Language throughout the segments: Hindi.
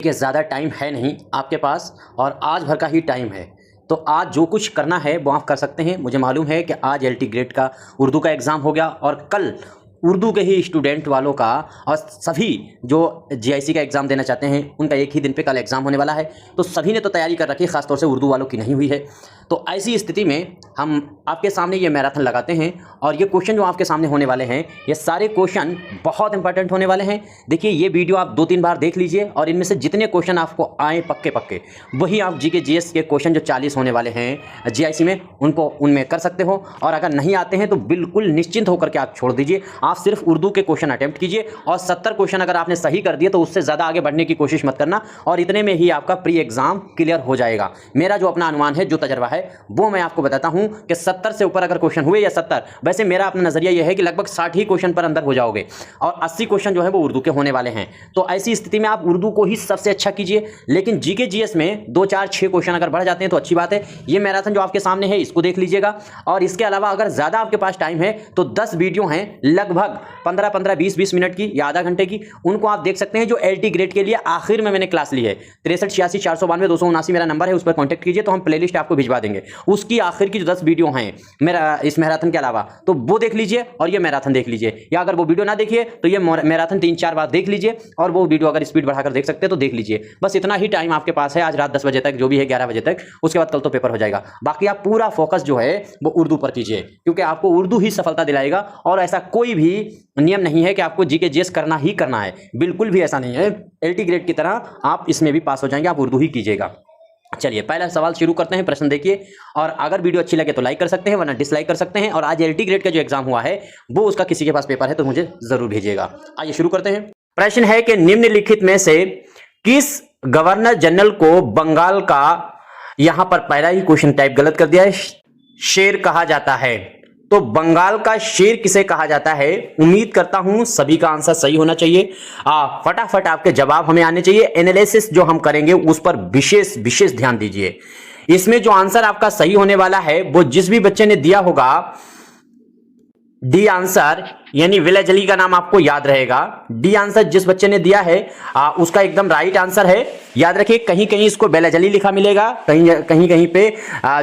कि ज़्यादा टाइम है नहीं आपके पास और आज भर का ही टाइम है, तो आज जो कुछ करना है वो आप कर सकते हैं। मुझे मालूम है कि आज एलटी ग्रेड का उर्दू का एग्ज़ाम हो गया और कल उर्दू के ही स्टूडेंट वालों का और सभी जो जीआईसी का एग्ज़ाम देना चाहते हैं उनका एक ही दिन पे कल एग्ज़ाम होने वाला है, तो सभी ने तो तैयारी कर रखी है, ख़ासतौर से उर्दू वालों की नहीं हुई है। तो ऐसी स्थिति में हम आपके सामने ये मैराथन लगाते हैं और ये क्वेश्चन जो आपके सामने होने वाले हैं ये सारे क्वेश्चन बहुत इंपॉर्टेंट होने वाले हैं। देखिए ये वीडियो आप 2-3 बार देख लीजिए और इनमें से जितने क्वेश्चन आपको आए पक्के पक्के वही आप जीके जीएस के क्वेश्चन जो 40 होने वाले हैं जीआईसी में उनमें कर सकते हो। और अगर नहीं आते हैं तो बिल्कुल निश्चिंत होकर के आप छोड़ दीजिए, आप सिर्फ उर्दू के क्वेश्चन अटेम्प्ट कीजिए और 70 क्वेश्चन अगर आपने सही कर दिए तो उससे ज़्यादा आगे बढ़ने की कोशिश मत करना और इतने में ही आपका प्री एग्ज़ाम क्लियर हो जाएगा। मेरा जो अपना अनुमान है, जो तजर्बा है वो मैं आपको बताता हूं कि 70 से ऊपर अगर क्वेश्चन हुए या 70, वैसे मेरा अपना नजरिया यह है कि लगभग 60 ही क्वेश्चन पर अंदर हो जाओगे और 80 क्वेश्चन जो है वो उर्दू के होने वाले हैं। तो ऐसी स्थिति में आप उर्दू को ही सबसे अच्छा कीजिए, लेकिन जीके जीएस में 2, 4, 6 क्वेश्चन अगर बढ़ जाते हैं तो अच्छी बात है। ये मैराथन जो आपके सामने है इसको देख लीजिएगा और इसके अलावा अगर ज्यादा आपके पास टाइम है तो 10 वीडियो हैं लगभग 15-15, 20-20 मिनट की या आधा घंटे की, उनको आप देख सकते हैं जो एलटी ग्रेड के लिए आखिर में मैंने क्लास ली है। 63 86 492 279 मेरा नंबर है, उस पर कॉन्टैक्ट कीजिए तो हम प्लेलिस्ट आपको भिजवा देंगे। उसकी आखिर की जो 10 वीडियो हैं मेरा इस मैराथन के अलावा तो वो देख लीजिए और ये मैराथन देख लीजिए, या अगर वो वीडियो ना देखिए तो ये मैराथन 3-4 बार देख लीजिए और वो वीडियो अगर स्पीड बढ़ाकर देख सकते हैं तो देख लीजिए। बस इतना ही टाइम आपके पास है आज रात 10 बजे तक, जो भी है 11 बजे तक, उसके बाद कल तो पेपर हो जाएगा। बाकी आप पूरा फोकस जो है वो उर्दू पर कीजिए क्योंकि आपको उर्दू ही सफलता दिलाएगा और ऐसा कोई भी नियम नहीं है कि आपको जीके जीएस करना ही करना है, बिल्कुल भी ऐसा नहीं है। एलटी ग्रेड की तरह आप इसमें भी पास हो जाएंगे, आप उर्दू ही कीजिएगा। चलिए पहला सवाल शुरू करते हैं, प्रश्न देखिए और अगर वीडियो अच्छी लगे तो लाइक कर सकते हैं वरना डिसलाइक कर सकते हैं। और आज एलटी ग्रेड का जो एग्जाम हुआ है वो उसका किसी के पास पेपर है तो मुझे जरूर भेजिएगा। आइए शुरू करते हैं। प्रश्न है कि निम्नलिखित में से किस गवर्नर जनरल को बंगाल का, यहां पर पहला ही क्वेश्चन टाइप गलत कर दिया है, शेर कहा जाता है। तो बंगाल का शेर किसे कहा जाता है? उम्मीद करता हूं सभी का आंसर सही होना चाहिए। फटाफट आपके जवाब हमें आने चाहिए। एनालिसिस जो हम करेंगे उस पर विशेष ध्यान दीजिए। इसमें जो आंसर आपका सही होने वाला है वो जिस भी बच्चे ने दिया होगा डी आंसर, यानी विलेज अली का नाम आपको याद रहेगा। डी आंसर जिस बच्चे ने दिया है उसका एकदम राइट आंसर है। याद रखिए कहीं कहीं इसको बेलजली लिखा मिलेगा, कहीं पे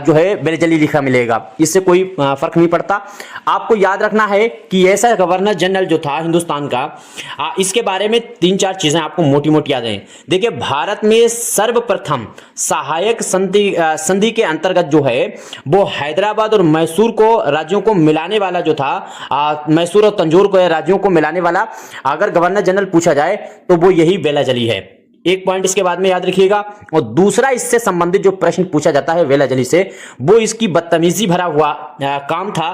जो है बेलजली लिखा मिलेगा, इससे कोई फर्क नहीं पड़ता। आपको याद रखना है कि ऐसा गवर्नर जनरल जो था हिंदुस्तान का, इसके बारे में 3-4 चीजें आपको मोटी मोटी याद हैं। देखिए भारत में सर्वप्रथम सहायक संधि के अंतर्गत जो है वो हैदराबाद और मैसूर को राज्यों को मिलाने वाला जो था, मैसूर और तंजौर को राज्यों को मिलाने वाला अगर गवर्नर जनरल पूछा जाए तो वो यही बेलजली है। एक पॉइंट इसके बाद में याद रखिएगा। और दूसरा इससे संबंधित जो प्रश्न पूछा जाता है बेलजली से, वो इसकी बदतमीजी भरा हुआ काम था।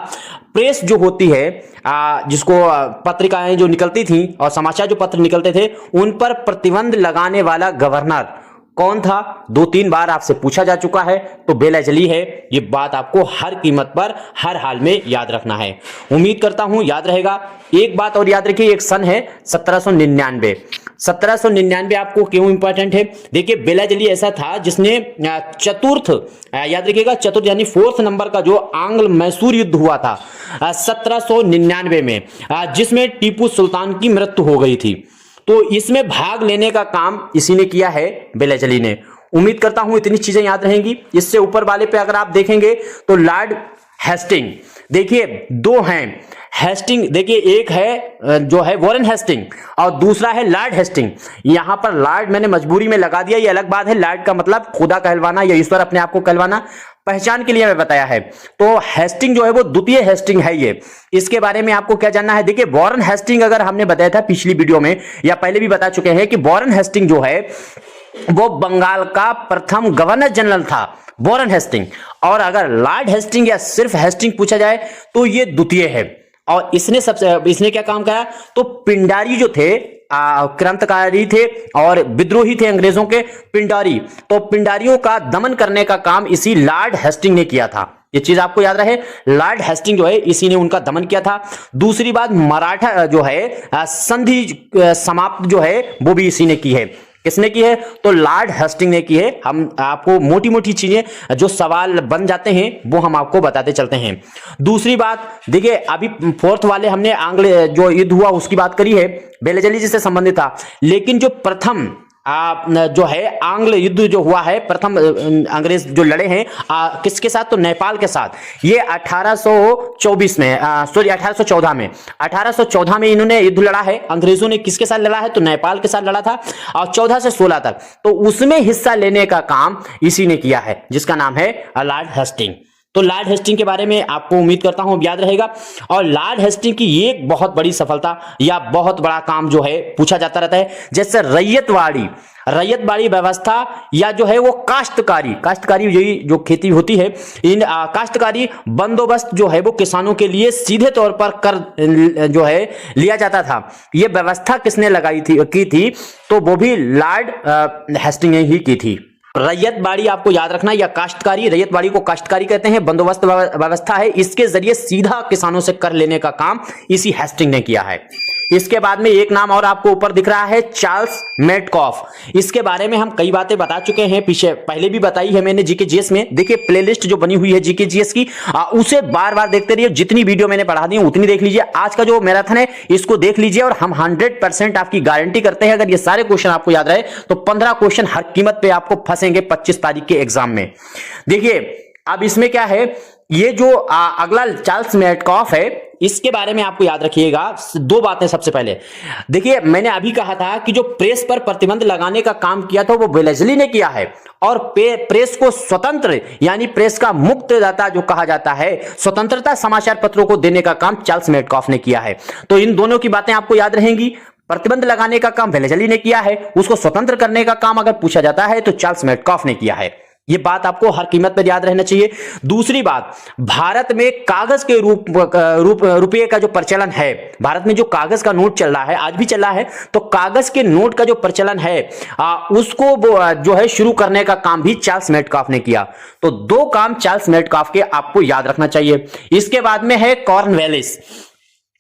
प्रेस जो होती है, जिसको पत्रिकाएं जो निकलती थी और समाचार जो पत्र निकलते थे उन पर प्रतिबंध लगाने वाला गवर्नर कौन था? 2-3 बार आपसे पूछा जा चुका है, तो बेलजली है। ये बात आपको हर कीमत पर हर हाल में याद रखना है। उम्मीद करता हूं याद रहेगा। एक बात और याद रखिए, एक सन है 1799। 1799 आपको क्यों इंपॉर्टेंट है? देखिए बेलजली ऐसा था जिसने चतुर्थ, याद रखिएगा चतुर्थ यानी 4th नंबर का जो आंग्ल मैसूर युद्ध हुआ था 1799 में, जिसमें टीपू सुल्तान की मृत्यु हो गई थी, तो इसमें भाग लेने का काम इसी ने किया है, बेलजली ने। उम्मीद करता हूं इतनी चीजें याद रहेंगी। इससे ऊपर वाले पे अगर आप देखेंगे तो लॉर्ड हेस्टिंग, देखिए 2 हैं हेस्टिंग, देखिए एक है जो है वॉरेन हेस्टिंग और दूसरा है लॉर्ड हेस्टिंग। यहां पर लॉर्ड मैंने मजबूरी में लगा दिया, ये अलग बात है। लॉर्ड का मतलब खुदा कहलवाना या ईश्वर अपने आप को कहलवाना, पहचान के लिए मैं बताया है। तो हेस्टिंग जो है वो द्वितीय हेस्टिंग है। ये इसके बारे में आपको क्या जानना है? देखिए वॉरेन हेस्टिंग अगर हमने बताया था पिछली वीडियो में या पहले भी बता चुके हैं कि वॉरेन हेस्टिंग जो है वो बंगाल का प्रथम गवर्नर जनरल था, वॉरेन हेस्टिंग। और अगर लॉर्ड हेस्टिंग या सिर्फ हेस्टिंग पूछा जाए तो ये द्वितीय है। और इसने क्या काम किया? तो पिंडारी जो थे, क्रांतिकारी थे और विद्रोही थे अंग्रेजों के, पिंडारी, तो पिंडारियों का दमन करने का काम इसी लॉर्ड हेस्टिंग ने किया था। ये चीज आपको याद रहे, लॉर्ड हेस्टिंग जो है इसी ने उनका दमन किया था। दूसरी बात, मराठा जो है संधि समाप्त जो है वो भी इसी ने की है। किसने की है? तो लॉर्ड हेस्टिंग ने की है। हम आपको मोटी मोटी चीजें जो सवाल बन जाते हैं वो हम आपको बताते चलते हैं। दूसरी बात देखिए, अभी 4th वाले हमने आंग्ल जो युद्ध हुआ उसकी बात करी है, बेलजली जी से संबंधित था, लेकिन जो प्रथम जो है आंग्ल युद्ध जो हुआ है, प्रथम अंग्रेज जो लड़े हैं किसके साथ, तो नेपाल के साथ। ये 1824 में, सॉरी 1814 में, 1814 में इन्होंने युद्ध लड़ा है। अंग्रेजों ने किसके साथ लड़ा है, तो नेपाल के साथ लड़ा था, और 14 से 16 तक तो उसमें हिस्सा लेने का काम इसी ने किया है, जिसका नाम है लॉर्ड हेस्टिंग। तो लॉर्ड हेस्टिंग के बारे में आपको उम्मीद करता हूं याद रहेगा। और लॉर्ड हेस्टिंग की एक बहुत बड़ी सफलता या बहुत बड़ा काम जो है पूछा जाता रहता है, जैसे रैयतवाड़ी व्यवस्था, या जो है वो काश्तकारी यही जो खेती होती है, इन काश्तकारी बंदोबस्त जो है वो किसानों के लिए सीधे तौर पर कर जो है लिया जाता था। ये व्यवस्था किसने की थी, तो वो भी लॉर्ड हेस्टिंग ने ही की थी। रैयतवाड़ी आपको याद रखना, या काश्तकारी, रैयतवाड़ी को काश्तकारी कहते हैं, बंदोबस्त व्यवस्था है, इसके जरिए सीधा किसानों से कर लेने का काम इसी हेस्टिंग ने किया है। इसके बाद में एक नाम और आपको ऊपर दिख रहा है, चार्ल्स मेटकॉफ। इसके बारे में हम कई बातें बता चुके हैं, पहले भी बताई है मैंने जीके जीएस में। देखिए प्लेलिस्ट जो बनी हुई है जीके जीएस की, उसे बार बार देखते रहिए, जितनी वीडियो मैंने पढ़ा दी उतनी देख लीजिए। आज का जो मैराथन है इसको देख लीजिए, और हम 100% आपकी गारंटी करते हैं, अगर ये सारे क्वेश्चन आपको याद रहे तो 15 क्वेश्चन हर कीमत पे आपको फंसेंगे 25 तारीख के एग्जाम में। देखिए अब इसमें क्या है, ये जो अगला चार्ल्स मेटकॉफ है, इसके बारे में आपको याद रखिएगा दो बातें। सबसे पहले देखिए, मैंने अभी कहा था कि जो प्रेस पर प्रतिबंध लगाने का काम किया था वो वेलेस्ली ने किया है, और प्रेस को स्वतंत्र, यानी प्रेस का मुक्तदाता जो कहा जाता है, स्वतंत्रता समाचार पत्रों को देने का काम चार्ल्स मेटकॉफ ने किया है। तो इन दोनों की बातें आपको याद रहेंगी। प्रतिबंध लगाने का काम वेलेस्ली ने किया है, उसको स्वतंत्र करने का काम अगर पूछा जाता है तो चार्ल्स मेटकॉफ ने किया है। यह बात आपको हर कीमत पर याद रहना चाहिए। दूसरी बात, भारत में कागज के रुपये का जो प्रचलन है, भारत में जो कागज का नोट चल रहा है, आज भी चल रहा है, तो कागज के नोट का जो प्रचलन है उसको जो है शुरू करने का काम भी चार्ल्स मेटकॉफ ने किया। तो दो काम चार्ल्स मेटकॉफ के आपको याद रखना चाहिए। इसके बाद में है कॉर्नवेलिस।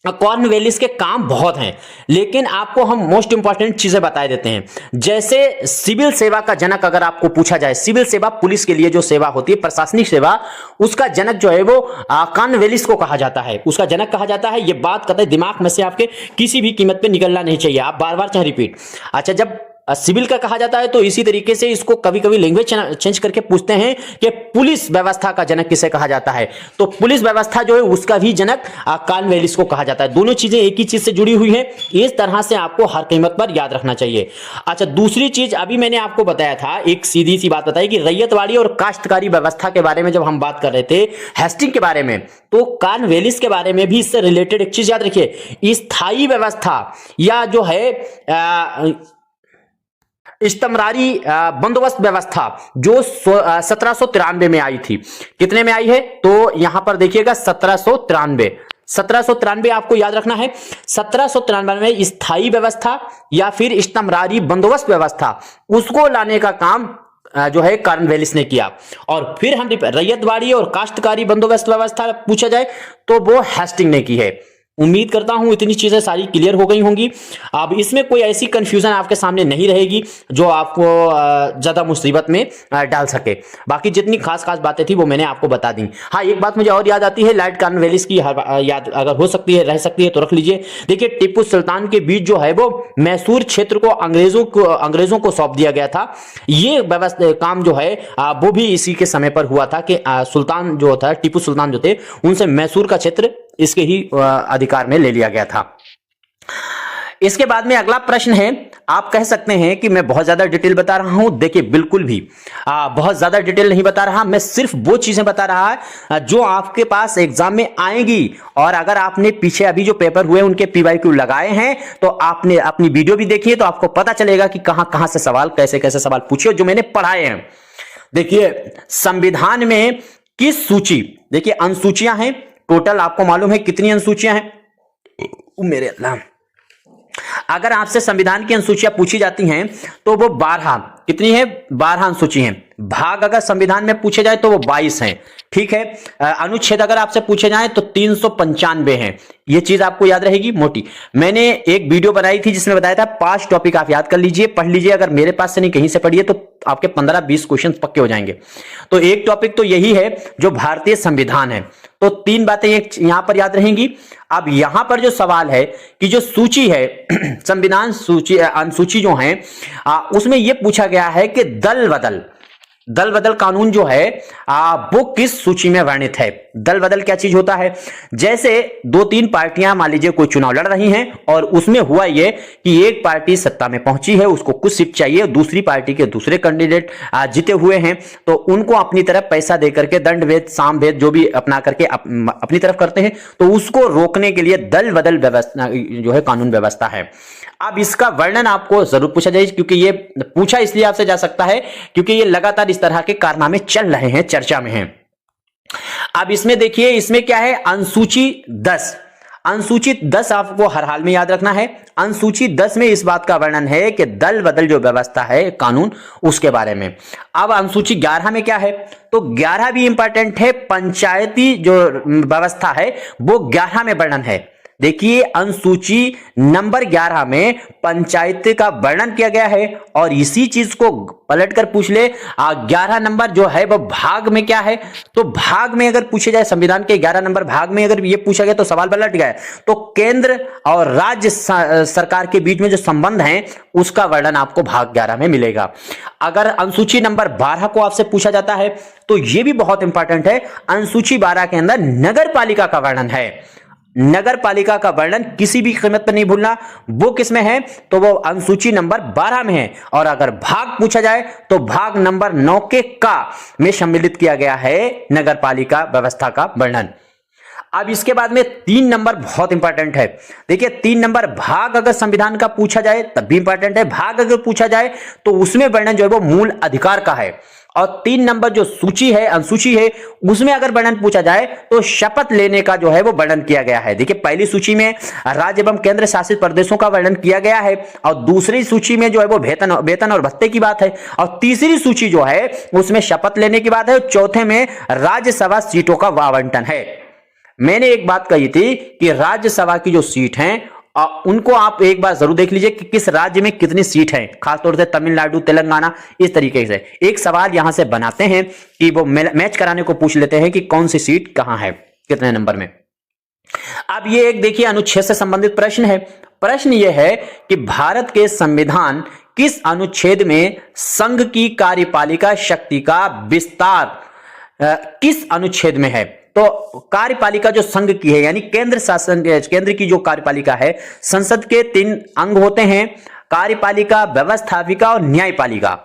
कॉर्नवेलिस के काम बहुत हैं, लेकिन आपको हम मोस्ट इंपॉर्टेंट चीजें बता देते हैं। जैसे सिविल सेवा का जनक अगर आपको पूछा जाए, सिविल सेवा पुलिस के लिए जो सेवा होती है, प्रशासनिक सेवा, उसका जनक जो है वो कॉर्नवेलिस को कहा जाता है, उसका जनक कहा जाता है। ये बात कतई दिमाग में से आपके किसी भी कीमत पे निकलना नहीं चाहिए, आप बार बार चाहे रिपीट। अच्छा, जब सिविल का कहा जाता है तो इसी तरीके से इसको कभी कभी लैंग्वेज चेंज करके पूछते हैं कि पुलिस व्यवस्था का जनक किसे कहा जाता है, तो पुलिस व्यवस्था जो है उसका भी जनक कॉर्नवेलिस को कहा जाता है। दोनों चीजें एक ही चीज से जुड़ी हुई हैं, इस तरह से आपको हर कीमत पर याद रखना चाहिए। अच्छा, दूसरी चीज अभी मैंने आपको बताया था, एक सीधी सी बात बताई कि रैयतवाड़ी और काश्तकारी व्यवस्था के बारे में जब हम बात कर रहे थे हेस्टिंग के बारे में, तो कॉर्नवेलिस के बारे में भी इससे रिलेटेड एक चीज याद रखिए, स्थायी व्यवस्था या जो है इस्तमरारी बंदोबस्त व्यवस्था जो 1793 में आई थी। कितने में आई है, तो यहां पर देखिएगा 1793 आपको याद रखना है। 1793 में स्थायी व्यवस्था या फिर इस्तमरारी बंदोबस्त व्यवस्था, उसको लाने का काम जो है कॉर्नवेलिस ने किया। और फिर हम रैयतवाड़ी और काश्तकारी बंदोबस्त व्यवस्था पूछा जाए तो वो हेस्टिंग ने की है। उम्मीद करता हूं इतनी चीजें सारी क्लियर हो गई होंगी। अब इसमें कोई ऐसी कंफ्यूजन आपके सामने नहीं रहेगी जो आपको ज्यादा मुसीबत में डाल सके। बाकी जितनी खास बातें थी वो मैंने आपको बता दी। हाँ, एक बात मुझे और याद आती है, लॉर्ड कॉर्नवेलिस की याद अगर हो सकती है, रह सकती है तो रख लीजिए। देखिए, टीपू सुल्तान के बीच जो है वो मैसूर क्षेत्र को अंग्रेजों को सौंप दिया गया था। ये व्यवस्था काम जो है वो भी इसी के समय पर हुआ था कि सुल्तान जो था, टीपू सुल्तान जो थे, उनसे मैसूर का क्षेत्र इसके ही अधिकार में ले लिया गया था। इसके बाद में अगला प्रश्न है, आप कह सकते हैं कि मैं बहुत ज्यादा डिटेल बता रहा हूं। देखिए, बिल्कुल भी बहुत ज्यादा डिटेल नहीं बता रहा, मैं सिर्फ वो चीजें बता रहा है जो आपके पास एग्जाम में आएंगी। और अगर आपने पीछे अभी जो पेपर हुए उनके पीवाईक्यू लगाए हैं तो आपने अपनी वीडियो भी देखी है, तो आपको पता चलेगा कि कहां कहां से सवाल, कैसे कैसे सवाल पूछे जो मैंने पढ़ाए हैं। देखिए, संविधान में किस सूची, देखिए अनुसूचियां हैं, टोटल आपको मालूम है कितनी अनुसूचियां हैं, मेरे अल्लाह। अगर आपसे संविधान की अनुसूचियां पूछी जाती हैं तो वो 12, कितनी है, 12 अनुसूची हैं। भाग अगर संविधान में पूछे जाए तो वो 22 हैं, ठीक है। अनुच्छेद अगर आपसे पूछे जाए तो 395 हैं। ये चीज आपको याद रहेगी मोटी। मैंने एक वीडियो बनाई थी जिसमें बताया था 5 टॉपिक आप याद कर लीजिए, पढ़ लीजिए। अगर मेरे पास से नहीं कहीं से पढ़िए तो आपके 15-20 क्वेश्चन पक्के हो जाएंगे। तो एक टॉपिक तो यही है जो भारतीय संविधान है। तो 3 बातें यहां पर याद रहेंगी। अब यहां पर जो सवाल है कि जो सूची है संविधान सूची अनुसूची जो है उसमें यह पूछा गया है कि दल बदल कानून जो है वो किस सूची में वर्णित है। दल बदल क्या चीज होता है? जैसे 2-3 पार्टियां मान लीजिए कोई चुनाव लड़ रही हैं और उसमें हुआ ये कि एक पार्टी सत्ता में पहुंची है, उसको कुछ सीट चाहिए, दूसरी पार्टी के दूसरे कैंडिडेट जीते हुए हैं, तो उनको अपनी तरफ पैसा देकर के दंड-भेद सामभेद जो भी अपना करके अपनी तरफ करते हैं, तो उसको रोकने के लिए दल बदल व्यवस्था जो है कानून व्यवस्था है। अब इसका वर्णन आपको जरूर पूछा जाए, क्योंकि ये पूछा इसलिए आपसे जा सकता है क्योंकि ये लगातार इस तरह के कारनामे चल रहे हैं, चर्चा में हैं। अब इसमें देखिए, इसमें क्या है? अनुसूची 10। अनुसूची 10 आपको हर हाल में याद रखना है। अनुसूची 10 में इस बात का वर्णन है कि दल बदल जो व्यवस्था है कानून, उसके बारे में। अब अनुसूची 11 में क्या है? तो 11 भी इंपॉर्टेंट है। पंचायती जो व्यवस्था है वो 11 में वर्णन है। देखिए, अनुसूची नंबर 11 में पंचायत का वर्णन किया गया है और इसी चीज को पलटकर पूछ ले 11 नंबर जो है वो भाग में क्या है? तो भाग में अगर पूछे जाए, संविधान के 11 नंबर भाग में अगर ये पूछा गया तो सवाल पलट गया है। तो केंद्र और राज्य सरकार के बीच में जो संबंध है उसका वर्णन आपको भाग 11 में मिलेगा। अगर अनुसूची नंबर 12 को आपसे पूछा जाता है तो यह भी बहुत इंपॉर्टेंट है। अनुसूची 12 के अंदर नगर पालिका का वर्णन है। नगर पालिका का वर्णन किसी भी कीमत पर नहीं भूलना। वो किसमें है? तो वो अनुसूची नंबर 12 में है। और अगर भाग पूछा जाए तो भाग नंबर 9 के का में सम्मिलित किया गया है नगर पालिका व्यवस्था का वर्णन। अब इसके बाद में 3 नंबर बहुत इंपॉर्टेंट है। देखिए, 3 नंबर भाग अगर संविधान का पूछा जाए तब भी इंपॉर्टेंट है। भाग अगर पूछा जाए तो उसमें वर्णन जो है वो मूल अधिकार का है। और 3 नंबर जो सूची है, अनुसूची है, उसमें अगर वर्णन पूछा जाए तो शपथ लेने का जो है वो वर्णन किया गया है। देखिए, पहली सूची में राज्य एवं केंद्र शासित प्रदेशों का वर्णन किया गया है और दूसरी सूची में जो है वो वेतन और भत्ते की बात है और तीसरी सूची जो है उसमें शपथ लेने की बात है और चौथे में राज्यसभा सीटों का आवंटन है। मैंने एक बात कही थी कि राज्यसभा की जो सीट हैं उनको आप एक बार जरूर देख लीजिए कि किस राज्य में कितनी सीट है, खासतौर से तमिलनाडु, तेलंगाना, इस तरीके से एक सवाल यहां से बनाते हैं कि वो मैच कराने को पूछ लेते हैं कि कौन सी सीट कहां है, कितने नंबर में। अब ये एक देखिए अनुच्छेद से संबंधित प्रश्न है। प्रश्न ये है कि भारत के संविधान किस अनुच्छेद में संघ की कार्यपालिका शक्ति का विस्तार किस अनुच्छेद में है? तो कार्यपालिका जो संघ की है यानी केंद्र की जो कार्यपालिका है, संसद के 3 अंग होते हैं, कार्यपालिका, व्यवस्थापिका और न्यायपालिका।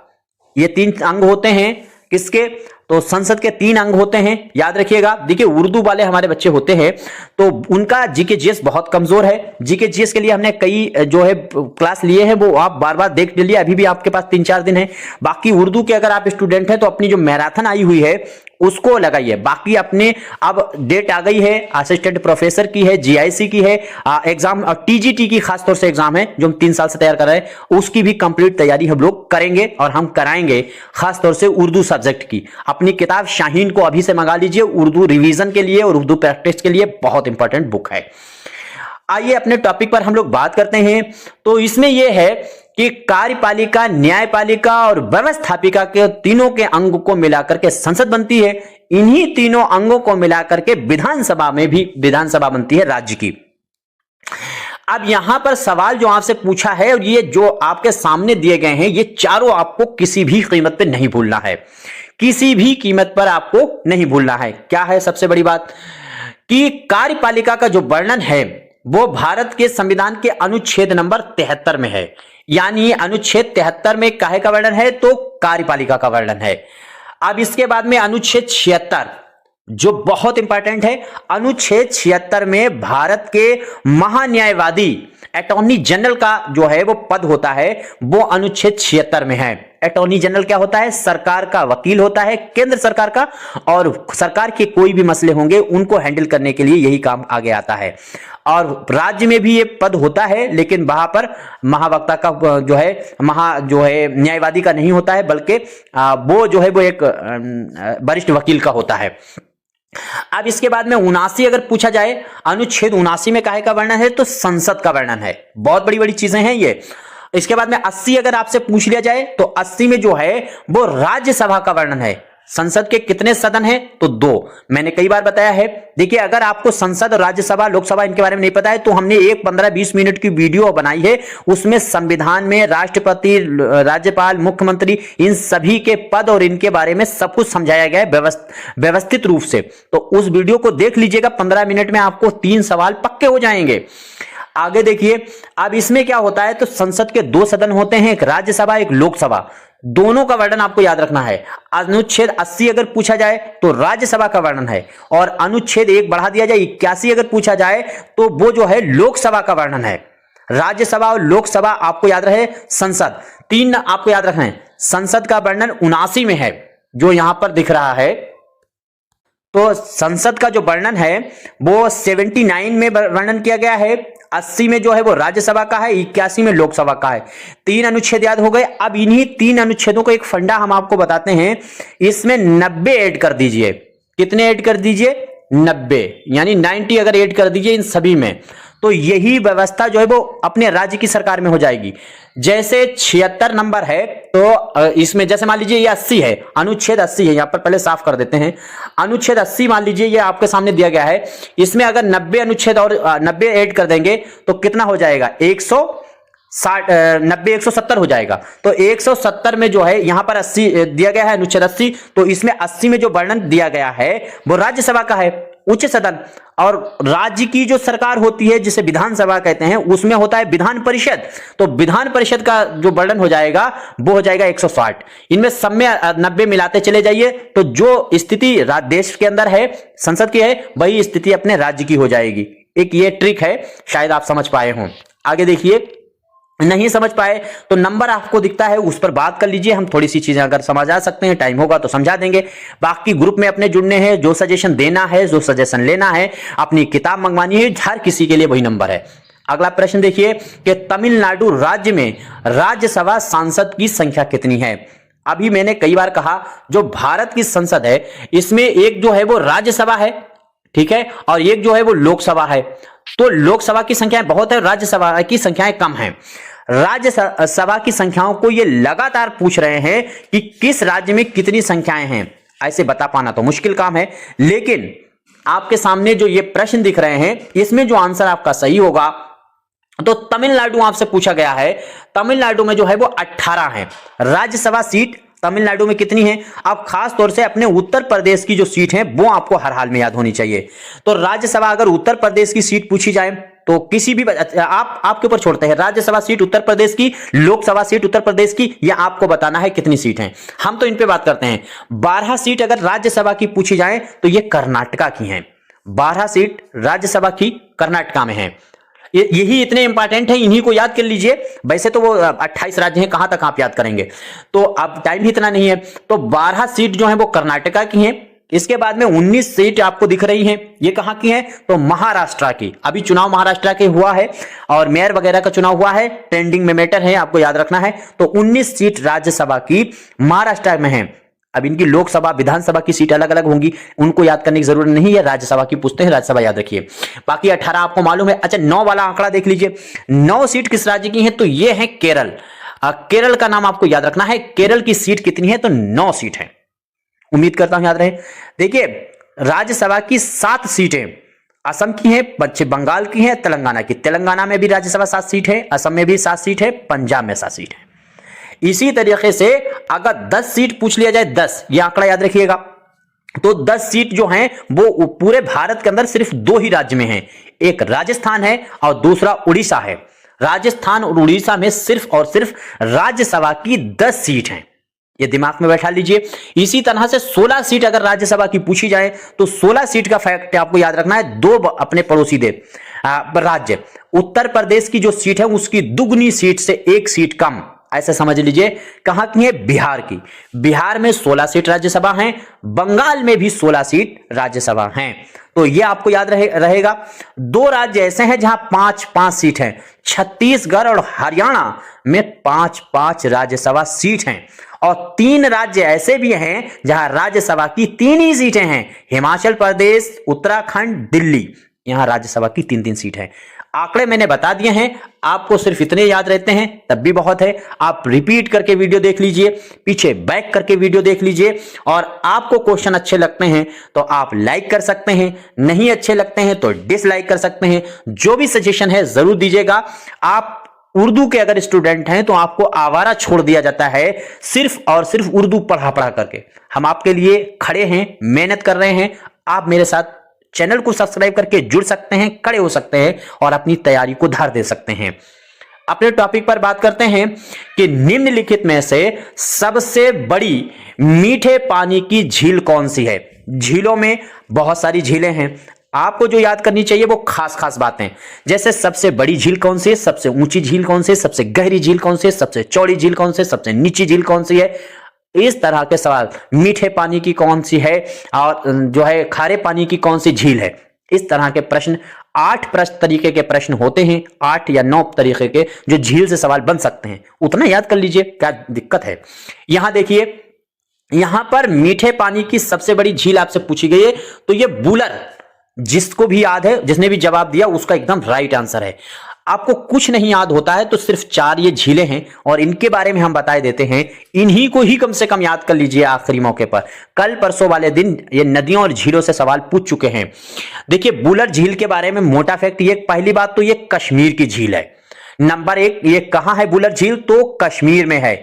ये 3 अंग होते हैं किसके? तो संसद के 3 अंग होते हैं, याद रखिएगा। देखिए, उर्दू वाले हमारे बच्चे होते हैं तो उनका जीके जीएस बहुत कमजोर है। जीके जीएस के लिए हमने कई जो है क्लास लिए हैं, वो आप बार बार देख लीजिए। अभी भी आपके पास 3-4 दिन है। बाकी उर्दू के अगर आप स्टूडेंट हैं तो अपनी जो मैराथन आई हुई है उसको लगाइए। बाकी अपने अब डेट आ गई है, असिस्टेंट प्रोफेसर की है, जीआईसी की है एग्जाम और टीजीटी की खासतौर से एग्जाम है जो हम 3 साल से तैयार कर रहे हैं, उसकी भी कंप्लीट तैयारी हम लोग करेंगे और हम कराएंगे, खासतौर से उर्दू सब्जेक्ट की। अपनी किताब शाहीन को अभी से मंगा लीजिए, उर्दू रिवीजन के लिए और उर्दू प्रैक्टिस के लिए बहुत इंपॉर्टेंट बुक है। आइए अपने टॉपिक पर हम लोग बात करते हैं। तो इसमें यह है कि कार्यपालिका, न्यायपालिका और व्यवस्थापिका के तीनों के अंग को मिलाकर के संसद बनती है। इन्हीं तीनों अंगों को मिलाकर के विधानसभा में भी विधानसभा बनती है राज्य की। अब यहां पर सवाल जो आपसे पूछा है और ये जो आपके सामने दिए गए हैं, ये चारों आपको किसी भी कीमत पे नहीं भूलना है, किसी भी कीमत पर आपको नहीं भूलना है। क्या है सबसे बड़ी बात कि कार्यपालिका का जो वर्णन है वो भारत के संविधान के अनुच्छेद नंबर 73 में है। यानी अनुच्छेद 73 में काहे का वर्णन है? तो कार्यपालिका का वर्णन है। अब इसके बाद में अनुच्छेद 76 जो बहुत इंपॉर्टेंट है। अनुच्छेद 76 में भारत के महान्यायवादी अटॉर्नी जनरल का जो है वो पद होता है, वो अनुच्छेद 76 में है। अटॉर्नी जनरल क्या होता है? सरकार का वकील होता है, केंद्र सरकार का, और सरकार के कोई भी मसले होंगे उनको हैंडल करने के लिए यही काम आगे आता है। और राज्य में भी ये पद होता है, लेकिन वहां पर महावक्ता का जो है न्यायवादी का नहीं होता है, बल्कि वो जो है वो एक वरिष्ठ वकील का होता है। अब इसके बाद में 79 अगर पूछा जाए, अनुच्छेद 79 में काहे का वर्णन है? तो संसद का वर्णन है। बहुत बड़ी बड़ी चीजें हैं ये। इसके बाद में 80 अगर आपसे पूछ लिया जाए तो 80 में जो है वो राज्यसभा का वर्णन है। संसद के कितने सदन हैं? तो 2। मैंने कई बार बताया है। देखिए, अगर आपको संसद और राज्यसभा, लोकसभा इनके बारे में नहीं पता है तो हमने एक 15-20 मिनट की वीडियो बनाई है। उसमें संविधान में राष्ट्रपति, राज्यपाल, मुख्यमंत्री, इन सभी के पद और इनके बारे में सब कुछ समझाया गया है व्यवस्थित रूप से। तो उस वीडियो को देख लीजिएगा, 15 मिनट में आपको 3 सवाल पक्के हो जाएंगे। आगे देखिए, अब इसमें क्या होता है? तो संसद के 2 सदन होते हैं, एक राज्यसभा, एक लोकसभा। दोनों का वर्णन आपको याद रखना है। अनुच्छेद 80 अगर पूछा जाए तो राज्यसभा का वर्णन है, और अनुच्छेद 1 बढ़ा दिया जाए 81 अगर पूछा जाए तो वो जो है लोकसभा का वर्णन है। राज्यसभा और लोकसभा आपको याद रहे। संसद 3 आपको याद रखना है। संसद का वर्णन 79 में है, जो यहां पर दिख रहा है। तो संसद का जो वर्णन है वो 79 में वर्णन किया गया है, 80 में जो है वो राज्यसभा का है, 81 में लोकसभा का है। 3 अनुच्छेद याद हो गए। अब इन्हीं 3 अनुच्छेदों को एक फंडा हम आपको बताते हैं। इसमें 90 ऐड कर दीजिए। कितने ऐड कर दीजिए? 90, यानी 90 अगर ऐड कर दीजिए इन सभी में, तो यही व्यवस्था जो है वो अपने राज्य की सरकार में हो जाएगी। जैसे 76 नंबर है, तो इसमें जैसे मान लीजिए ये 80 है, अनुच्छेद 80 है। यहां पर पहले साफ कर देते हैं। अनुच्छेद 80 मान लीजिए ये आपके सामने दिया गया है। इसमें अगर 90 अनुच्छेद और 90 ऐड कर देंगे तो कितना हो जाएगा? 90 170 हो जाएगा। तो 170 में जो है यहां पर 80 दिया गया है, अनुच्छेद 80। तो इसमें 80 में जो वर्णन दिया गया है वो राज्यसभा का है, उच्च सदन। और राज्य की जो सरकार होती है, जिसे विधानसभा कहते हैं, उसमें होता है विधान परिषद। तो विधान परिषद का जो वर्णन हो जाएगा वो हो जाएगा 160। इनमें सब में 90 मिलाते चले जाइए, तो जो स्थिति देश के अंदर है, संसद की है, वही स्थिति अपने राज्य की हो जाएगी। एक ये ट्रिक है, शायद आप समझ पाए हों। आगे देखिए, नहीं समझ पाए तो नंबर आपको दिखता है, उस पर बात कर लीजिए। हम थोड़ी सी चीजें अगर समझा सकते हैं, टाइम होगा तो समझा देंगे। बाकी ग्रुप में अपने जुड़ने हैं, जो सजेशन देना है, जो सजेशन लेना है, अपनी किताब मंगवानी है, हर किसी के लिए वही नंबर है। अगला प्रश्न देखिए कि तमिलनाडु राज्य में राज्यसभा सांसद की संख्या कितनी है? अभी मैंने कई बार कहा, जो भारत की संसद है इसमें एक जो है वो राज्यसभा है, ठीक है, और एक जो है वो लोकसभा है। तो लोकसभा की संख्याएं बहुत है, राज्यसभा की संख्याएं कम हैं। राज्यसभा की संख्याओं को ये लगातार पूछ रहे हैं कि किस राज्य में कितनी संख्याएं हैं। ऐसे बता पाना तो मुश्किल काम है, लेकिन आपके सामने जो ये प्रश्न दिख रहे हैं, इसमें जो आंसर आपका सही होगा, तो तमिलनाडु आपसे पूछा गया है। तमिलनाडु में जो है वो 18 है राज्यसभा सीट। तमिलनाडु में कितनी है? आप खास तौर से अपने उत्तर प्रदेश की जो सीट है वो आपको हर हाल में याद होनी चाहिए। तो राज्यसभा अगर उत्तर प्रदेश की सीट पूछी जाए तो किसी भी आपके ऊपर छोड़ते हैं, राज्यसभा सीट उत्तर प्रदेश की, लोकसभा सीट उत्तर प्रदेश की, या आपको बताना है कितनी सीट हैं। हम तो इन पे बात करते हैं। 12 सीट अगर राज्यसभा की पूछी जाए तो ये कर्नाटका की हैं। 12 सीट राज्यसभा की कर्नाटका में है। यही इतने इंपॉर्टेंट है, इन्हीं को याद कर लीजिए। वैसे तो वो 28 राज्य हैं, कहां तक आप याद करेंगे, तो अब टाइम ही इतना नहीं है। तो 12 सीट जो है वो कर्नाटका की हैं। इसके बाद में 19 सीट आपको दिख रही हैं, ये कहां की हैं? तो महाराष्ट्र की। अभी चुनाव महाराष्ट्र के हुआ है और मेयर वगैरह का चुनाव हुआ है, ट्रेंडिंग में मैटर है, आपको याद रखना है। तो 19 सीट राज्यसभा की महाराष्ट्र में है। अब इनकी लोकसभा, विधानसभा की सीट अलग अलग होंगी, उनको याद करने की जरूरत नहीं है। राज्यसभा की पूछते हैं, राज्यसभा याद रखिए। बाकी 18 आपको मालूम है। अच्छा, 9 वाला आंकड़ा देख लीजिए। 9 सीट किस राज्य की है? तो ये है केरल। केरल का नाम आपको याद रखना है। केरल की सीट कितनी है? तो 9 सीट है। उम्मीद करता हूं याद रहे। देखिए, राज्यसभा की 7 सीटें असम की हैं, पश्चिम बंगाल की हैं, तेलंगाना की। तेलंगाना में भी राज्यसभा 7 सीट है, असम में भी 7 सीट है, पंजाब में 7 सीट है। इसी तरीके से अगर 10 सीट पूछ लिया जाए, 10, यह आंकड़ा याद रखिएगा, तो 10 सीट जो हैं वो पूरे भारत के अंदर सिर्फ 2 ही राज्य में हैं। एक राजस्थान है और दूसरा उड़ीसा है। राजस्थान और उड़ीसा में सिर्फ और सिर्फ राज्यसभा की 10 सीट हैं। ये दिमाग में बैठा लीजिए। इसी तरह से 16 सीट अगर राज्यसभा की पूछी जाए तो 16 सीट का फैक्ट आपको याद रखना है। 2 अपने पड़ोसी राज्य, उत्तर प्रदेश की जो सीट है उसकी दुगनी सीट से 1 सीट कम ऐसे समझ लीजिए। कहां की है? बिहार की। बिहार में 16 सीट राज्यसभा हैं, बंगाल में भी 16 सीट राज्यसभा हैं। तो ये आपको याद रहेगा। दो राज्य ऐसे हैं जहां 5-5 सीट हैं, छत्तीसगढ़ और हरियाणा में 5-5 राज्यसभा सीट हैं। और 3 राज्य ऐसे भी हैं जहां राज्यसभा की 3 ही सीटें हैं, हिमाचल प्रदेश, उत्तराखंड, दिल्ली, यहां राज्यसभा की 3-3 सीट है। आंकड़े मैंने बता दिए हैं, आपको सिर्फ इतने याद रहते हैं तब भी बहुत है। आप रिपीट करके वीडियो देख लीजिए, पीछे बैक करके वीडियो देख लीजिए, और आपको क्वेश्चन अच्छे लगते हैं तो आप लाइक कर सकते हैं, नहीं अच्छे लगते हैं तो डिसलाइक कर सकते हैं। जो भी सजेशन है जरूर दीजिएगा। आप उर्दू के अगर स्टूडेंट हैं तो आपको आवारा छोड़ दिया जाता है सिर्फ और सिर्फ उर्दू पढ़ा पढ़ा करके। हम आपके लिए खड़े हैं, मेहनत कर रहे हैं। आप मेरे साथ चैनल को सब्सक्राइब करके जुड़ सकते हैं, खड़े हो सकते हैं और अपनी तैयारी को धार दे सकते हैं। अपने टॉपिक पर बात करते हैं कि निम्नलिखित में से सबसे बड़ी मीठे पानी की झील कौन सी है। झीलों में बहुत सारी झीलें हैं, आपको जो याद करनी चाहिए वो खास खास बातें, जैसे सबसे बड़ी झील कौन सी है, सबसे ऊंची झील कौन सी है, सबसे गहरी झील कौन सी है, सबसे चौड़ी झील कौन सी है, सबसे नीची झील कौन सी है। इस तरह के सवाल, मीठे पानी की कौन सी है और जो है खारे पानी की कौन सी झील है, इस तरह के प्रश्न 8 प्रश्न तरीके के प्रश्न होते हैं, 8 या 9 तरीके के जो झील से सवाल बन सकते हैं। उतना याद कर लीजिए, क्या दिक्कत है। यहां देखिए, यहां पर मीठे पानी की सबसे बड़ी झील आपसे पूछी गई है, तो ये बूलर, जिसको भी याद है, जिसने भी जवाब दिया उसका एकदम राइट आंसर है। आपको कुछ नहीं याद होता है तो सिर्फ 4 ये झीलें हैं और इनके बारे में हम बताए देते हैं। इन्हीं को ही कम से कम याद कर लीजिए आखिरी मौके पर। कल परसों वाले दिन ये नदियों और झीलों से सवाल पूछ चुके हैं। देखिए, बूलर झील के बारे में मोटा फैक्ट, ये पहली बात तो ये कश्मीर की झील है। नंबर 1, ये कहां है बूलर झील? तो कश्मीर में है।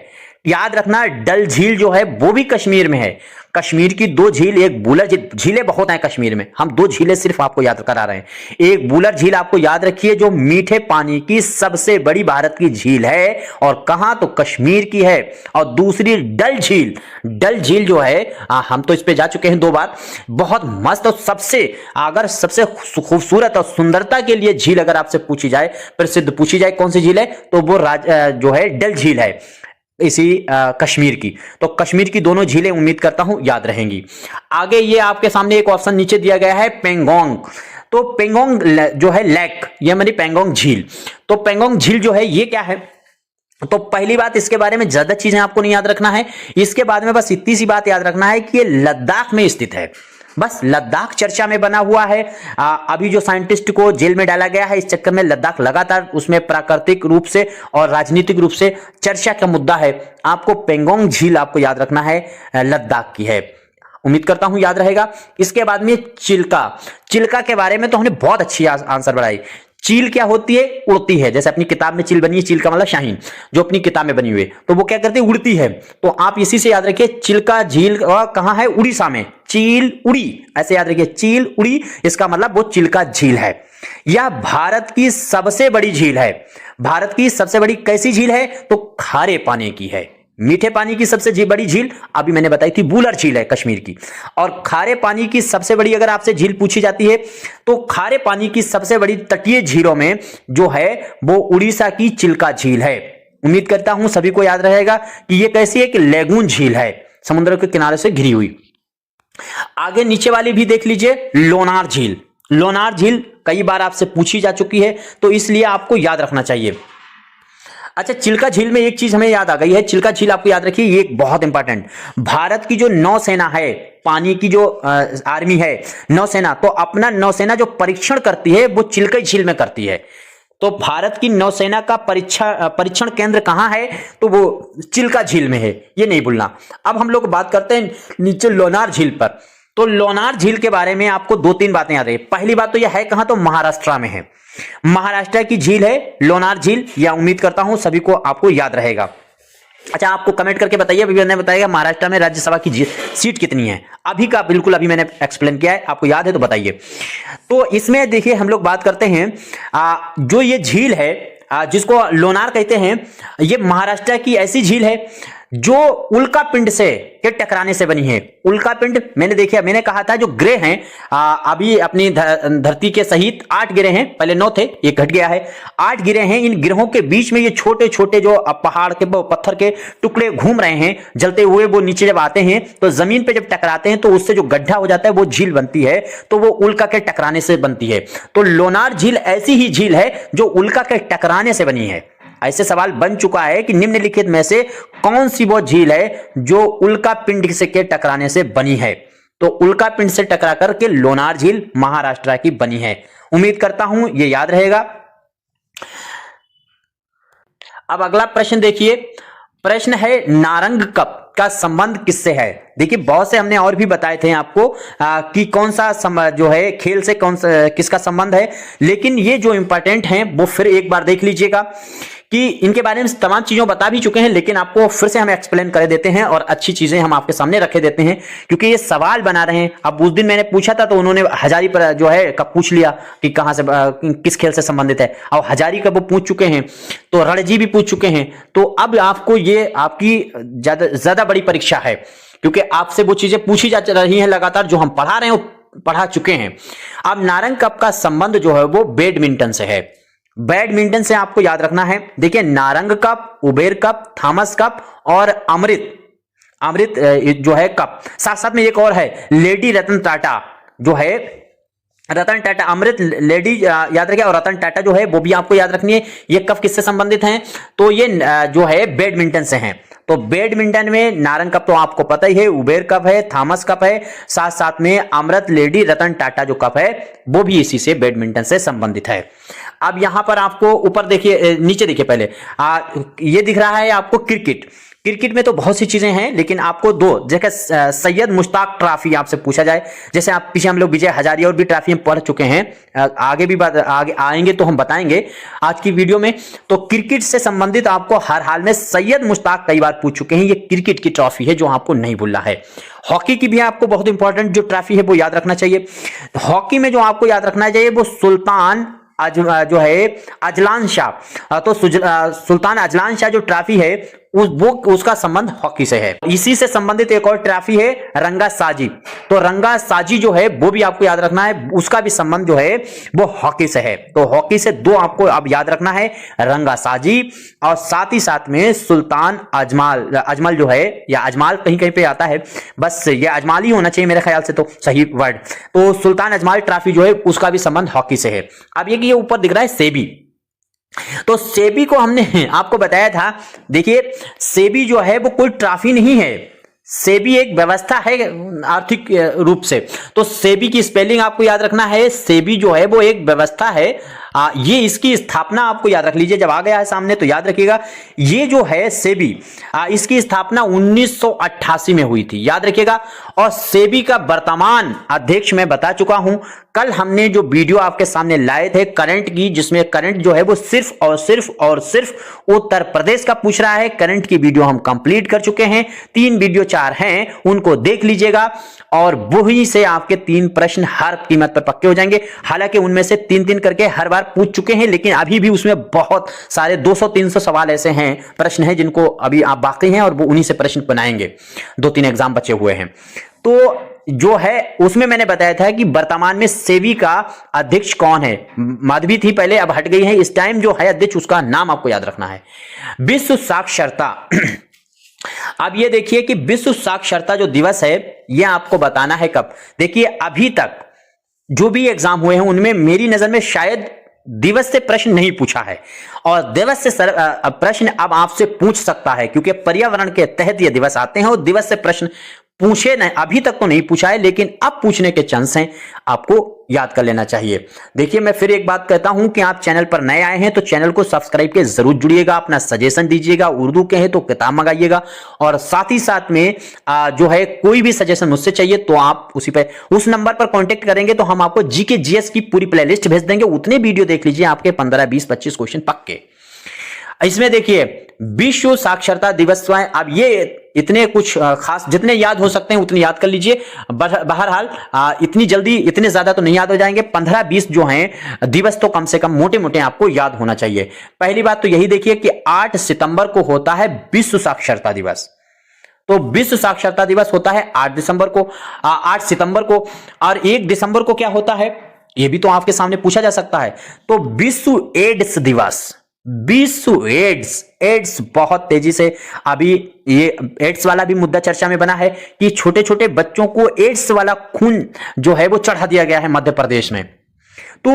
याद रखना, डल झील जो है वो भी कश्मीर में है। कश्मीर की 2 झील, एक बूलर झील, झीलें बहुत हैं कश्मीर में, हम 2 झीलें सिर्फ आपको याद करा रहे हैं। एक बूलर झील आपको याद रखिए जो मीठे पानी की सबसे बड़ी भारत की झील है, और कहां? तो कश्मीर की है। और दूसरी डल झील, डल झील जो है हम तो इस पे जा चुके हैं 2 बार, बहुत मस्त और सबसे खूबसूरत और सुंदरता के लिए झील अगर आपसे पूछी जाए, प्रसिद्ध पूछी जाए कौन सी झील है, तो वो जो है डल झील है, इसी कश्मीर की। तो कश्मीर की दोनों झीलें उम्मीद करता हूं याद रहेंगी। आगे ये आपके सामने एक ऑप्शन नीचे दिया गया है पेंगोंग। तो पेंगोंग जो है लेक, ये हमारी पेंगोंग झील। तो पेंगोंग झील जो है ये क्या है? तो पहली बात, इसके बारे में ज्यादा चीजें आपको नहीं याद रखना है। इसके बाद में बस इतनी सी बात याद रखना है कि ये लद्दाख में स्थित है। बस लद्दाख चर्चा में बना हुआ है। अभी जो साइंटिस्ट को जेल में डाला गया है, इस चक्कर में लद्दाख लगातार उसमें प्राकृतिक रूप से और राजनीतिक रूप से चर्चा का मुद्दा है। आपको पेंगोंग झील आपको याद रखना है, लद्दाख की है। उम्मीद करता हूं याद रहेगा। इसके बाद में चिल्का, चिल्का के बारे में तो हमने बहुत अच्छी आंसर बढ़ाई। चील क्या होती है? उड़ती है। जैसे अपनी किताब में चील बनी है, चील का मतलब शाहीन, जो अपनी किताब में बनी हुई है, तो वो क्या करती है? उड़ती है। तो आप इसी से याद रखिए, चिल्का झील कहां है? उड़ीसा में। चील उड़ी, ऐसे याद रखिए, चील उड़ी, इसका मतलब वो चिल्का झील है। यह भारत की सबसे बड़ी झील है। भारत की सबसे बड़ी कैसी झील है? तो खारे पानी की है। मीठे पानी की सबसे बड़ी झील अभी मैंने बताई थी बूलर झील है कश्मीर की। और खारे पानी की सबसे बड़ी अगर आपसे झील पूछी जाती है तो खारे पानी की सबसे बड़ी तटीय झीलों में जो है वो उड़ीसा की चिल्का झील है। उम्मीद करता हूं सभी को याद रहेगा कि ये कैसी है कि लेगून झील है, समुद्र के किनारे से घिरी हुई। आगे नीचे वाली भी देख लीजिए, लोनार झील। लोनार झील कई बार आपसे पूछी जा चुकी है तो इसलिए आपको याद रखना चाहिए। अच्छा, चिल्का झील में एक चीज हमें याद आ गई है। चिल्का झील आपको याद रखिए, ये बहुत इंपॉर्टेंट, भारत की जो नौसेना है, पानी की जो आर्मी है, नौसेना, तो अपना नौसेना जो परीक्षण करती है वो चिल्का झील में करती है। तो भारत की नौसेना का परीक्षण केंद्र कहां है? तो वो चिल्का झील में है, ये नहीं भूलना। अब हम लोग बात करते हैं नीचे लोनार झील पर। तो लोनार झील के बारे में आपको 2-3 बातें याद रही। पहली बात तो यह है कहां? तो महाराष्ट्र में है। महाराष्ट्र की झील है लोनार झील, या उम्मीद करता हूं सभी को आपको याद रहेगा। अच्छा, आपको कमेंट करके बताइए, अभी मैंने बताएगा महाराष्ट्र में राज्यसभा की सीट कितनी है अभी का, बिल्कुल अभी मैंने एक्सप्लेन किया है, आपको याद है तो बताइए। तो इसमें देखिए हम लोग बात करते हैं जो ये झील है जिसको लोनार कहते हैं, ये महाराष्ट्र की ऐसी झील है जो उल्का पिंड से के टकराने से बनी है। उल्का पिंड मैंने कहा था जो ग्रह हैं अभी अपनी धरती के सहित 8 ग्रह हैं, पहले 9 थे, ये घट गया है, 8 ग्रह हैं। इन ग्रहों के बीच में ये छोटे छोटे जो पहाड़ के पत्थर के टुकड़े घूम रहे हैं जलते हुए, वो नीचे जब आते हैं तो जमीन पे जब टकराते हैं तो उससे जो गड्ढा हो जाता है वो झील बनती है, तो वो उल्का के टकराने से बनती है। तो लोनार झील ऐसी ही झील है जो उल्का के टकराने से बनी है। ऐसे सवाल बन चुका है कि निम्नलिखित में से कौन सी वो झील है जो उल्का पिंड से के टकराने से बनी है। तो उल्का पिंड से टकरा करके लोनार झील महाराष्ट्र की बनी है। उम्मीद करता हूं ये याद रहेगा। अब अगला प्रश्न देखिए, प्रश्न है नारंग कप का संबंध किससे है। देखिए बहुत से हमने और भी बताए थे आपको कि कौन सा जो है खेल से कौन सा किसका संबंध है, लेकिन ये जो इंपॉर्टेंट हैं वो फिर एक बार देख लीजिएगा कि इनके बारे में तमाम चीजों बता भी चुके हैं, लेकिन आपको फिर से हम एक्सप्लेन कर देते हैं और अच्छी चीजें हम आपके सामने रखे देते हैं, क्योंकि ये सवाल बना रहे हैं। अब उस दिन मैंने पूछा था तो उन्होंने हजारी पर जो है कब पूछ लिया कि कहां से किस खेल से संबंधित है, और हजारी का वो पूछ चुके हैं, तो रणजी भी पूछ चुके हैं। तो अब आपको ये आपकी ज्यादा बड़ी परीक्षा है, क्योंकि आपसे वो चीजें पूछी जा रही हैं लगातार, जो हम पढ़ा रहे हैं पढ़ा चुके हैं। अब नारंग कप का संबंध जो है वो बैडमिंटन से है। बैडमिंटन से आपको याद रखना है। देखिए Narang cup, Uber cup, Thomas cup और अमृत जो है कप, साथ साथ में एक और है लेडी रतन टाटा जो है, रतन टाटा अमृत लेडी याद रखिए, और रतन टाटा जो है वो भी आपको याद रखनी है। ये कप किससे संबंधित हैं, तो ये जो है बैडमिंटन से हैं। तो बैडमिंटन में नारंग कप तो आपको पता ही है, उबेर कप है, थॉमस कप है, साथ साथ में अमृत लेडी रतन टाटा जो कप है वो भी इसी से बैडमिंटन से संबंधित है। अब यहां पर आपको ऊपर देखिए, नीचे देखिए पहले ये दिख रहा है आपको क्रिकेट। क्रिकेट में तो बहुत सी चीजें हैं, लेकिन आपको दो जगह सैयद मुश्ताक ट्रॉफी आपसे पूछा जाए, जैसे आप पीछे हम लोग विजय हजारिया और भी ट्रॉफी हम पढ़ चुके हैं, आगे भी बात आगे आएंगे तो हम बताएंगे आज की वीडियो में। तो क्रिकेट से संबंधित आपको हर हाल में सैयद मुश्ताक कई बार पूछ चुके हैं, ये क्रिकेट की ट्रॉफी है जो आपको नहीं भूलना है। हॉकी की भी आपको बहुत इंपॉर्टेंट जो ट्रॉफी है वो याद रखना चाहिए। हॉकी में जो आपको याद रखना चाहिए वो सुल्तान जो है अजलान शाह, तो सुल्तान अजलान शाह जो ट्रॉफी है वो उसका संबंध हॉकी से है। इसी से संबंधित एक और ट्रॉफी है रंगा साजी, तो रंगा साजी जो है वो भी आपको याद रखना है, उसका भी संबंध जो है वो हॉकी से है। तो हॉकी से दो आपको अब याद रखना है, रंगा साजी और साथ ही साथ में सुल्तान अजमल जो है, या अजमाल कहीं कहीं पे आता है, बस ये अजमाल ही होना चाहिए मेरे ख्याल से तो सही वर्ड। तो सुल्तान अजमल ट्रॉफी जो है उसका भी संबंध हॉकी से है। अब ये ऊपर दिख रहा है सेबी, तो सेबी को हमने आपको बताया था। देखिए सेबी जो है वो कोई ट्रॉफी नहीं है, सेबी एक व्यवस्था है आर्थिक रूप से। तो सेबी की स्पेलिंग आपको याद रखना है, सेबी जो है वो एक व्यवस्था है। ये इसकी स्थापना आपको याद रख लीजिए, जब आ गया है सामने तो याद रखिएगा। ये जो है सेबी, इसकी स्थापना 1988 में हुई थी, याद रखिएगा। और सेबी का वर्तमान अध्यक्ष मैं बता चुका हूं, कल हमने जो वीडियो आपके सामने लाए थे करंट की, जिसमें करंट जो है वो सिर्फ और सिर्फ उत्तर प्रदेश का पूछ रहा है। करंट की वीडियो हम कंप्लीट कर चुके हैं, 3 वीडियो 4 हैं, उनको देख लीजिएगा और वही से आपके 3 प्रश्न हर कीमत पर पक्के हो जाएंगे। हालांकि उनमें से 3-3 करके हर बार पूछ चुके हैं, लेकिन अभी भी उसमें बहुत सारे 200-300 सवाल ऐसे हैं, प्रश्न हैं जिनको अभी आप बाकी हैं और वो उन्हीं से प्रश्न बनाएंगे। 2-3 एग्जाम बचे हुए हैं। तो जो है उसमें मैंने बताया था कि वर्तमान में सेबी का अध्यक्ष कौन है। माधवी थी पहले, अब हट गई है। इस टाइम जो है अध्यक्ष, उसका नाम आपको याद रखना है, विश्व साक्षरता। अब ये देखिए कि विश्व साक्षरता जो दिवस है ये आपको बताना है कब। देखिए अभी तक जो भी एग्जाम हुए हैं उनमें मेरी नजर में शायद दिवस से प्रश्न नहीं पूछा है, और दिवस से प्रश्न अब आपसे पूछ सकता है, क्योंकि पर्यावरण के तहत ये दिवस आते हैं और दिवस से प्रश्न पूछे नहीं, अभी तक तो नहीं पूछा है, लेकिन अब पूछने के चांस हैं, आपको याद कर लेना चाहिए। देखिए मैं फिर एक बात कहता हूं कि आप चैनल पर नए आए हैं तो चैनल को सब्सक्राइब के जरूर जुड़िएगा, अपना सजेशन दीजिएगा, उर्दू के हैं तो किताब मंगाइएगा, और साथ ही साथ में जो है कोई भी सजेशन मुझसे चाहिए तो आप उस नंबर पर कांटेक्ट करेंगे तो हम आपको जीके जीएस की पूरी प्लेलिस्ट भेज देंगे। उतने वीडियो देख लीजिए, आपके 15, 20, 25 क्वेश्चन पक्के। इसमें देखिए विश्व साक्षरता दिवस, अब ये इतने कुछ खास जितने याद हो सकते हैं उतने याद कर लीजिए। बहरहाल इतनी जल्दी इतने ज्यादा तो नहीं याद हो जाएंगे, 15-20 जो हैं दिवस तो कम से कम मोटे मोटे आपको याद होना चाहिए। पहली बात तो यही देखिए कि 8 सितंबर को होता है विश्व साक्षरता दिवस। तो विश्व साक्षरता दिवस होता है 8 दिसंबर को, 8 सितंबर को। और 1 दिसंबर को क्या होता है, यह भी तो आपके सामने पूछा जा सकता है। तो विश्व एड्स दिवस, विश्व एड्स बहुत तेजी से अभी ये एड्स वाला भी मुद्दा चर्चा में बना है कि छोटे छोटे बच्चों को एड्स वाला खून जो है वो चढ़ा दिया गया है मध्य प्रदेश में। तो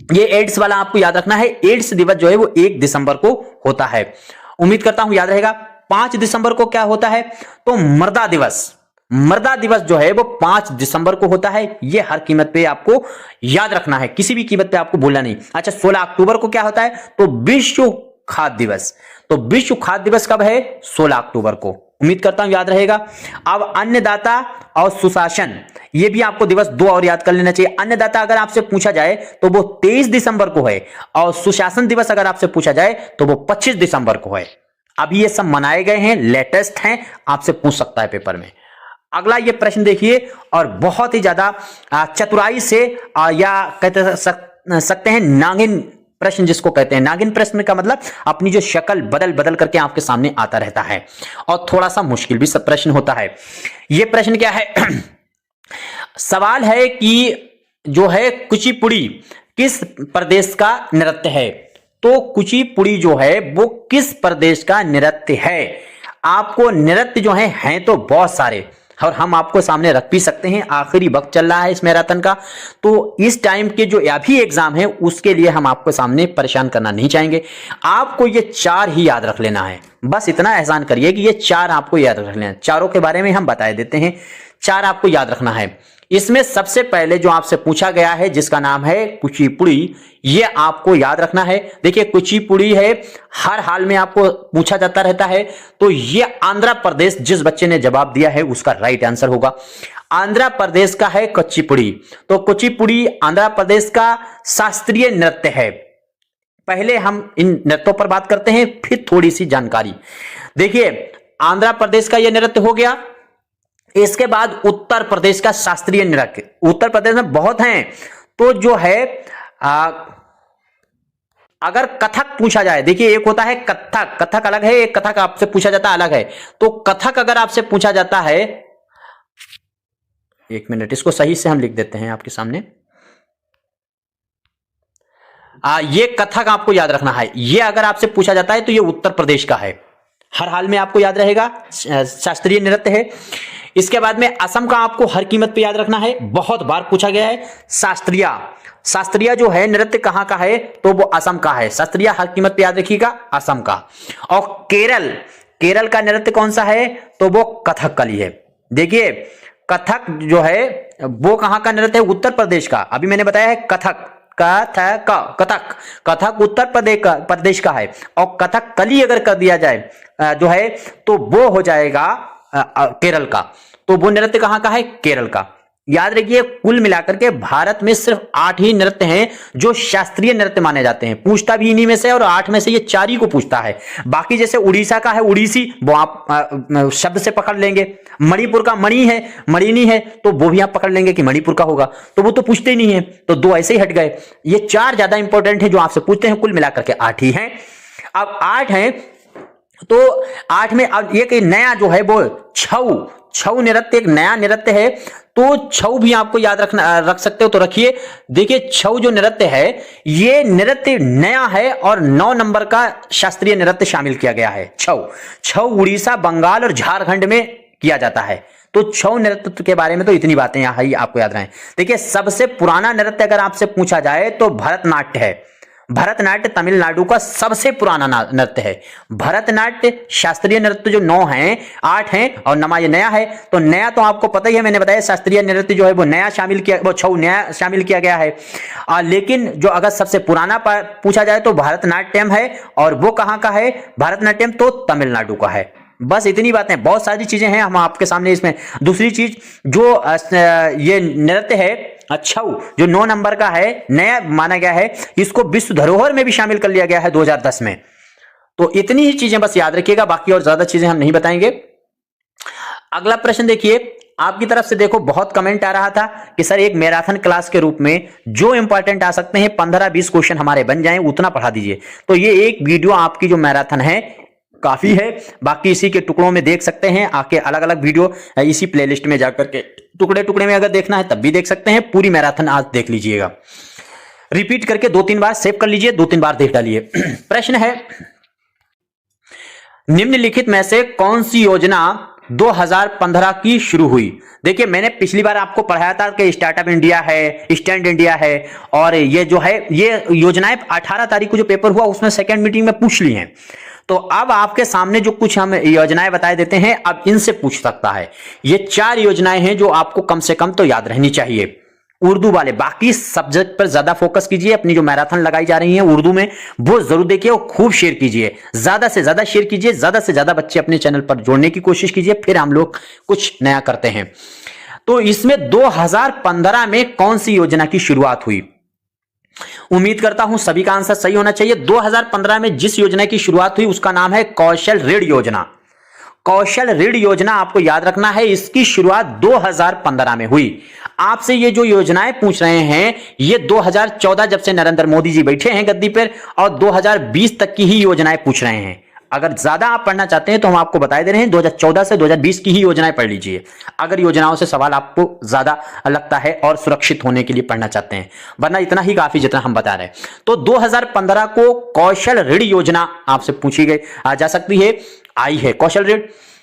ये एड्स वाला आपको याद रखना है। एड्स दिवस जो है वो 1 दिसंबर को होता है, उम्मीद करता हूं याद रहेगा। 5 दिसंबर को क्या होता है, तो मृदा दिवस। मृदा दिवस जो है वो 5 दिसंबर को होता है। ये हर कीमत पे आपको याद रखना है, किसी भी कीमत पे आपको भूलना नहीं। अच्छा, 16 अक्टूबर को क्या होता है, तो विश्व खाद्य दिवस। तो विश्व खाद्य दिवस कब है, 16 अक्टूबर को, उम्मीद करता हूं याद रहेगा। अब अन्नदाता और सुशासन, ये भी आपको दिवस 2 और याद कर लेना चाहिए। अन्नदाता अगर आपसे पूछा जाए तो वो 23 दिसंबर को है, और सुशासन दिवस अगर आपसे पूछा जाए तो वो 25 दिसंबर को है। अभी ये सब मनाए गए हैं, लेटेस्ट हैं, आपसे पूछ सकता है पेपर में। अगला ये प्रश्न देखिए, और बहुत ही ज्यादा चतुराई से या कहते सकते हैं नागिन प्रश्न जिसको कहते हैं। नागिन प्रश्न का मतलब अपनी जो शक्ल बदल बदल करके आपके सामने आता रहता है, और थोड़ा सा मुश्किल भी सब प्रश्न होता है। ये प्रश्न क्या है सवाल है कि जो है कुचिपुड़ी किस प्रदेश का नृत्य है। तो कुचिपुड़ी जो है वो किस प्रदेश का नृत्य है। आपको नृत्य जो है तो बहुत सारे, और हम आपको सामने रख भी सकते हैं। आखिरी वक्त चल रहा है इस मैराथन का, तो इस टाइम के जो अभी एग्जाम है उसके लिए हम आपको सामने परेशान करना नहीं चाहेंगे। आपको ये 4 ही याद रख लेना है, बस इतना एहसान करिए कि ये 4 आपको याद रख लेना है। चारों के बारे में हम बता देते हैं, 4 आपको याद रखना है। इसमें सबसे पहले जो आपसे पूछा गया है जिसका नाम है कुचिपुड़ी, ये आपको याद रखना है। देखिए कुचिपुड़ी है, हर हाल में आपको पूछा जाता रहता है। तो ये आंध्र प्रदेश, जिस बच्चे ने जवाब दिया है उसका राइट आंसर होगा। आंध्र प्रदेश का है कुचिपुड़ी। तो कुचिपुड़ी आंध्र प्रदेश का शास्त्रीय नृत्य है। पहले हम इन नृत्यों पर बात करते हैं, फिर थोड़ी सी जानकारी। देखिए आंध्र प्रदेश का यह नृत्य हो गया। इसके बाद उत्तर प्रदेश का शास्त्रीय नृत्य, उत्तर प्रदेश में बहुत हैं। तो जो है अगर कथक पूछा जाए, देखिए एक होता है कथक, कथक अलग है, एक कथक आपसे पूछा जाता अलग है। तो कथक अगर आपसे पूछा जाता है, एक मिनट इसको सही से हम लिख देते हैं आपके सामने। ये कथक आपको याद रखना है। ये अगर आपसे पूछा जाता है तो ये उत्तर प्रदेश का है, हर हाल में आपको याद रहेगा, शास्त्रीय नृत्य है। इसके बाद में असम का आपको हर कीमत पे याद रखना है, बहुत बार पूछा गया है। शास्त्रीय, शास्त्रीय जो है नृत्य कहां का है, तो वो असम का है। शास्त्रीय हर कीमत पे याद रखिएगा, असम का। और केरल, केरल का नृत्य कौन सा है, तो वो कथकली है। देखिए कथक जो है वो कहां का नृत्य है, उत्तर प्रदेश का। अभी मैंने बताया है कथक, कथक, कथक उत्तर प्रदेश का है। और कथकली अगर कर दिया जाए जो है तो वो हो जाएगा केरल का। तो वो नृत्य कहां का है, केरल का। याद रखिए कुल मिलाकर के भारत में सिर्फ 8 ही नृत्य हैं जो शास्त्रीय नृत्य माने जाते हैं। पूछता भी इन्हीं में से, और 8 में से ये 4 ही को पूछता है। बाकी जैसे उड़ीसा का है उड़ीसी, वो आप शब्द से पकड़ लेंगे। मणिपुर का मणि है, मणिनी है, तो वो भी आप पकड़ लेंगे कि मणिपुर का होगा, तो वो तो पूछते ही नहीं है। तो 2 ऐसे ही हट गए। ये 4 ज्यादा इंपॉर्टेंट है जो आपसे पूछते हैं, कुल मिलाकर के 8 ही हैं। अब 8 हैं तो 8 में अब एक नया जो है वो छऊ नृत्य, एक नया नृत्य है। तो छऊ भी आपको याद रख सकते हो तो रखिए। देखिए छऊ जो नृत्य है ये नृत्य नया है, और 9 नंबर का शास्त्रीय नृत्य शामिल किया गया है। छऊ उड़ीसा, बंगाल और झारखंड में किया जाता है। तो छऊ नृत्य के बारे में तो इतनी बातें यहां ही आपको याद रहें। देखिए सबसे पुराना नृत्य अगर आपसे पूछा जाए तो भरतनाट्य है। भरतनाट्य तमिलनाडु का सबसे पुराना नृत्य है। भरतनाट्य शास्त्रीय नृत्य जो 9 हैं, 8 हैं, और नमा ये नया है। तो नया तो आपको पता ही है, मैंने बताया शास्त्रीय नृत्य जो है वो नया शामिल किया, वो छऊ नया शामिल किया गया है। लेकिन जो अगर सबसे पुराना पूछा जाए तो भरतनाट्यम है, और वो कहां का है, भरतनाट्यम तो तमिलनाडु का है। बस इतनी बातें, बहुत सारी चीजें हैं हम आपके सामने इसमें। दूसरी चीज जो ये नृत्य है छऊ जो 9 नंबर का है, नया माना गया है, इसको विश्व धरोहर में भी शामिल कर लिया गया है 2010 में। तो इतनी ही चीजें बस याद रखिएगा, बाकी और ज्यादा चीजें हम नहीं बताएंगे। अगला प्रश्न देखिए, आपकी तरफ से देखो बहुत कमेंट आ रहा था कि सर एक मैराथन क्लास के रूप में जो इंपॉर्टेंट आ सकते हैं 15-20 क्वेश्चन हमारे बन जाएं उतना पढ़ा दीजिए। तो ये एक वीडियो आपकी जो मैराथन है काफी है। बाकी इसी के टुकड़ों में देख सकते हैं, आके अलग अलग वीडियो इसी प्लेलिस्ट में जाकर के टुकड़े टुकड़े में अगर देखना है तब भी देख सकते हैं। पूरी मैराथन आज देख लीजिएगा, रिपीट करके 2-3 बार सेव कर लीजिए, 2-3 बार देख डालिए। प्रश्न है, निम्नलिखित में से कौन सी योजना 2015 की शुरू हुई? देखिए मैंने पिछली बार आपको पढ़ाया था कि स्टार्टअप इंडिया है, स्टैंड इंडिया है, और ये जो है ये योजनाएं 18 तारीख को जो पेपर हुआ उसमें सेकंड मीटिंग में पूछ ली हैं। तो अब आपके सामने जो कुछ हम योजनाएं बताए देते हैं, अब इनसे पूछ सकता है। ये 4 योजनाएं हैं जो आपको कम से कम तो याद रहनी चाहिए उर्दू वाले। बाकी सब्जेक्ट पर ज्यादा फोकस कीजिए, अपनी जो मैराथन लगाई जा रही है उर्दू में वो जरूर देखिए और खूब शेयर कीजिए, ज्यादा से ज्यादा शेयर कीजिए, ज्यादा से ज्यादा बच्चे अपने चैनल पर जोड़ने की कोशिश कीजिए, फिर हम लोग कुछ नया करते हैं। तो इसमें 2015 में कौन सी योजना की शुरुआत हुई? उम्मीद करता हूं सभी का आंसर सही होना चाहिए। 2015 में जिस योजना की शुरुआत हुई उसका नाम है कौशल ऋण योजना। कौशल ऋण योजना आपको याद रखना है, इसकी शुरुआत 2015 में हुई। आपसे ये जो योजनाएं पूछ रहे हैं ये 2014 जब से नरेंद्र मोदी जी बैठे हैं गद्दी पर, और 2020 तक की ही योजनाएं पूछ रहे हैं। अगर ज्यादा आप पढ़ना चाहते हैं तो हम आपको बता दे रहे हैं 2014 से 2020 की ही योजनाएं पढ़ लीजिए, अगर योजनाओं से सवाल आपको ज्यादा लगता है और सुरक्षित होने के लिए पढ़ना चाहते हैं, वरना इतना ही काफी जितना हम बता रहे हैं। तो 2015 को कौशल ऋण योजना आपसे पूछी गई जा सकती है, आई है कौशल ऋण।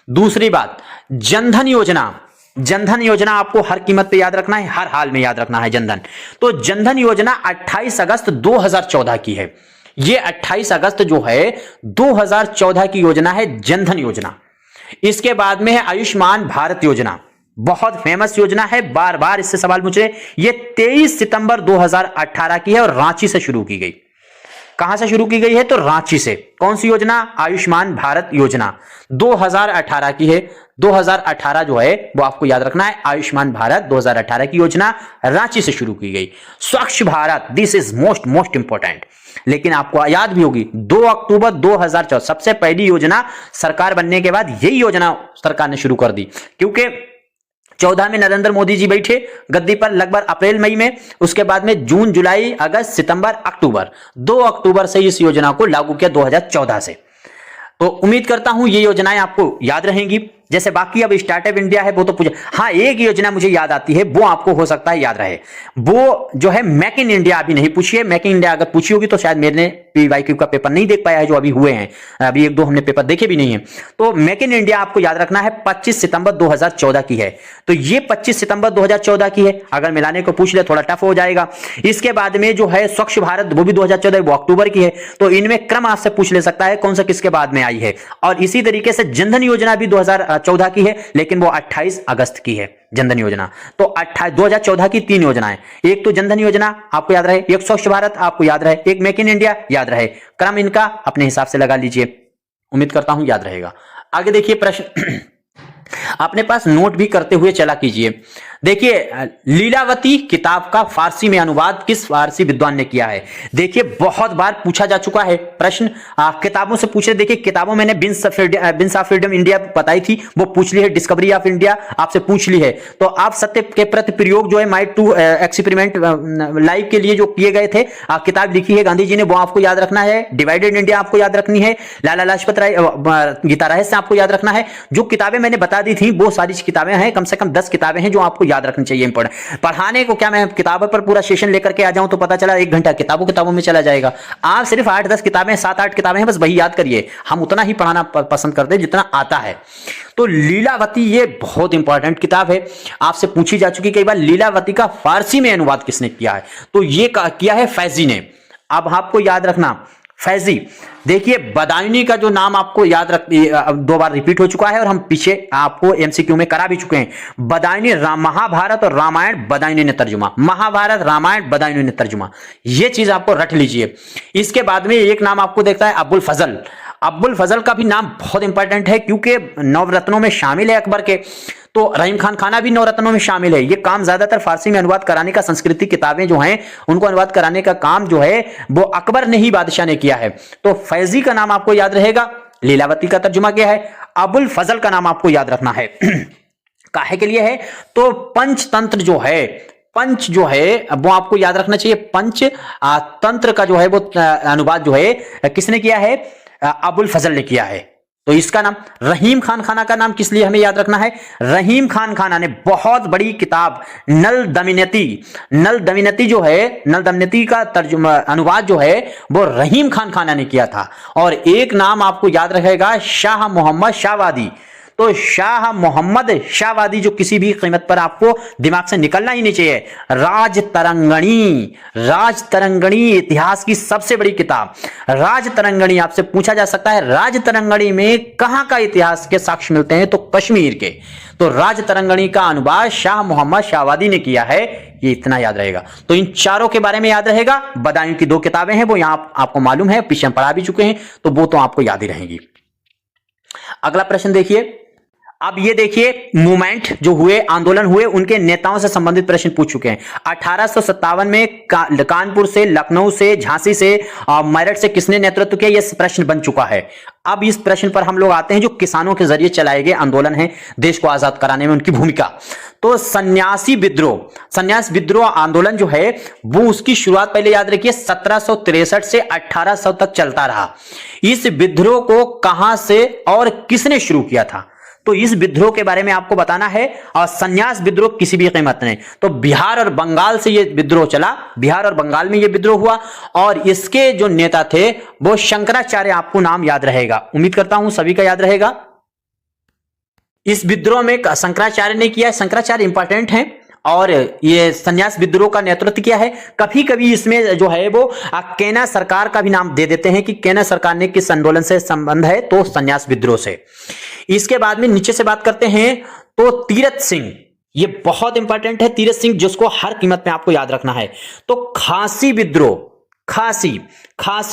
दूसरी बात, जनधन योजना। जनधन योजना आपको हर कीमत पे याद रखना है, हर हाल में याद रखना है जनधन। तो जनधन योजना 28 अगस्त 2014 की है। ये 28 अगस्त जो है 2014 की योजना है जनधन योजना। इसके बाद में है आयुष्मान भारत योजना, बहुत फेमस योजना है, बार बार इससे सवाल पूछ रहे। ये 23 सितंबर 2018 की है और रांची से शुरू की गई। कहां से शुरू की गई है? तो रांची से। कौन सी योजना? आयुष्मान भारत योजना 2018 की है। 2018 जो है वो आपको याद रखना है, आयुष्मान भारत 2018 की योजना रांची से शुरू की गई। स्वच्छ Bharat, this is most important, लेकिन आपको याद भी होगी 2 अक्टूबर 2014 सबसे पहली योजना सरकार बनने के बाद यही योजना सरकार ने शुरू कर दी, क्योंकि 14 में नरेंद्र मोदी जी बैठे गद्दी पर लगभग अप्रैल मई में, उसके बाद में जून जुलाई अगस्त सितंबर अक्टूबर, 2 अक्टूबर से इस योजना को लागू किया 2014 से। तो उम्मीद करता हूं ये योजनाएं आपको याद रहेंगी। जैसे बाकी अब स्टार्टअप इंडिया है वो तो पूछे, हाँ एक योजना मुझे याद आती है, वो आपको हो सकता है याद रहे, वो जो है मेक इन इंडिया। अभी नहीं पूछी है मेक इन इंडिया, अगर पूछी होगी तो शायद मैंने PYQ का पेपर नहीं देख पाया है जो अभी हुए हैं, अभी 1-2 हमने पेपर देखे भी नहीं है। तो मेक इन इंडिया आपको याद रखना है 25 सितंबर 2014 की है। तो ये 25 सितंबर 2014 की है, अगर मिलाने को पूछ ले थोड़ा टफ हो जाएगा। इसके बाद में जो है स्वच्छ भारत वो भी 2014, वो अक्टूबर की है। तो इनमें क्रम आपसे पूछ ले सकता है कौन सा किसके बाद में आई है। और इसी तरीके से जनधन योजना भी 2014 की है, लेकिन वो 28 अगस्त की है जनधन योजना। तो 2014 की 3 योजनाएं, एक तो जनधन योजना आपको याद रहे, एक स्वच्छ भारत आपको याद रहे, एक मेक इन इंडिया याद रहे। क्रम इनका अपने हिसाब से लगा लीजिए, उम्मीद करता हूं याद रहेगा। आगे देखिए प्रश्न अपने पास नोट भी करते हुए चला कीजिए। देखिए लीलावती किताब का फारसी में अनुवाद किस फारसी विद्वान ने किया है? देखिए बहुत बार पूछा जा चुका है प्रश्न, किताबों से पूछे। देखिए किताबों मैंने बिन्स ऑफ फ्रीडम इंडिया बताई थी, वो पूछ ली है। डिस्कवरी ऑफ इंडिया आपसे पूछ ली है। तो आप सत्य के प्रति प्रयोग जो है माइट टू एक्सपेरिमेंट लाइव के लिए जो किए गए थे, किताब लिखी है गांधी जी ने, वो आपको याद रखना है। डिवाइडेड इंडिया आपको याद रखनी है। लाला लाजपत राय गीता रहस्य आपको याद रखना है। जो किताबें मैंने बता दी थी वो सारी किताबें हैं, कम से कम 10 किताबें हैं जो आपको याद रखनी चाहिए। इंपॉर्टेंट पढ़ाने को क्या मैं किताबों पर पूरा सेशन लेकर के आ जाऊं तो पता चला 1 घंटा किताबों में चला जाएगा। आप सिर्फ 8-10 किताबें, 7-8 किताबें हैं, बस वही याद करिए। हम उतना ही पढ़ाना पसंद करते हैं जितना आता है। तो लीलावती ये बहुत इंपॉर्टेंट किताब है, आपसे पूछी जा चुकी कई बार। लीलावती का फारसी में अनुवाद किसने किया है? तो ये किया है फैजी ने। अब आपको याद रखना फैजी। देखिए बदायूनी का जो नाम आपको याद रख 2 बार रिपीट हो चुका है और हम पीछे आपको MCQ में करा भी चुके हैं। बदायूनी महाभारत और रामायण बदायूनी ने तर्जुमा, महाभारत रामायण बदायूनी ने तर्जुमा, ये चीज आपको रट लीजिए। इसके बाद में एक नाम आपको देखता है अबुल फजल। अबुल फजल का भी नाम बहुत इंपॉर्टेंट है क्योंकि नवरत्नों में शामिल है अकबर के। तो रहीम खान खाना भी नवरत्नों में शामिल है। ये काम ज्यादातर फारसी में अनुवाद कराने का, संस्कृति किताबें जो हैं उनको अनुवाद कराने का काम जो है वो अकबर ने ही, बादशाह ने किया है। तो फैजी का नाम आपको याद रहेगा, लीलावती का तर्जुमा क्या है, अबुल फजल का नाम आपको याद रखना है। काहे के लिए है? तो पंचतंत्र जो है, पंच जो है वो आपको याद रखना चाहिए। पंच तंत्र का जो है वो अनुवाद जो है किसने किया है? अबुल फजल ने किया है। तो इसका नाम रहीम खान खाना का नाम किस लिए हमें याद रखना है? रहीम खान खाना ने बहुत बड़ी किताब नल दमयंती जो है, नल दमयंती का तर्जुमा अनुवाद जो है वो रहीम खान खाना ने किया था। और एक नाम आपको याद रहेगा, शाह मोहम्मद शाहवादी। तो शाह मोहम्मद शाहवादी जो किसी भी कीमत पर आपको दिमाग से निकलना ही नहीं चाहिए। राजतरंगिणी इतिहास की सबसे बड़ी किताब राजतरंगिणी। आपसे पूछा जा सकता है राजतरंगिणी में कहां का इतिहास के साक्ष्य मिलते हैं? तो कश्मीर के। तो राजतरंगिणी का अनुवाद शाह मोहम्मद शाहवादी ने किया है, ये इतना याद रहेगा। तो इन चारों के बारे में याद रहेगा। बदायूं की 2 किताबें हैं, वो यहां आपको मालूम है, पीछे पढ़ा भी चुके हैं, तो वो तो आपको याद ही रहेंगी। अगला प्रश्न देखिए। अब ये देखिए, मूवमेंट जो हुए, आंदोलन हुए, उनके नेताओं से संबंधित प्रश्न पूछ चुके हैं। 1857 में कानपुर से, लखनऊ से, झांसी से, मेरठ से किसने नेतृत्व किया? यह प्रश्न बन चुका है। अब इस प्रश्न पर हम लोग आते हैं जो किसानों के जरिए चलाए गए आंदोलन है, देश को आजाद कराने में उनकी भूमिका। तो संन्यास विद्रोह आंदोलन जो है वो उसकी शुरुआत पहले याद रखिए 1763 से 1800 तक चलता रहा। इस विद्रोह को कहां से और किसने शुरू किया था? तो इस विद्रोह के बारे में आपको बताना है। और संन्यास विद्रोह किसी भी कीमत नहीं, तो बिहार और बंगाल से यह विद्रोह चला, बिहार और बंगाल में यह विद्रोह हुआ। और इसके जो नेता थे वो शंकराचार्य, आपको नाम याद रहेगा, उम्मीद करता हूं सभी का याद रहेगा। इस विद्रोह में शंकराचार्य ने किया। शंकराचार्य इंपॉर्टेंट हैं और ये संन्यास विद्रोह का नेतृत्व किया है। कभी कभी इसमें जो है वो केना सरकार का भी नाम दे देते हैं कि केना सरकार ने किस आंदोलन से संबंध है, तो संन्यास विद्रोह से। इसके बाद में नीचे से बात करते हैं तो तीरथ सिंह, ये बहुत इंपॉर्टेंट है तीरथ सिंह, जिसको हर कीमत में आपको याद रखना है। तो खासी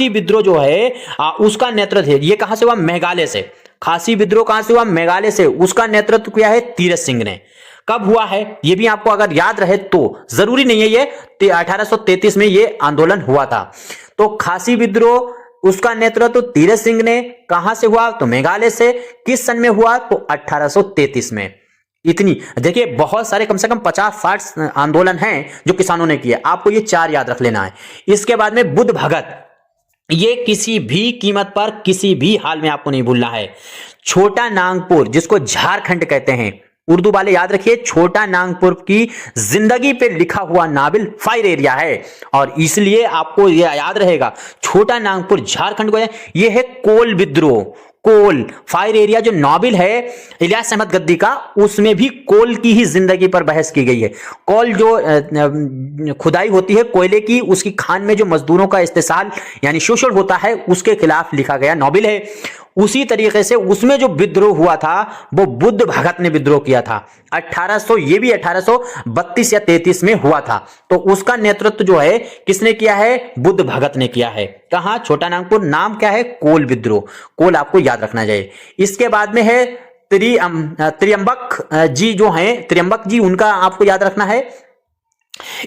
विद्रोह जो है उसका नेतृत्व है, ये कहां से हुआ? मेघालय से। खासी विद्रोह कहां से हुआ? मेघालय से। उसका नेतृत्व किया है तीरथ सिंह ने। कब हुआ है ये भी आपको अगर याद रहे तो, जरूरी नहीं है ये 1833 में ये आंदोलन हुआ था। तो खासी विद्रोह उसका नेतृत्व तीरथ सिंह ने। कहां से हुआ? तो मेघालय से। किस सन में हुआ? तो 1833 में। इतनी देखिए, बहुत सारे कम से कम 50-60 आंदोलन हैं जो किसानों ने किए, आपको ये 4 याद रख लेना है। इसके बाद में बुद्ध भगत, ये किसी भी कीमत पर किसी भी हाल में आपको नहीं भूलना है। छोटा नागपुर, जिसको झारखंड कहते हैं, उर्दू वाले याद रखिए, छोटा नागपुर की जिंदगी पे लिखा हुआ नावल फायर एरिया है। और इसलिए आपको यह याद रहेगा, छोटा नागपुर झारखंड को, यह है कोल विद्रोह। कोल फायर एरिया जो नॉवेल है इलियास अहमद गद्दी का, उसमें भी कोल की ही जिंदगी पर बहस की गई है। कोल जो खुदाई होती है कोयले की, उसकी खान में जो मजदूरों का इस्तेसाल यानी शोषण होता है, उसके खिलाफ लिखा गया नॉवेल है। उसी तरीके से उसमें जो विद्रोह हुआ था वो बुद्ध भगत ने विद्रोह किया था। 1832 या 33 में हुआ था। तो उसका नेतृत्व जो है किसने किया है? बुद्ध भगत ने किया है। कहां? छोटा नागपुर। नाम क्या है? कोल विद्रोह। कोल आपको याद रखना चाहिए। इसके बाद में है त्रियंबक जी जो हैं, त्रियंबक जी, उनका आपको याद रखना है।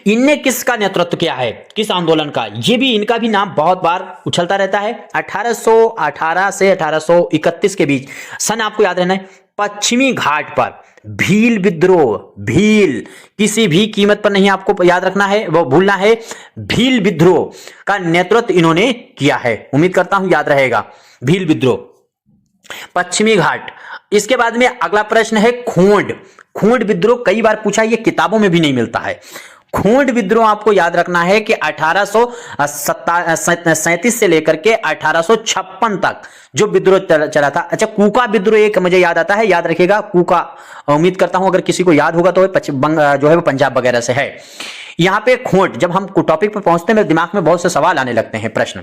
इनने किसका नेतृत्व किया है? किस आंदोलन का? ये भी, इनका भी नाम बहुत बार उछलता रहता है। 1818 से 1831 के बीच सन आपको याद रहना है। पश्चिमी घाट पर भील विद्रोह, भील किसी भी कीमत पर नहीं आपको याद रखना है, वो भूलना है। भील विद्रोह का नेतृत्व इन्होंने किया है, उम्मीद करता हूं याद रहेगा। भील विद्रोह, पश्चिमी घाट। इसके बाद में अगला प्रश्न है खोंड विद्रोह। कई बार पूछा, ये किताबों में भी नहीं मिलता है। खोंड विद्रोह आपको याद रखना है कि 1837 से लेकर के 1856 तक जो विद्रोह चला था। अच्छा, कूका विद्रोह एक मुझे याद आता है, याद रखिएगा कूका। उम्मीद करता हूं अगर किसी को याद होगा तो जो है वो पंजाब वगैरह से है। यहां पे खोंट, जब हम टॉपिक पर पहुंचते हैं मेरे दिमाग में बहुत से सवाल आने लगते हैं, प्रश्न।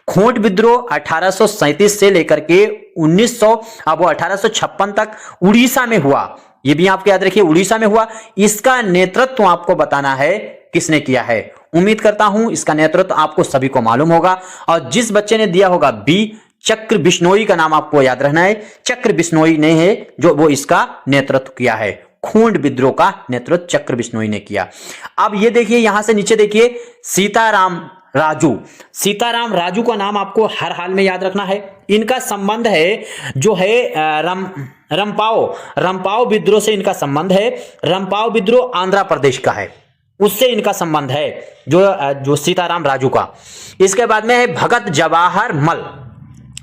खोंट विद्रोह 1837 से लेकर के 1856 तक उड़ीसा में हुआ। ये भी आपको याद रखिए, उड़ीसा में हुआ। इसका नेतृत्व आपको बताना है किसने किया है। उम्मीद करता हूं इसका नेतृत्व आपको सभी को मालूम होगा। और जिस बच्चे ने दिया होगा बी, चक्र बिश्नोई का नाम आपको याद रखना है। चक्र बिश्नोई ने है जो वो इसका नेतृत्व किया है। खोंड विद्रोह का नेतृत्व चक्र बिश्नोई ने किया। अब ये देखिए, यहां से नीचे देखिए, सीताराम राजू का नाम आपको हर हाल में याद रखना है। इनका संबंध है जो है रंपाओ विद्रोह से इनका संबंध है। रंपाओ विद्रोह आंध्र प्रदेश का है, उससे इनका संबंध है जो सीताराम राजू का। इसके बाद में है भगत जवाहर मल।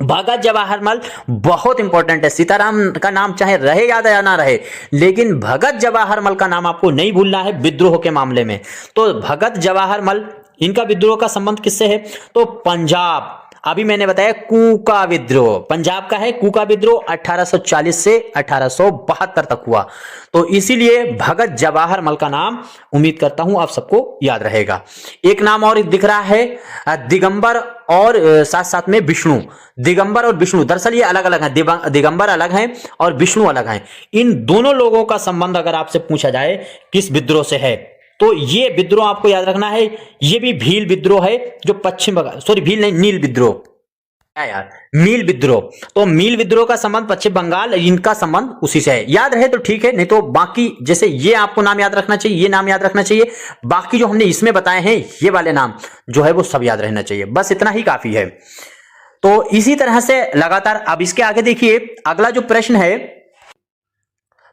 भगत जवाहरलाल बहुत इंपॉर्टेंट है। सीताराम का नाम चाहे रहे याद या ना रहे, लेकिन भगत जवाहरलाल का नाम आपको नहीं भूलना है विद्रोह के मामले में। तो भगत जवाहरलाल, इनका विद्रोह का संबंध किससे है? तो पंजाब, अभी मैंने बताया कूका विद्रोह, पंजाब का है कूका विद्रोह, 1840 से 1872 तक हुआ। तो इसीलिए भगत जवाहरलाल का नाम उम्मीद करता हूं आप सबको याद रहेगा। एक नाम और दिख रहा है दिगंबर और साथ साथ में विष्णु। दिगंबर और विष्णु दरअसल ये अलग अलग हैं, दिगंबर अलग हैं और विष्णु अलग हैं। इन दोनों लोगों का संबंध अगर आपसे पूछा जाए किस विद्रोह से है, तो ये विद्रोह आपको याद रखना है, ये भी भील विद्रोह है जो पश्चिम बंगाल, सॉरी भील नहीं, नील विद्रोह, क्या यार, मील विद्रोह। तो मील विद्रोह का संबंध पश्चिम बंगाल, इनका संबंध उसी से है। याद रहे तो ठीक है, नहीं तो बाकी जैसे ये आपको नाम याद रखना चाहिए, ये नाम याद रखना चाहिए, बाकी जो हमने इसमें बताए हैं ये वाले नाम जो है वो सब याद रहना चाहिए, बस इतना ही काफी है। तो इसी तरह से लगातार अब इसके आगे देखिए, अगला जो प्रश्न है,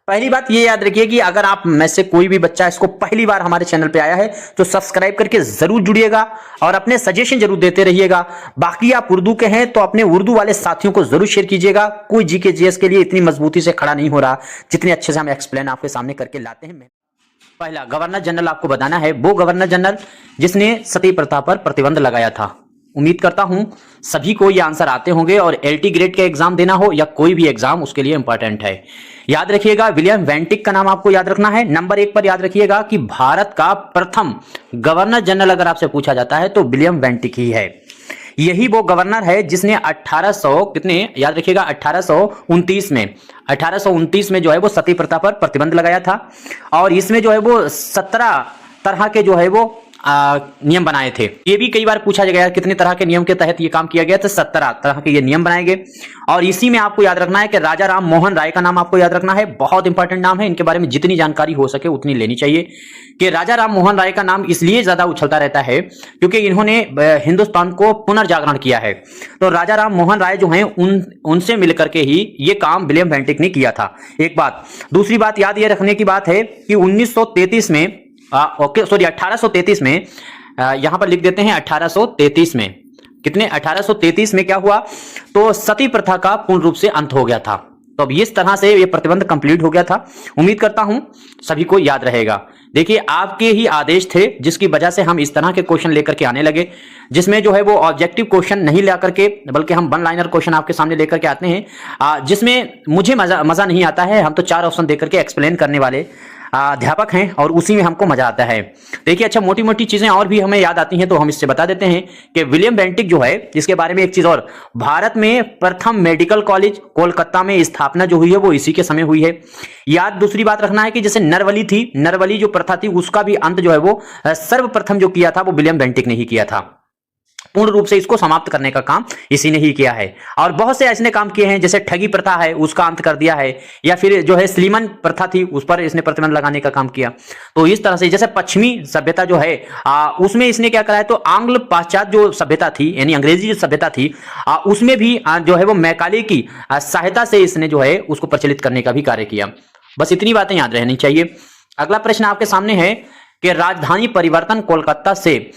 पहली बात ये याद रखिए कि अगर आप में से कोई भी बच्चा इसको पहली बार हमारे चैनल पे आया है तो सब्सक्राइब करके जरूर जुड़िएगा और अपने सजेशन जरूर देते रहिएगा। बाकी आप उर्दू के हैं तो अपने उर्दू वाले साथियों को जरूर शेयर कीजिएगा। कोई जीके जीएस के लिए इतनी मजबूती से खड़ा नहीं हो रहा जितने अच्छे से हम एक्सप्लेन आपके सामने करके लाते हैं। पहला गवर्नर जनरल आपको बताना है, वो गवर्नर जनरल जिसने सती प्रथा पर प्रतिबंध लगाया था। उम्मीद करता हूं सभी को ये आंसर आते होंगे और एलटी ग्रेड का एग्जाम देना हो या कोई भी एग्जाम उसके लिए इंपॉर्टेंट है। याद रखिएगा विलियम वेंटिक का नाम आपको याद रखना है। नंबर 1 पर याद रखिएगा कि भारत का प्रथम गवर्नर जनरल अगर आपसे पूछा जाता है तो विलियम वेंटिक ही है। यही वो गवर्नर है जिसने 1800 कितने याद रखिएगा 1829 में जो है वो सती प्रथा पर प्रतिबंध लगाया था और इसमें जो है वो 17 तरह के जो है वो नियम बनाए थे। ये भी कई बार पूछा गया कितने तरह के नियम के तहत ये काम किया गया, तो 17 तरह के ये नियम बनाए गए। और इसी में आपको याद रखना है कि राजा राम मोहन राय का नाम आपको याद रखना है, बहुत इंपॉर्टेंट नाम है, इनके बारे में जितनी जानकारी हो सके उतनी लेनी चाहिए। कि राजा राम मोहन राय का नाम इसलिए ज्यादा उछलता रहता है क्योंकि इन्होंने हिंदुस्तान को पुनर्जागरण किया है। तो राजा राम मोहन राय जो हैं उनसे मिलकर के ही ये काम विलियम वेंटिक ने किया था, एक बात। दूसरी बात याद ये रखने की बात है कि 1933 में 1833 में, यहां पर लिख देते हैं 1833 में, कितने 1833 में क्या हुआ, तो सती प्रथा का पूर्ण रूप से अंत हो गया था। तो अब इस तरह से ये प्रतिबंध कंप्लीट हो गया था। उम्मीद करता हूं सभी को याद रहेगा। देखिए आपके ही आदेश थे जिसकी वजह से हम इस तरह के क्वेश्चन लेकर के आने लगे, जिसमें जो है वो ऑब्जेक्टिव क्वेश्चन नहीं लेकर के बल्कि हम वन लाइनर क्वेश्चन आपके सामने लेकर के आते हैं, जिसमें मुझे मजा नहीं आता है। हम तो 4 ऑप्शन देकर के एक्सप्लेन करने वाले अध्यापक हैं और उसी में हमको मजा आता है। देखिए अच्छा मोटी मोटी चीजें और भी हमें याद आती हैं तो हम इससे बता देते हैं कि विलियम वेंटिक जो है, इसके बारे में एक चीज और, भारत में प्रथम मेडिकल कॉलेज कोलकाता में स्थापना जो हुई है वो इसी के समय हुई है। याद दूसरी बात रखना है कि जैसे नरवली थी, नरवली जो प्रथा थी उसका भी अंत जो है वो सर्वप्रथम जो किया था वो विलियम वेंटिक ने ही किया था। पूर्ण रूप से इसको समाप्त करने का काम इसी ने ही किया है। और बहुत से ऐसे काम किए हैं, जैसे ठगी प्रथा है उसका अंत कर दिया है, या फिर जो है स्लीमन प्रथा थी उस पर इसने प्रतिबंध लगाने का काम किया। तो इस तरह से जैसे पश्चिमी सभ्यता जो है उसमें इसने क्या करा है, तो आंग्ल पाश्चात्य जो सभ्यता थी यानी अंग्रेजी जो सभ्यता थी उसमें भी जो है वो मैकाले की सहायता से इसने जो है उसको प्रचलित करने का भी कार्य किया। बस इतनी बातें याद रहनी चाहिए। अगला प्रश्न आपके सामने है कि राजधानी परिवर्तन कोलकाता से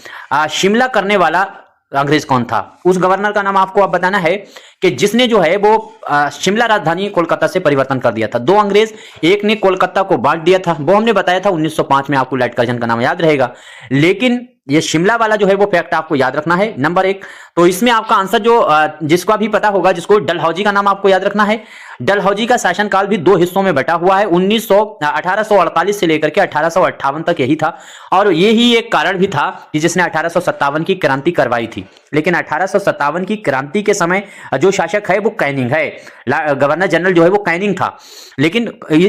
शिमला करने वाला अंग्रेज कौन था। उस गवर्नर का नाम आपको अब बताना है कि जिसने जो है वो शिमला राजधानी कोलकाता से परिवर्तन कर दिया था। 2 अंग्रेज, एक ने कोलकाता को बांट दिया था, वो हमने बताया था 1905 में, आपको लॉर्ड कर्जन का नाम याद रहेगा। लेकिन ये शिमला वाला जो है वो फैक्ट आपको याद रखना है नंबर 1। तो इसमें आपका आंसर जो जिसको अभी पता होगा, जिसको डलहौजी का नाम आपको याद रखना है। डलहौजी का शासनकाल भी 2 हिस्सों में बटा हुआ है, 1848 से लेकर के 1858 तक यही था। और यही एक कारण भी था कि जिसने 1857 की क्रांति करवाई थी। लेकिन 1857 की क्रांति के समय जो शासक है वो कैनिंग है, गवर्नर जनरल जो है वो कैनिंग था, लेकिन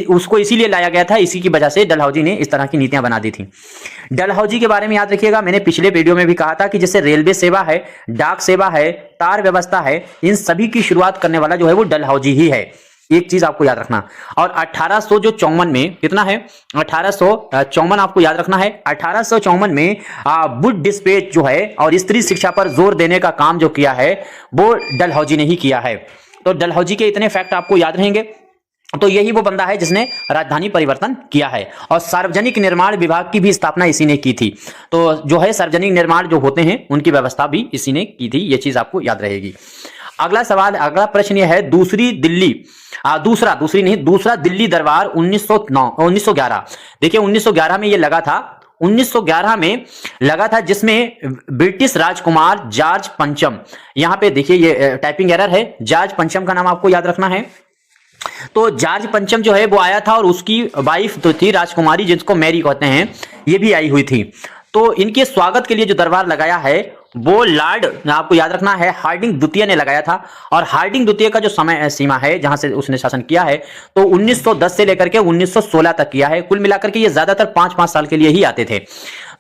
उसको इसीलिए लाया गया था, इसी की वजह से डलहौजी ने इस तरह की नीतियां बना दी थी। डलहौजी के बारे में याद रखिएगा, मैंने पिछले वीडियो में भी कहा था कि जैसे रेलवे सेवा है, डाक सेवा है, तार व्यवस्था है, इन सभी की शुरुआत करने वाला जो है वो डलहौजी ही है। एक चीज आपको याद रखना। और 1854 में कितना है, 1854 आपको याद रखना है। 1854 में वुड डिस्पैच जो है और स्त्री शिक्षा पर जोर देने का काम जो किया है वो डलहौजी ने ही किया है। तो डलहौजी के इतने फैक्ट आपको याद रहेंगे। तो यही वो बंदा है जिसने राजधानी परिवर्तन किया है। और सार्वजनिक निर्माण विभाग की भी स्थापना इसी ने की थी। तो जो है सार्वजनिक निर्माण जो होते हैं उनकी व्यवस्था भी इसी ने की थी, ये चीज आपको याद रहेगी। अगला सवाल, अगला प्रश्न यह है, दूसरा दिल्ली दरबार 1911। देखिए 1911 में ये लगा था, 1911 में लगा था, जिसमें ब्रिटिश राजकुमार जॉर्ज पंचम, यहां पे देखिए ये टाइपिंग एरर है, जॉर्ज पंचम का नाम आपको याद रखना है। तो जॉर्ज पंचम जो है वो आया था और उसकी वाइफ तो थी राजकुमारी, जिसको मैरी कहते हैं, ये भी आई हुई थी। तो इनके स्वागत के लिए जो दरबार लगाया है वो लॉर्ड, आपको याद रखना है, हार्डिंग द्वितीय ने लगाया था। और हार्डिंग द्वितीय का जो समय सीमा है जहां से उसने शासन किया है, तो 1910 से लेकर के 1916 तक किया है। कुल मिलाकर के ये ज्यादातर 5-5 साल के लिए ही आते थे।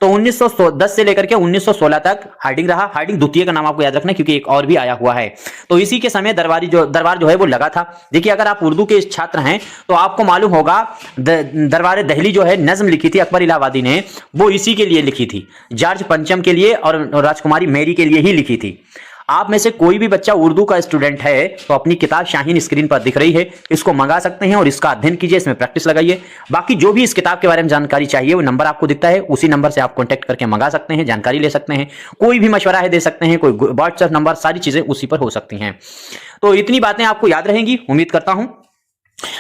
तो 1910 से लेकर के 1916 तक हार्डिंग रहा। हार्डिंग द्वितीय का नाम आपको याद रखना है क्योंकि एक और भी आया हुआ है। तो इसी के समय दरबार जो है वो लगा था। देखिए अगर आप उर्दू के छात्र हैं तो आपको मालूम होगा, दरबार दहली जो है नज्म लिखी थी अकबर इलाहाबादी ने, वो इसी के लिए लिखी थी, जॉर्ज पंचम के लिए और राजकुमारी मैरी के लिए ही लिखी थी। आप में से कोई भी बच्चा उर्दू का स्टूडेंट है तो अपनी किताब शाहीन स्क्रीन पर दिख रही है, इसको मंगा सकते हैं और इसका अध्ययन कीजिए, इसमें प्रैक्टिस लगाइए। बाकी जो भी इस किताब के बारे में जानकारी चाहिए वो नंबर आपको दिखता है, उसी नंबर से आप कांटेक्ट करके मंगा सकते हैं, जानकारी ले सकते हैं, कोई भी मशवरा है दे सकते हैं, कोई व्हाट्सएप नंबर, सारी चीजें उसी पर हो सकती हैं। तो इतनी बातें आपको याद रहेंगी उम्मीद करता हूं।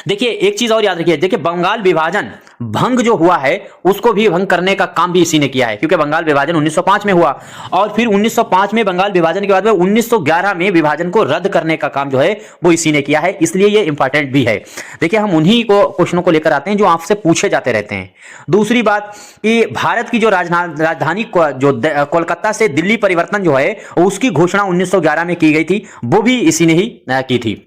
देखिए एक चीज और याद रखिए, देखिए बंगाल विभाजन भंग जो हुआ है उसको भी भंग करने का काम भी इसी ने किया है, क्योंकि बंगाल विभाजन 1905 में हुआ और फिर 1905 में बंगाल विभाजन के बाद में 1911 में विभाजन को रद्द करने का काम जो है वो इसी ने किया है, इसलिए ये इंपॉर्टेंट भी है। देखिए हम उन्हीं को क्वेश्चनों को लेकर आते हैं जो आपसे पूछे जाते रहते हैं। दूसरी बात कि भारत की जो राजधानी जो कोलकाता से दिल्ली परिवर्तन जो है उसकी घोषणा 1911 में की गई थी, वो भी इसी ने ही की थी।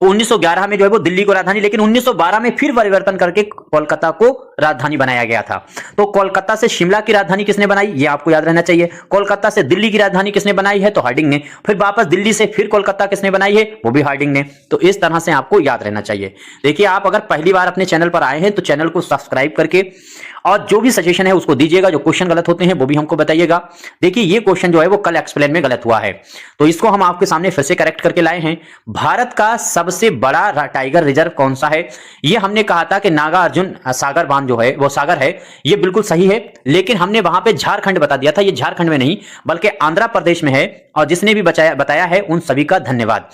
1911 में जो है वो दिल्ली को राजधानी, लेकिन 1912 में फिर परिवर्तन करके कोलकाता को राजधानी बनाया गया था। तो कोलकाता से शिमला की राजधानी किसने बनाई, ये आपको याद रहना चाहिए। कोलकाता से दिल्ली की राजधानी किसने बनाई है, तो हार्डिंग ने। फिर वापस दिल्ली से फिर कोलकाता किसने बनाई है, वो भी हार्डिंग ने। तो इस तरह से आपको याद रहना चाहिए। देखिए आप अगर पहली बार अपने चैनल पर आए हैं तो चैनल को सब्सक्राइब करके और जो भी सजेशन है उसको दीजिएगा, जो क्वेश्चन गलत होते हैं वो भी हमको बताइएगा। देखिए ये क्वेश्चन जो है वो कल एक्सप्लेन में गलत हुआ है, तो इसको हम आपके सामने फिर से करेक्ट करके लाए हैं। भारत का सबसे बड़ा टाइगर रिजर्व कौन सा है, ये हमने कहा था कि नागार्जुन सागर बांध जो है वो सागर है, ये बिल्कुल सही है, लेकिन हमने वहां पे झारखंड बता दिया था। ये झारखंड में नहीं बल्कि आंध्र प्रदेश में है, और जिसने भी बताया है उन सभी का धन्यवाद।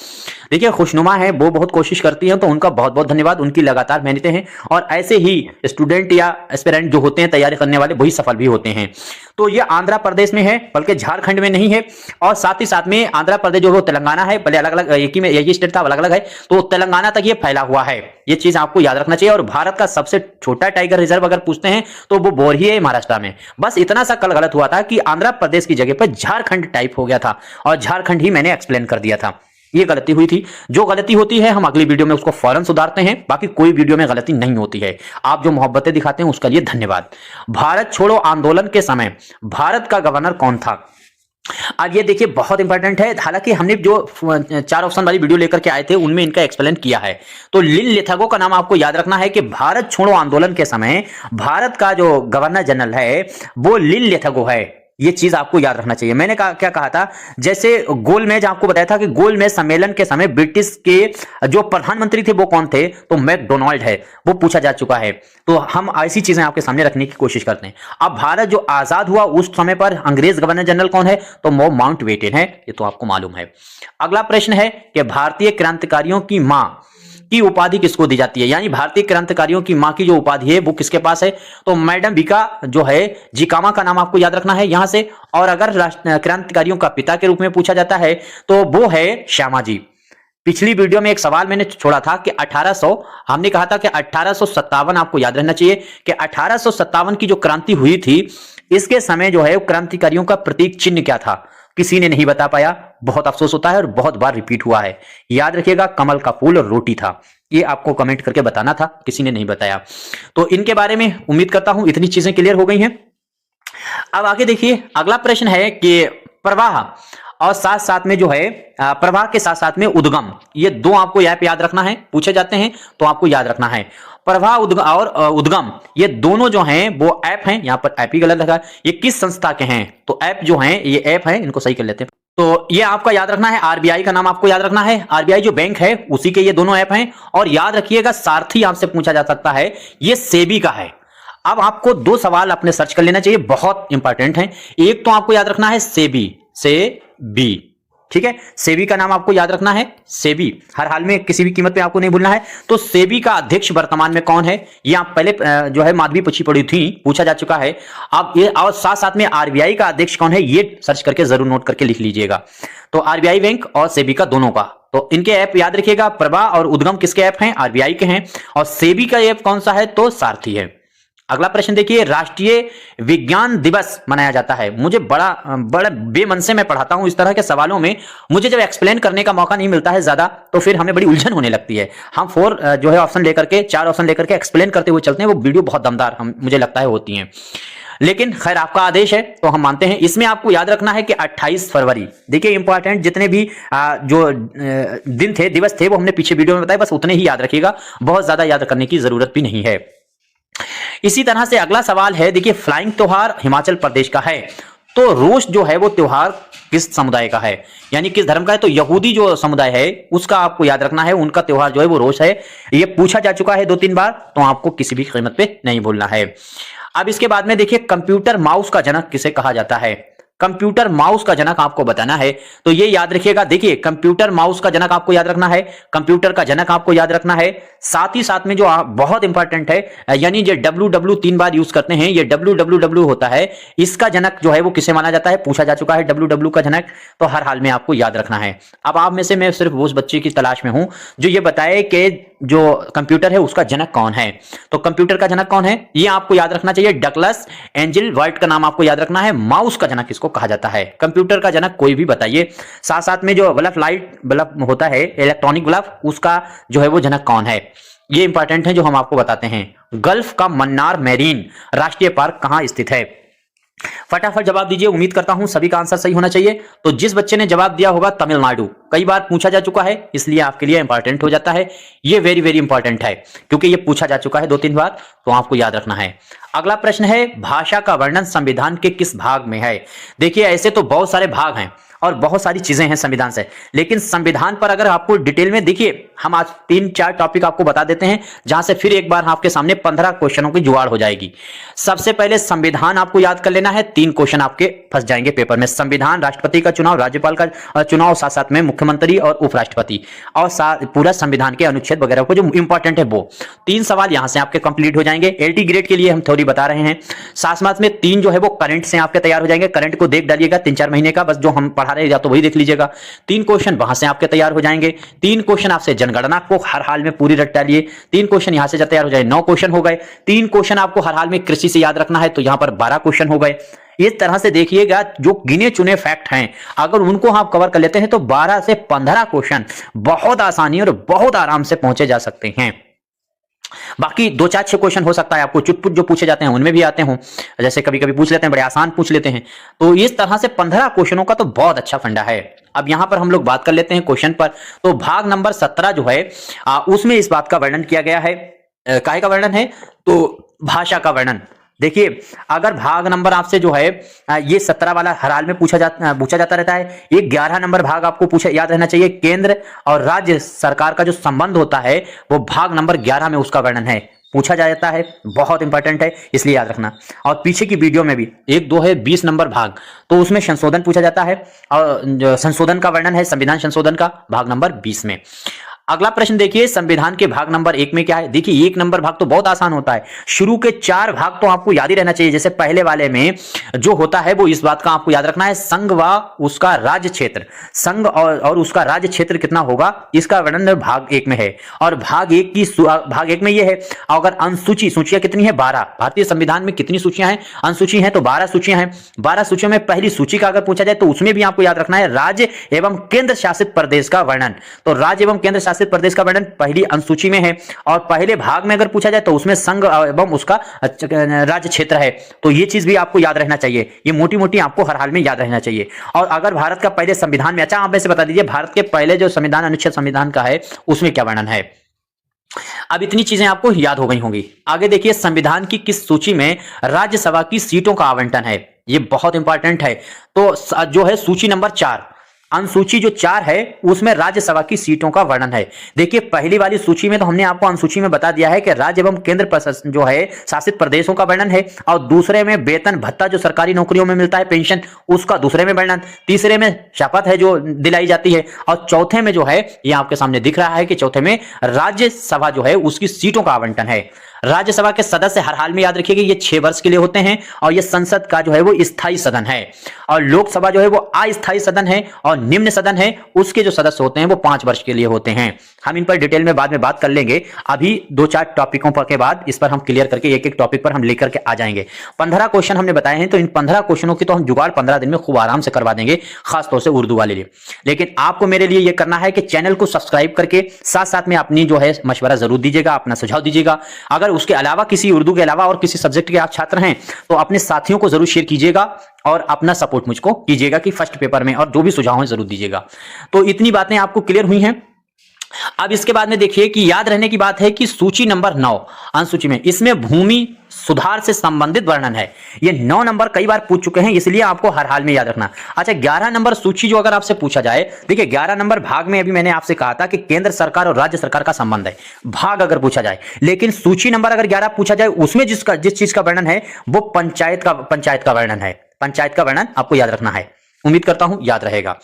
देखिए खुशनुमा है, वो बहुत कोशिश करती हैं, तो उनका बहुत बहुत धन्यवाद, उनकी लगातार मेहनतें हैं। और ऐसे ही स्टूडेंट या एस्पिरेंट जो होते हैं तैयारी करने वाले, वही सफल भी होते हैं। तो ये आंध्र प्रदेश में है बल्कि झारखंड में नहीं है। और साथ ही साथ में आंध्र प्रदेश जो है तेलंगाना है, भले अलग अलग एक ही स्टेट था, अलग अलग है, तो तेलंगाना तक ये फैला हुआ है। ये चीज आपको याद रखना चाहिए। और भारत का सबसे छोटा टाइगर रिजर्व अगर पूछते हैं तो वो बोरही है, महाराष्ट्र में। बस इतना सा कल गलत हुआ था कि आंध्र प्रदेश की जगह पर झारखंड टाइप हो गया था, और झारखंड ही मैंने एक्सप्लेन कर दिया था। ये गलती हुई थी। जो गलती होती है हम अगली वीडियो में उसको फौरन सुधारते हैं, बाकी कोई वीडियो में गलती नहीं होती है। आप जो मोहब्बतें दिखाते हैं उसके लिए धन्यवाद। भारत छोड़ो आंदोलन के समय भारत का गवर्नर कौन था? अब ये देखिए बहुत इंपॉर्टेंट है। हालांकि हमने जो 4 ऑप्शन वाली वीडियो लेकर के आए थे उनमें इनका एक्सप्लेन किया है। तो लिन लिथगो का नाम आपको याद रखना है कि भारत छोड़ो आंदोलन के समय भारत का जो गवर्नर जनरल है वो लिन लिथगो है। ये चीज आपको याद रखना चाहिए। मैंने क्या कहा था, जैसे गोलमेज आपको बताया था कि गोलमेज सम्मेलन के समय ब्रिटिश के जो प्रधानमंत्री थे वो कौन थे, तो मैकडोनाल्ड है, वो पूछा जा चुका है। तो हम ऐसी चीजें आपके सामने रखने की कोशिश करते हैं। अब भारत जो आजाद हुआ उस समय पर अंग्रेज गवर्नर जनरल कौन है, तो वो माउंटबेटन है, ये तो आपको मालूम है। अगला प्रश्न है कि भारतीय क्रांतिकारियों की मां की उपाधि किसको दी जाती है, यानी भारतीय क्रांतिकारियों की मां की जो उपाधि है वो किसके पास है, तो मैडम विका जो है जिकामा का नाम आपको याद रखना है यहां से। और अगर क्रांतिकारियों का पिता के रूप में पूछा जाता है तो वो है श्यामा जी। पिछली वीडियो में एक सवाल मैंने छोड़ा था कि 1800, हमने कहा था कि 1857 आपको याद रहना चाहिए कि 1857 की जो क्रांति हुई थी इसके समय जो है क्रांतिकारियों का प्रतीक चिन्ह क्या था, किसी ने नहीं बता पाया। बहुत अफसोस होता है और बहुत बार रिपीट हुआ है। याद रखिएगा कमल का फूल और रोटी था, ये आपको कमेंट करके बताना था, किसी ने नहीं बताया। तो इनके बारे में उम्मीद करता हूं इतनी चीजें क्लियर हो गई हैं। अब आगे देखिए अगला प्रश्न है कि प्रवाह और साथ साथ में जो है प्रवाह के साथ साथ में उद्गम, ये दो आपको यहाँ पे याद रखना है, पूछे जाते हैं तो आपको याद रखना है। प्रवाह और उद्गम ये दोनों जो हैं वो ऐप हैं, यहाँ पर ऐप ही गलत लगा, ये किस संस्था के हैं, तो ऐप जो हैं ये ऐप हैं, इनको सही कर लेते हैं। तो ये आपका याद रखना है, आरबीआई का नाम आपको याद रखना है। आरबीआई जो बैंक है उसी के ये दोनों ऐप हैं। और याद रखिएगा सारथी आपसे पूछा जा सकता है, ये सेबी का है। अब आपको 2 सवाल अपने सर्च कर लेना चाहिए, बहुत इंपॉर्टेंट हैं। एक तो आपको याद रखना है सेबी से बी, ठीक है, सेबी का नाम आपको याद रखना है, सेबी हर हाल में किसी भी कीमत पे आपको नहीं भूलना है। तो सेबी का अध्यक्ष वर्तमान में कौन है, ये आप पहले जो है माधवी पूछी पड़ी थी, पूछा जा चुका है। अब ये और साथ साथ में आरबीआई का अध्यक्ष कौन है, ये सर्च करके जरूर नोट करके लिख लीजिएगा। तो आरबीआई बैंक और सेबी का दोनों का, तो इनके ऐप याद रखिएगा। प्रभा और उद्गम किसके ऐप हैं, आरबीआई के हैं। और सेबी का ऐप कौन सा है, तो सारथी है। अगला प्रश्न देखिए, राष्ट्रीय विज्ञान दिवस मनाया जाता है। मुझे बड़ा बेमन से मैं पढ़ाता हूं इस तरह के सवालों में, मुझे जब एक्सप्लेन करने का मौका नहीं मिलता है ज्यादा, तो फिर हमें बड़ी उलझन होने लगती है। हम 4 जो है ऑप्शन लेकर के, 4 ऑप्शन लेकर के एक्सप्लेन करते हुए चलते हैं, वो वीडियो बहुत दमदार मुझे लगता है होती है। लेकिन खैर आपका आदेश है तो हम मानते हैं। इसमें आपको याद रखना है कि 28 फरवरी, देखिए इंपॉर्टेंट जितने भी जो दिन थे, दिवस थे, वो हमने पीछे वीडियो में बताया, बस उतने ही याद रखिएगा, बहुत ज्यादा याद करने की जरूरत भी नहीं है। इसी तरह से अगला सवाल है, देखिए फ्लाइंग त्योहार हिमाचल प्रदेश का है, तो रोश जो है वो त्योहार किस समुदाय का है, यानी किस धर्म का है, तो यहूदी जो समुदाय है उसका आपको याद रखना है, उनका त्योहार जो है वो रोश है। ये पूछा जा चुका है 2-3 बार, तो आपको किसी भी कीमत पे नहीं भूलना है। अब इसके बाद में देखिए, कंप्यूटर माउस का जनक किसे कहा जाता है, कंप्यूटर माउस का जनक आपको बताना है, तो ये याद रखिएगा। देखिए कंप्यूटर माउस का जनक आपको याद रखना है, कंप्यूटर का जनक आपको याद रखना है। साथ ही साथ में जो बहुत इंपॉर्टेंट है, यानी ये www 3 बार यूज करते हैं, ये www होता है, इसका जनक जो है वो किसे माना जाता है, पूछा जा चुका है www का जनक, तो हर हाल में आपको याद रखना है। अब आप में से मैं सिर्फ उस बच्चे की तलाश में हूं जो ये बताए कि जो कंप्यूटर है उसका जनक कौन है। तो कंप्यूटर का जनक कौन है, ये आपको याद रखना चाहिए, डगलस एंजिल वर्ट का नाम आपको याद रखना है। माउस का जनक इसको कहा जाता है, कंप्यूटर का जनक कोई भी बताइए। साथ साथ में जो बल्ब, लाइट बल्ब होता है, इलेक्ट्रॉनिक बल्ब, उसका जो है वो जनक कौन है, ये इंपॉर्टेंट है जो हम आपको बताते हैं। गल्फ का मन्नार मैरीन राष्ट्रीय पार्क कहां स्थित है, फटाफट जवाब दीजिए, उम्मीद करता हूं सभी का आंसर सही होना चाहिए। तो जिस बच्चे ने जवाब दिया होगा तमिलनाडु, कई बार पूछा जा चुका है, इसलिए आपके लिए इंपॉर्टेंट हो जाता है, ये वेरी वेरी इंपॉर्टेंट है क्योंकि ये पूछा जा चुका है 2-3 बार, तो आपको याद रखना है। अगला प्रश्न है, भाषा का वर्णन संविधान के किस भाग में है। देखिए ऐसे तो बहुत सारे भाग हैं और बहुत सारी चीजें हैं संविधान से, लेकिन संविधान पर अगर आपको डिटेल में, देखिए हम आज 3-4 टॉपिक आपको बता देते हैं, जहां से फिर एक बार आपके सामने 15 क्वेश्चनों की जुगाड़ हो जाएगी। सबसे पहले संविधान आपको याद कर लेना है, 3 क्वेश्चन आपके फंस जाएंगे पेपर में। संविधान, राष्ट्रपति का चुनाव, राज्यपाल का चुनाव, साथ साथ में मुख्यमंत्री और उपराष्ट्रपति, और पूरा संविधान के अनुच्छेद वगैरह को जो इंपॉर्टेंट है वो 3 सवाल यहां से आपके कंप्लीट हो जाएंगे। एलटी ग्रेड के लिए हम थ्योरी बता रहे हैं, साथ साथ में 3 जो है वो करंट से आपके तैयार हो जाएंगे। करंट को देख डालिएगा 3-4 महीने का, बस जो हम पढ़ा रहे हैं या तो वही देख लीजिएगा। 3 क्वेश्चन वहां से आपके तैयार हो जाएंगे। 3 क्वेश्चन आपसे जनगणना को हर हाल में पूरी रट डालिए, 3 क्वेश्चन यहां से तैयार हो जाए, 9 क्वेश्चन हो गए। 3 क्वेश्चन आपको हर हाल में कृषि से याद रखना है, तो यहां पर 12 क्वेश्चन हो गए। इस तरह से देखिएगा, जो गिने चुने फैक्ट हैं अगर उनको आप कवर कर लेते हैं तो 12 से 15 क्वेश्चन बहुत आसानी और बहुत आराम से पहुंचे जा सकते हैं। बाकी 2-4-6 क्वेश्चन हो सकता है आपको चुटपुट जो पूछे जाते हैं उनमें भी आते हों, जैसे कभी कभी पूछ लेते हैं, बड़े आसान पूछ लेते हैं। तो इस तरह से 15 क्वेश्चनों का तो बहुत अच्छा फंडा है। अब यहां पर हम लोग बात कर लेते हैं क्वेश्चन पर। तो भाग नंबर 17 जो है उसमें इस बात का वर्णन किया गया है, काहे का वर्णन है, तो भाषा का वर्णन। देखिए अगर भाग नंबर आपसे जो है ये 17 वाला हर हाल में पूछा जाता रहता है, ये 11 नंबर भाग आपको पूछा याद रहना चाहिए। केंद्र और राज्य सरकार का जो संबंध होता है वो भाग नंबर 11 में उसका वर्णन है, पूछा जाता है, बहुत इंपॉर्टेंट है, इसलिए याद रखना। और पीछे की वीडियो में भी 1-2 है 20 नंबर भाग, तो उसमें संशोधन पूछा जाता है, और संशोधन का वर्णन है संविधान संशोधन का भाग नंबर 20 में। अगला प्रश्न देखिए, संविधान के भाग नंबर 1 में क्या है। देखिए 1 नंबर भाग तो बहुत आसान होता है, शुरू के 4 भाग तो आपको याद ही रहना चाहिए। जैसे पहले वाले में जो होता है वो इस बात का आपको याद रखना है, संघ व उसका राज्य क्षेत्र, संघ और उसका राज्य क्षेत्र कितना होगा, इसका वर्णन भाग 1 में है। और भाग 1 में ये है, अगर अनुसूची, सूचियां कितनी है 12, भारतीय संविधान में कितनी सूचियां हैं, अनुसूची हैं तो 12 सूचियां हैं। 12 सूचियों में पहली सूची का अगर पूछा जाए तो उसमें भी आपको याद रखना है राज्य एवं केंद्र शासित प्रदेश का वर्णन। तो राज्य एवं केंद्र शासित प्रदेश का वर्णन पहली अनुसूची में है, और पहले भाग में अगर पूछा जाए तो उसमें संघ एवं उसका राज्य क्षेत्र है। तो ये चीज भी आपको याद रहना चाहिए, ये मोटी मोटी आपको हर हाल में याद रहना चाहिए। और अगर भारत का पहले संविधान में, अच्छा आप वैसे बता दीजिए भारत के पहले जो संविधान अनुच्छेद संविधान का है उसमें क्या वर्णन है। अब इतनी चीजें आपको याद हो गई होंगी। आगे देखिए, संविधान की किस सूची में राज्यसभा की सीटों का आवंटन है, ये बहुत इंपॉर्टेंट है। तो जो है सूची नंबर 4, अनुसूची जो 4 है उसमें राज्यसभा की सीटों का वर्णन है। देखिए पहली वाली सूची में तो हमने आपको अनुसूची में बता दिया है कि राज्य एवं केंद्र जो है शासित प्रदेशों का वर्णन है, और दूसरे में वेतन भत्ता जो सरकारी नौकरियों में मिलता है, पेंशन, उसका दूसरे में वर्णन, तीसरे में शपथ है जो दिलाई जाती है, और चौथे में जो है ये आपके सामने दिख रहा है कि चौथे में राज्यसभा जो है उसकी सीटों का आवंटन है। राज्यसभा के सदस्य हर हाल में याद रखिएगा ये 6 वर्ष के लिए होते हैं, और ये संसद का जो है वो स्थायी सदन है, और लोकसभा जो है वो अस्थायी सदन है, और निम्न सदन है उसके जो सदस्य होते हैं वो 5 वर्ष के लिए होते हैं। हम इन पर डिटेल में बाद में बात कर लेंगे, अभी 2-4 टॉपिकों पर के बाद इस पर हम क्लियर करके एक एक टॉपिक पर हम लेकर के आ जाएंगे। 15 क्वेश्चन हमने बताए हैं, तो इन 15 क्वेश्चनों की तो हम जुगाड़ 15 दिन में खूब आराम से करवा देंगे, खासतौर से उर्दू वाले लिए। लेकिन आपको मेरे लिए यह करना है कि चैनल को सब्सक्राइब करके साथ साथ में अपनी जो है मशवरा जरूर दीजिएगा, अपना सुझाव दीजिएगा। अगर उसके अलावा किसी उर्दू के अलावा और किसी सब्जेक्ट के आप छात्र हैं तो अपने साथियों को जरूर शेयर कीजिएगा, और अपना सपोर्ट मुझको कीजिएगा कि फर्स्ट पेपर में, और जो भी सुझाव है जरूर दीजिएगा। तो इतनी बातें आपको क्लियर हुई हैं। अब इसके बाद में देखिए कि याद रहने की बात है कि सूची नंबर 9 अनुसूची में, इसमें भूमि सुधार से संबंधित वर्णन है। ये 9 नंबर कई बार पूछ चुके हैं, इसलिए आपको हर हाल में याद रखना। अच्छा 11 नंबर सूची जो अगर आपसे पूछा जाए, देखिए 11 नंबर भाग में अभी मैंने आपसे कहा था कि केंद्र सरकार और राज्य सरकार का संबंध है, भाग अगर पूछा जाए, लेकिन सूची नंबर अगर 11 पूछा जाए उसमें जिस चीज का वर्णन है वो पंचायत का वर्णन है। पंचायत का वर्णन आपको याद रखना है, उम्मीद करता हूं याद रहेगा।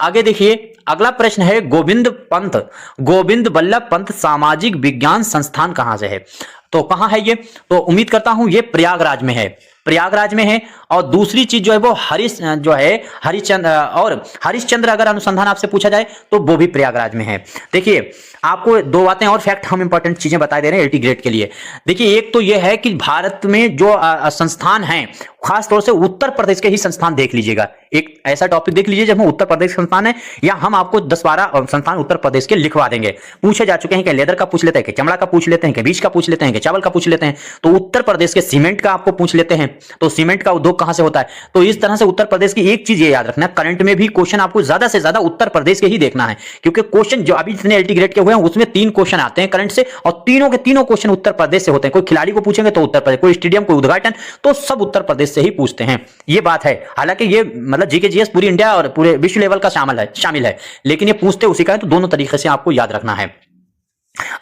आगे देखिए अगला प्रश्न है गोविंद बल्लभ पंत सामाजिक विज्ञान संस्थान कहां से है? तो कहां है ये? तो उम्मीद करता हूं ये प्रयागराज में है, प्रयागराज में है। और दूसरी चीज जो है वो हरिश्चंद्र अगर अनुसंधान आपसे पूछा जाए तो वो भी प्रयागराज में है। देखिए आपको 2 बातें और फैक्ट हम इंपॉर्टेंट चीजें बता दे रहे हैं एलटी ग्रेड के लिए। देखिए एक तो ये है कि भारत में जो संस्थान हैं, खास तौर से उत्तर प्रदेश के ही संस्थान देख लीजिएगा। एक ऐसा टॉपिक देख लीजिए जब उत्तर प्रदेश संस्थान है, या हम आपको 10-12 संस्थान उत्तर प्रदेश के लिखवा देंगे। पूछे जा चुके हैं कि लेदर का पूछ लेते हैं, कि चमड़ा का पूछ लेते हैं, कि बीज का पूछ लेते हैं, कि चावल का पूछ लेते हैं। तो उत्तर प्रदेश के सीमेंट का आपको पूछ लेते हैं, तो सीमेंट का उद्योग कहां से होता है। तो इस तरह से उत्तर प्रदेश की एक चीज ये याद रखना, करंट में भी क्वेश्चन आपको ज्यादा से ज्यादा उत्तर प्रदेश के ही देखना है, क्योंकि क्वेश्चन जो अभी जितने एलटी ग्रेड के हुए हैं उसमें 3 क्वेश्चन आते हैं करंट से, और तीनों के तीनों क्वेश्चन उत्तर प्रदेश से होते हैं। कोई खिलाड़ी को पूछेंगे तो उत्तर प्रदेश, कोई स्टेडियम, कोई उद्घाटन, तो सब उत्तर प्रदेश से ही पूछते हैं। ये बात है, हालांकि ये मतलब जीके जीएस पूरी इंडिया और पूरे विश्व लेवल का शामिल है, लेकिन ये पूछते उसी का है, तो दोनों तरीके से आपको याद रखना है।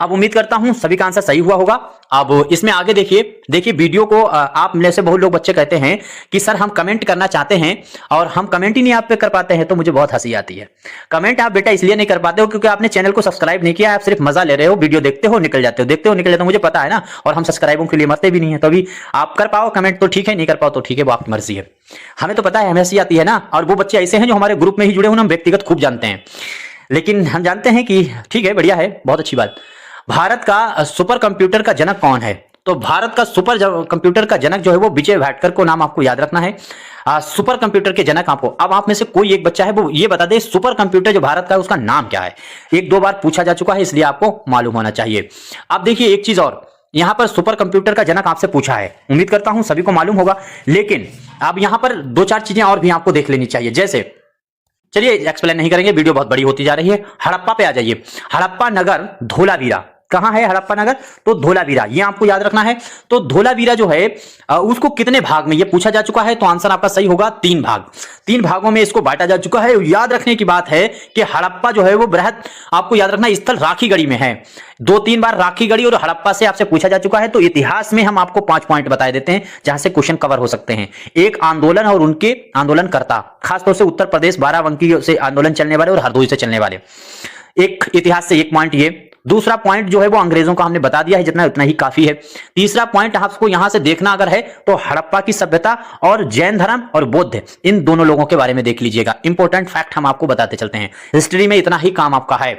अब उम्मीद करता हूं सभी का आंसर सही हुआ होगा। अब इसमें आगे देखिए वीडियो को आप में से बहुत लोग बच्चे कहते हैं कि सर हम कमेंट करना चाहते हैं और हम कमेंट ही नहीं आप पे कर पाते हैं, तो मुझे बहुत हंसी आती है। कमेंट आप बेटा इसलिए नहीं कर पाते हो क्योंकि आपने चैनल को सब्सक्राइब नहीं किया, आप सिर्फ मजा ले रहे हो, वीडियो देखते हो निकल जाते हो, देखते हो निकल जाते हो, मुझे पता है ना, और हम सब्सक्राइबों के लिए मरते भी नहीं है। तो अभी आप कर पाओ कमेंट तो ठीक है, नहीं कर पाओ तो ठीक है, वो आपकी मर्जी है। हमें तो पता है, हमें हंसी आती है ना। और वो बच्चे ऐसे हैं जो हमारे ग्रुप में ही जुड़े हुए, हम व्यक्तिगत खूब जानते हैं, लेकिन हम जानते हैं कि ठीक है, बढ़िया है, बहुत अच्छी बात। भारत का सुपर कंप्यूटर का जनक कौन है? तो भारत का सुपर कंप्यूटर का जनक जो है वो विजय भाटकर को नाम आपको याद रखना है। सुपर कंप्यूटर के जनक आपको, अब आप में से कोई एक बच्चा है वो ये बता दे सुपर कंप्यूटर जो भारत का है उसका नाम क्या है। 1-2 बार पूछा जा चुका है, इसलिए आपको मालूम होना चाहिए। अब देखिए एक चीज और, यहां पर सुपर कंप्यूटर का जनक आपसे पूछा है, उम्मीद करता हूं सभी को मालूम होगा, लेकिन अब यहां पर 2-4 चीजें और भी आपको देख लेनी चाहिए। जैसे चलिए एक्सप्लेन नहीं करेंगे, वीडियो बहुत बड़ी होती जा रही है। हड़प्पा पे आ जाइए। हड़प्पा नगर धोलावीरा कहां है? हड़प्पा नगर तो धोलावीरा, ये आपको याद रखना है। तो धोलावीरा जो है उसको कितने भाग में ये पूछा जा चुका है, तो आंसर आपका सही होगा 3 भाग। 3 भागों में इसको बांटा जा चुका है। याद रखने की बात है कि हड़प्पा जो है वो बृहद, आपको याद रखना, स्थल राखीगढ़ी में है। 2-3 बार राखीगढ़ी और हड़प्पा से आपसे पूछा जा चुका है। तो इतिहास में हम आपको 5 पॉइंट बता देते हैं जहां से क्वेश्चन कवर हो सकते हैं। एक आंदोलन और उनके आंदोलनकर्ता, खासतौर से उत्तर प्रदेश बाराबंकी से आंदोलन चलने वाले और हरदोई से चलने वाले। एक इतिहास से 1 पॉइंट ये। दूसरा पॉइंट जो है वो अंग्रेजों का हमने बता दिया है, जितना उतना ही काफी है। तीसरा पॉइंट आपको यहां से देखना अगर है तो हड़प्पा की सभ्यता और जैन धर्म और बौद्ध, इन दोनों लोगों के बारे में देख लीजिएगा। इंपॉर्टेंट फैक्ट हम आपको बताते चलते हैं, हिस्ट्री में इतना ही काम आपका है।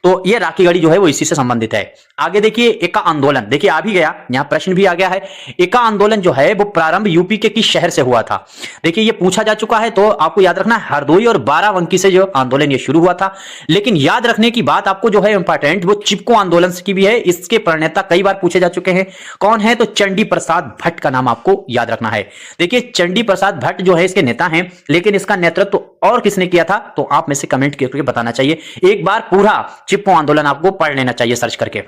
तो ये राखीगढ़ी जो है वो इसी से संबंधित है। आगे देखिए एका आंदोलन, देखिए आ भी गया, यहां प्रश्न भी आ गया है। एका आंदोलन जो है वो प्रारंभ यूपी के किस शहर से हुआ था? देखिए ये पूछा जा चुका है, तो आपको याद रखना हरदोई और बाराबंकी से जो आंदोलन ये शुरू हुआ था। लेकिन याद रखने की बात आपको जो है इंपॉर्टेंट, वो चिपको आंदोलन भी है। इसके प्रणेता कई बार पूछे जा चुके हैं, कौन है? तो चंडी प्रसाद भट्ट का नाम आपको याद रखना है। देखिए चंडी प्रसाद भट्ट जो है इसके नेता हैं, लेकिन इसका नेतृत्व और किसने किया था? तो आप में से कमेंट करके बताना चाहिए। एक बार पूरा चिपको आंदोलन आपको पढ़ लेना चाहिए सर्च करके।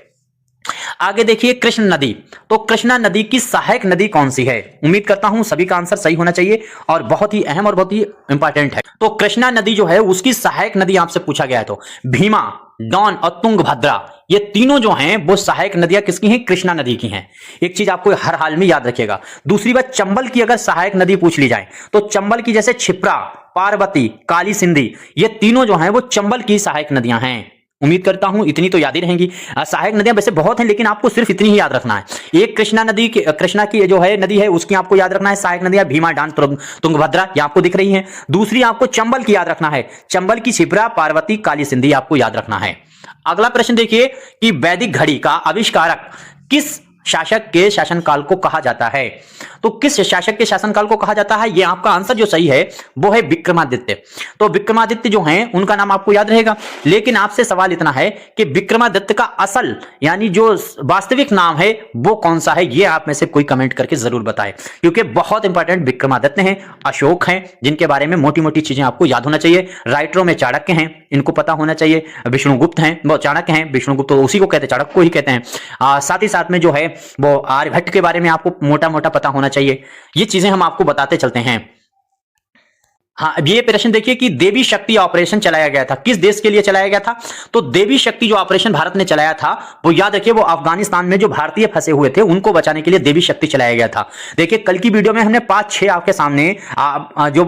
आगे देखिए कृष्ण नदी। तो कृष्णा नदी की सहायक नदी कौन सी है? उम्मीद करता हूं सभी का आंसर सही होना चाहिए और बहुत ही अहम और बहुत ही इंपॉर्टेंट है। तो कृष्णा नदी जो है उसकी सहायक नदी आपसे पूछा गया है। तो भीमा, डॉन और तुंगभद्रा, ये तीनों जो हैं वो सहायक नदियां किसकी हैं? कृष्णा नदी की हैं। एक चीज आपको हर हाल में याद रखिएगा। दूसरी बात, चंबल की अगर सहायक नदी पूछ ली जाए तो चंबल की जैसे क्षिप्रा, पार्वती, काली सिंधी, ये तीनों जो हैं वो चंबल की सहायक नदियां हैं। उम्मीद करता हूं इतनी तो याद ही रहेंगी। सहायक नदियां वैसे बहुत हैं लेकिन आपको सिर्फ इतनी ही याद रखना है। एक कृष्णा नदी की, कृष्णा की जो है नदी है उसकी आपको याद रखना है सहायक नदियां भीमा, डान, तुंगभद्रा, ये आपको दिख रही हैं। दूसरी आपको चंबल की याद रखना है, चंबल की क्षिप्रा, पार्वती, काली सिंधी आपको याद रखना है। अगला प्रश्न देखिए कि वैदिक घड़ी का आविष्कारक किस शासक के शासनकाल को कहा जाता है? तो किस शासक के शासनकाल को कहा जाता है? ये आपका आंसर जो सही है वो है विक्रमादित्य। तो विक्रमादित्य जो हैं उनका नाम आपको याद रहेगा, लेकिन आपसे सवाल इतना है कि विक्रमादित्य का असल यानी जो वास्तविक नाम है वो कौन सा है? ये आप में से कोई कमेंट करके जरूर बताएं, क्योंकि बहुत इंपॉर्टेंट विक्रमादित्य हैं, अशोक हैं, जिनके बारे में मोटी मोटी चीजें आपको याद होना चाहिए। राइटरों में चाणक्य हैं, इनको पता होना चाहिए। विष्णुगुप्त हैं, वो चाणक्य हैं, विष्णुगुप्त तो उसी को कहते हैं, चाणक्य को ही कहते हैं। साथ ही साथ में जो है वो आर्यभट्ट के बारे में आपको मोटा मोटा पता होना चाहिए। ये चीजें हम आपको बताते चलते हैं। हाँ, अब ये प्रश्न देखिए कि देवी शक्ति ऑपरेशन चलाया गया था, किस देश के लिए चलाया गया था? तो देवी शक्ति जो ऑपरेशन भारत ने चलाया था वो याद रखिए वो अफगानिस्तान में जो भारतीय फंसे हुए थे उनको बचाने के लिए देवी शक्ति चलाया गया था। देखिए कल की वीडियो में हमने 5-6 आपके सामने जो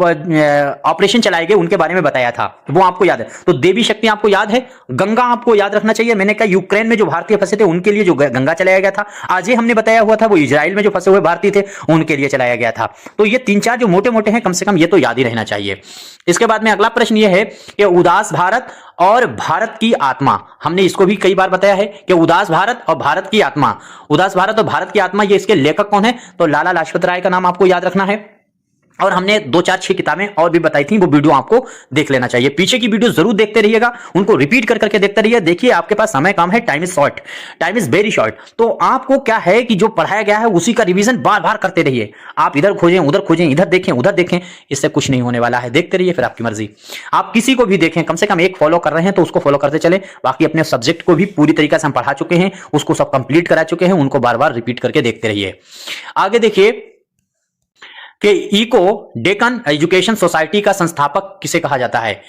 ऑपरेशन चलाए गए उनके बारे में बताया था, वो आपको याद है। तो देवी शक्ति आपको याद है। गंगा आपको याद रखना चाहिए, मैंने कहा यूक्रेन में जो भारतीय फंसे थे उनके लिए जो गंगा चलाया गया था। आज हमने बताया हुआ था वो इजराइल में जो फंसे हुए भारतीय थे उनके लिए चलाया गया था। तो ये 3-4 जो मोटे मोटे हैं कम से कम ये तो याद ही रहना चाहिए। इसके बाद में अगला प्रश्न यह है कि उदास भारत और भारत की आत्मा, हमने इसको भी कई बार बताया है कि उदास भारत और भारत की आत्मा, उदास भारत और भारत की आत्मा, ये इसके लेखक कौन है? तो लाला लाजपत राय का नाम आपको याद रखना है। और हमने 2-4-6 किताबें और भी बताई थी, वो वीडियो आपको देख लेना चाहिए। पीछे की वीडियो जरूर देखते रहिएगा, उनको रिपीट कर करके देखते रहिए। देखिए आपके पास समय कम है, time is short, time is very short. तो आपको क्या है कि जो पढ़ाया गया है उसी का रिवीजन बार बार करते रहिए। आप इधर खोजें उधर खोजें, इधर देखें उधर देखें, इससे कुछ नहीं होने वाला है। देखते रहिए, फिर आपकी मर्जी। आप किसी को भी देखें, कम से कम एक फॉलो कर रहे हैं तो उसको फॉलो करते चले। बाकी अपने सब्जेक्ट को भी पूरी तरीके से हम पढ़ा चुके हैं, उसको सब कंप्लीट करा चुके हैं, उनको बार बार रिपीट करके देखते रहिए। आगे देखिए कि इको डेकन एजुकेशन सोसाइटी का संस्थापक किसे कहा जाता है?